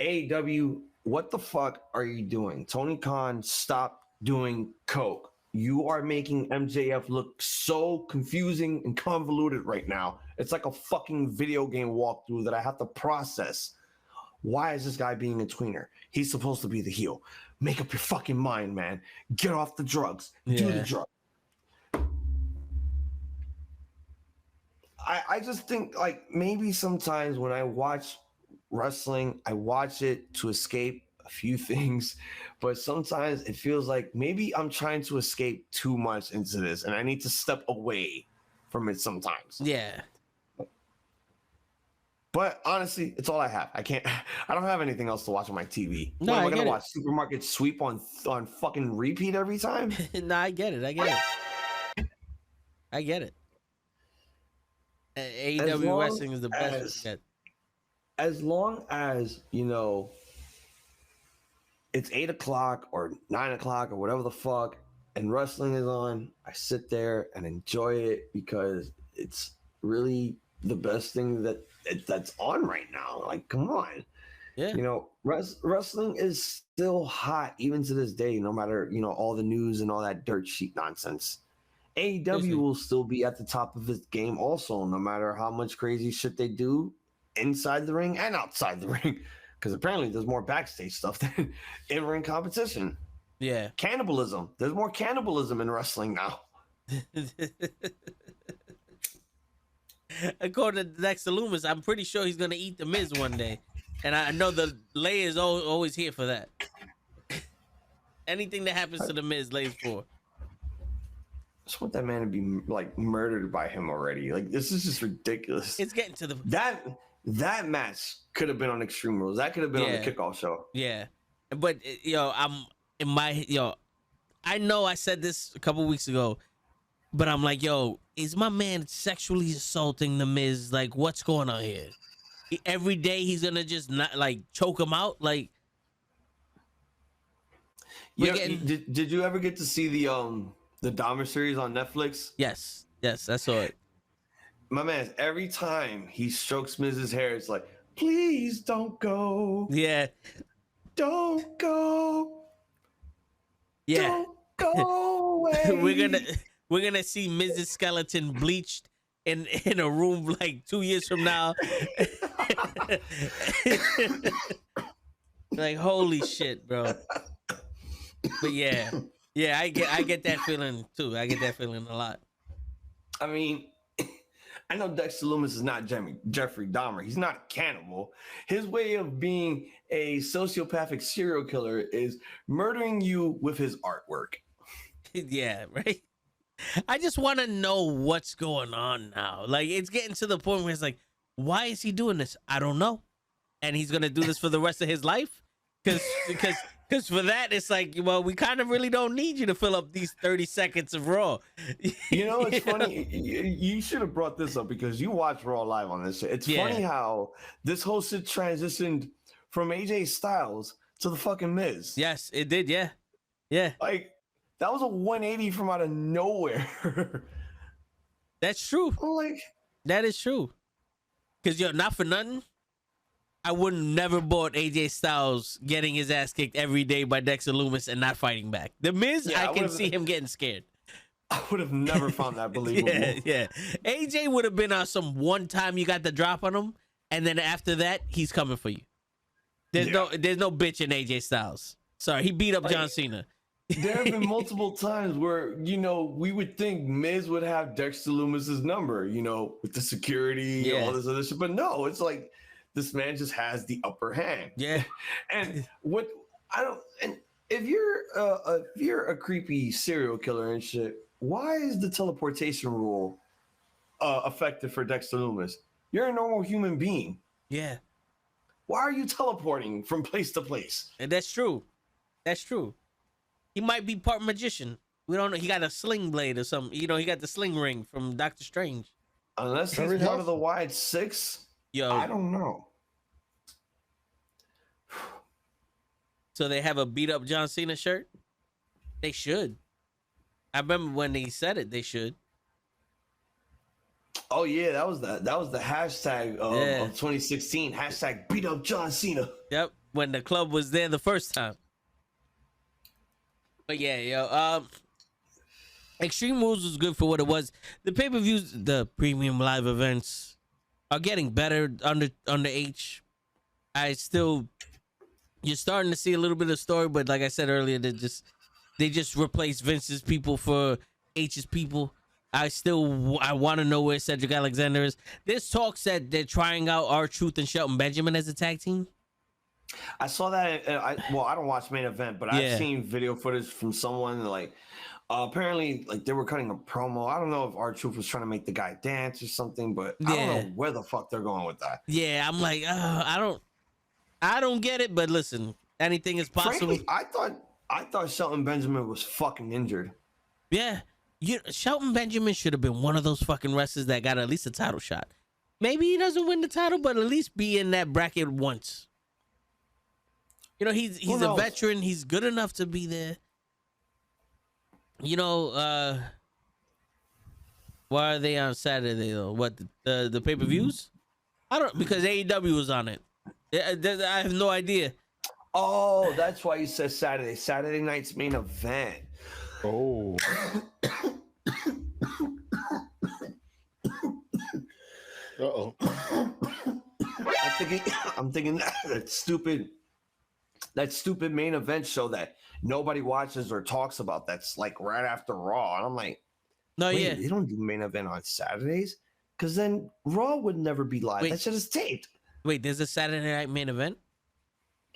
AEW, what the fuck are you doing? Tony Khan, stop doing coke. You are making MJF look so confusing and convoluted right now. It's like a fucking video game walkthrough that I have to process. Why is this guy being a tweener? He's supposed to be the heel. Make up your fucking mind, man. Get off the drugs. Do the drugs. I just think, like, maybe sometimes when I watch wrestling, I watch it to escape a few things, but sometimes it feels like maybe I'm trying to escape too much into this, and I need to step away from it sometimes. Yeah. But honestly, it's all I have. I don't have anything else to watch on my TV. No, am I get gonna watch Supermarket Sweep on fucking repeat every time? No, I get it. AEW wrestling is the best. As long as, you know, it's 8 o'clock or 9 o'clock or whatever the fuck, and wrestling is on, I sit there and enjoy it because it's really the best thing that's on right now. Like, come on, Yeah. You know, wrestling is still hot even to this day, no matter, you know, all the news and all that dirt sheet nonsense. AEW will still be at the top of its game also, no matter how much crazy shit they do inside the ring and outside the ring. Because apparently there's more backstage stuff than in-ring competition. Yeah. Cannibalism. There's more cannibalism in wrestling now. According to Dexter Loomis, I'm pretty sure he's gonna eat the Miz one day, and I know the Lay is always here for that. Anything that happens to the Miz, Lay's for. I just want that man to be like murdered by him already. Like, this is just ridiculous. It's getting to the that match could have been on Extreme Rules. That could have been on the kickoff show. Yeah, but I'm in my I know I said this a couple weeks ago, but I'm like, is my man sexually assaulting the Miz? Like, what's going on here? Every day he's gonna just not like choke him out. Like, yeah. Did you ever get to see the Dahmer series on Netflix? Yes, I saw it. My man, every time he strokes Miz's hair, it's like, please don't go. Yeah. Don't go. Yeah. Don't go away. we're gonna see Mrs. Skeleton bleached in a room like 2 years from now. Like, holy shit, bro. But yeah, I get that feeling too. I get that feeling a lot. I mean, I know Dexter Loomis is not Jeffrey Dahmer. He's not a cannibal. His way of being a sociopathic serial killer is murdering you with his artwork. Yeah, right. I just want to know what's going on now. Like, it's getting to the point where it's like, why is he doing this? I don't know. And he's gonna do this for the rest of his life? Because for that, it's like, well, we kind of really don't need you to fill up these 30 seconds of Raw. You know, it's funny. You should have brought this up because you watch Raw live on this shit. It's funny how this whole shit transitioned from AJ Styles to the fucking Miz. Yes, it did. Yeah. Yeah. Like, that was a 180 from out of nowhere. That's true. Like, that is true. Because, not for nothing, I would never bought AJ Styles getting his ass kicked every day by Dexter Loomis and not fighting back. The Miz, I can see him getting scared. I would have never found that believable. Yeah. AJ would have been on some one time you got the drop on him, and then after that, he's coming for you. There's no bitch in AJ Styles. Sorry, he beat up John Cena. There have been multiple times where, we would think Miz would have Dexter Loomis's number, with the security and all this other shit. But no, it's like, this man just has the upper hand. Yeah. And if you're a creepy serial killer and shit, why is the teleportation rule effective for Dexter Loomis? You're a normal human being. Yeah. Why are you teleporting from place to place? And that's true. He might be part magician. We don't know. He got a sling blade or something. He got the sling ring from Doctor Strange. Unless he's part of the Wide Six. I don't know. So they have a beat up John Cena shirt? They should. I remember when they said it, they should. Oh yeah, that was the hashtag of 2016. Hashtag beat up John Cena. Yep, when the club was there the first time. But yeah, Extreme Rules was good for what it was. The pay-per-views, the premium live events are getting better under H. You're starting to see a little bit of story, but like I said earlier, they just replaced Vince's people for H's people. I want to know where Cedric Alexander is. There's talks that they're trying out R-Truth and Shelton Benjamin as a tag team. I saw that. I don't watch Main Event, but I've seen video footage from someone apparently they were cutting a promo. I don't know if R-Truth was trying to make the guy dance or something, but I don't know where the fuck they're going with that. Yeah, I'm like, I don't get it, but listen, anything is possible. Frankly, I thought Shelton Benjamin was fucking injured. Yeah, Shelton Benjamin should have been one of those fucking wrestlers that got at least a title shot. Maybe he doesn't win the title, but at least be in that bracket once. He's a veteran. He's good enough to be there. Why are they on Saturday though? What the pay-per-views? I don't, because AEW was on it. I have no idea. Oh, that's why you said Saturday. Saturday night's main event. Oh. Uh-oh. I'm thinking that stupid main event show that nobody watches or talks about. That's like right after Raw, and I'm like, No, wait, yeah. they don't do main event on Saturdays, because then Raw would never be live. Wait. That shit is taped. Wait, there's a Saturday night main event?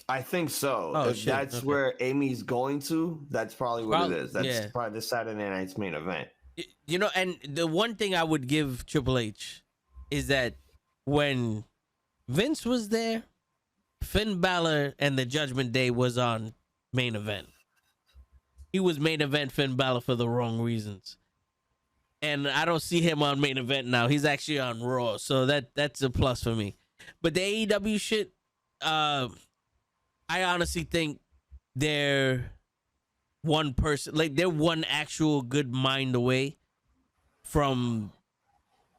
I think so. Oh, If shit. that's Okay. where Amy's going to, that's probably what Probably, it is. That's yeah. probably the Saturday night's main event. You know, and the one thing I would give Triple H is that when Vince was there, Finn Balor and the Judgment Day was on main event. He was main event Finn Balor for the wrong reasons. And I don't see him on main event now. He's actually on Raw, so that's a plus for me. But the AEW shit, I honestly think they're one person, like they're one actual good mind away from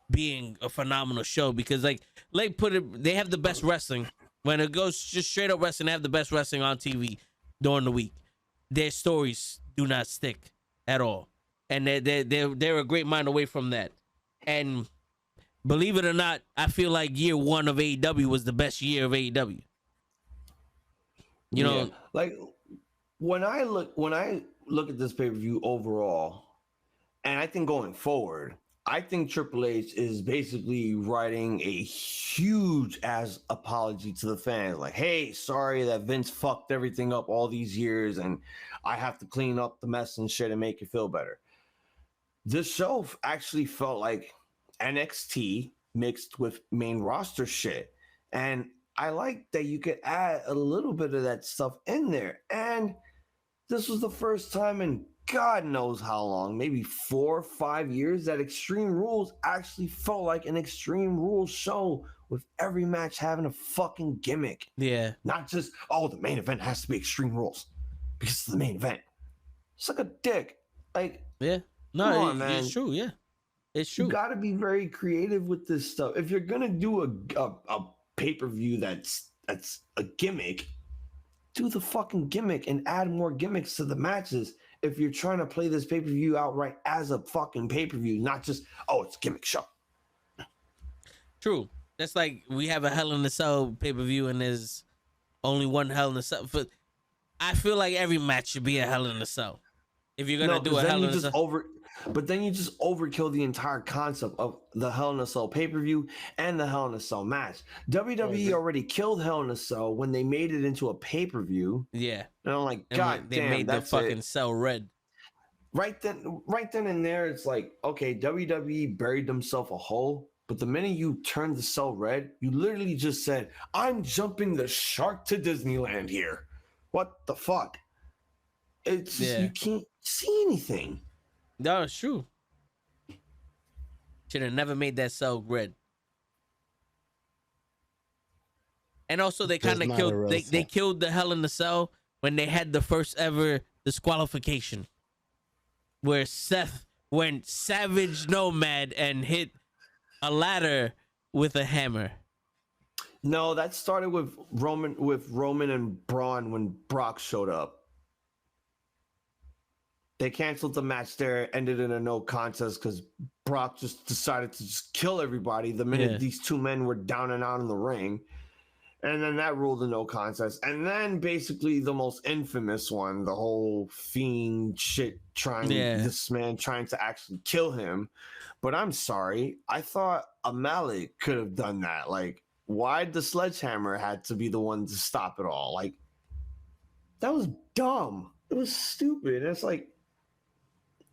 being a phenomenal show, because like put it, they have the best wrestling. When it goes just straight up wrestling, they have the best wrestling on TV during the week. Their stories do not stick at all, and they're a great mind away from that. And believe it or not, I feel like year one of AEW was the best year of AEW. You know, Yeah. Like when I look at this pay-per-view overall, and I think going forward, I think Triple H is basically writing a huge ass apology to the fans. Like, hey, sorry that Vince fucked everything up all these years, and I have to clean up the mess and shit and make you feel better. This show actually felt like NXT mixed with main roster shit. And I like that you could add a little bit of that stuff in there. And this was the first time in God knows how long, maybe 4 or 5 years, that Extreme Rules actually felt like an Extreme Rules show, with every match having a fucking gimmick. yeah, Not just, oh, the main event has to be Extreme Rules because it's the main event. Suck a dick. Like, yeah. No, come on, man. it's true. Yeah, it's true. You got to be very creative with this stuff. If you're gonna do a pay-per-view that's a gimmick, do the fucking gimmick and add more gimmicks to the matches. If you're trying to play this pay-per-view outright as a fucking pay-per-view, not just, oh, it's a gimmick show. True. That's like we have a Hell in a Cell pay-per-view and there's only one Hell in a Cell. I feel like every match should be a Hell in a Cell. If you're gonna do a Hell in a Cell, but then you just overkill the entire concept of the Hell in a Cell pay-per-view and the Hell in a Cell match. WWE already killed Hell in a Cell when they made it into a pay-per-view. yeah. And I'm like, And God they damn, made the that's fucking it. cell red. Right then and there, it's like, okay, WWE buried themselves a hole. But the minute you turned the cell red, you literally just said, I'm jumping the shark to Disneyland here. What the fuck? It's just, you can't see anything. No, it's true. Should have never made that cell red. And also, they kind of killed. They killed the Hell in the Cell when they had the first ever disqualification, where Seth went savage nomad and hit a ladder with a hammer. No, that started with Roman and Braun when Brock showed up. They canceled the match there, ended in a no contest because Brock just decided to just kill everybody the minute these two men were down and out in the ring. And then that ruled a no contest. And then basically the most infamous one, the whole Fiend shit this man trying to actually kill him. But I'm sorry, I thought O'Malley could have done that. Like, why'd the sledgehammer had to be the one to stop it all? Like, that was dumb. It was stupid. It's like,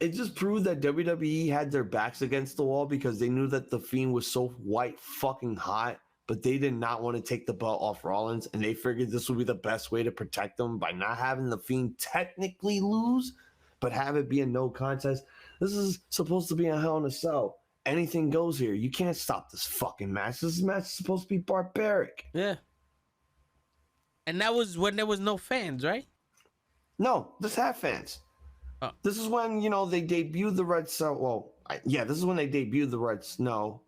it just proved that WWE had their backs against the wall because they knew that the Fiend was so white fucking hot, but they did not want to take the belt off Rollins, and they figured this would be the best way to protect them by not having the Fiend technically lose, but have it be a no contest. This is supposed to be a Hell in a Cell. Anything goes here. You can't stop this fucking match. This match is supposed to be barbaric. Yeah. And that was when there was no fans, right? No, this had fans. Oh. This is when, they debuted the Red Cell. Well, this is when they debuted the Red. No,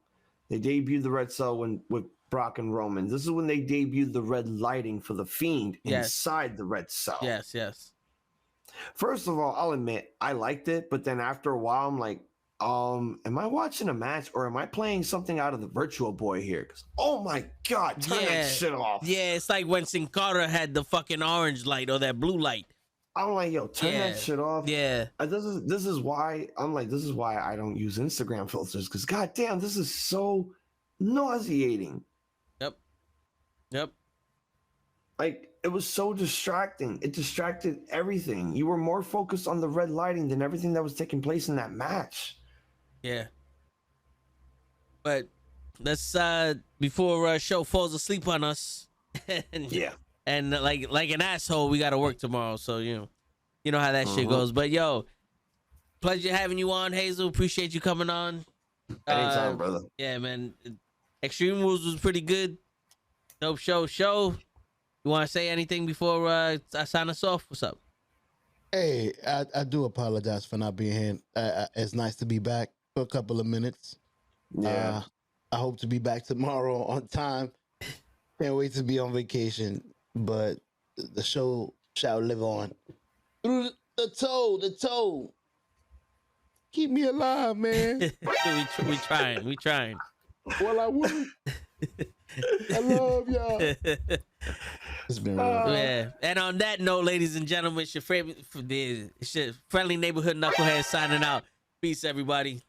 they debuted the Red Cell with Brock and Roman. This is when they debuted the red lighting for the Fiend inside the red cell. Yes, yes. First of all, I'll admit I liked it, but then after a while, I'm like, am I watching a match or am I playing something out of the Virtual Boy here? 'Cause, oh my god, turn that shit off. Yeah, it's like when Sin Cara had the fucking orange light or that blue light. I'm like, yo, turn that shit off. Yeah. This is why I'm like, this is why I don't use Instagram filters, because goddamn, this is so nauseating. Yep. Like, it was so distracting. It distracted everything. You were more focused on the red lighting than everything that was taking place in that match. Yeah. But let's before show falls asleep on us. And like an asshole, we gotta work tomorrow. So you know how that shit goes. But yo, pleasure having you on, Hazel. Appreciate you coming on. Anytime, brother. Yeah, man. Extreme Rules was pretty good. Dope show. You want to say anything before I sign us off? What's up? Hey, I do apologize for not being here. It's nice to be back for a couple of minutes. Yeah. I hope to be back tomorrow on time. Can't wait to be on vacation, but the show shall live on. Through the toe. Keep me alive, man. we trying. Well, I wouldn't. I love y'all. It's been real. Yeah. And on that note, ladies and gentlemen, it's your friendly neighborhood knucklehead signing out. Peace, everybody.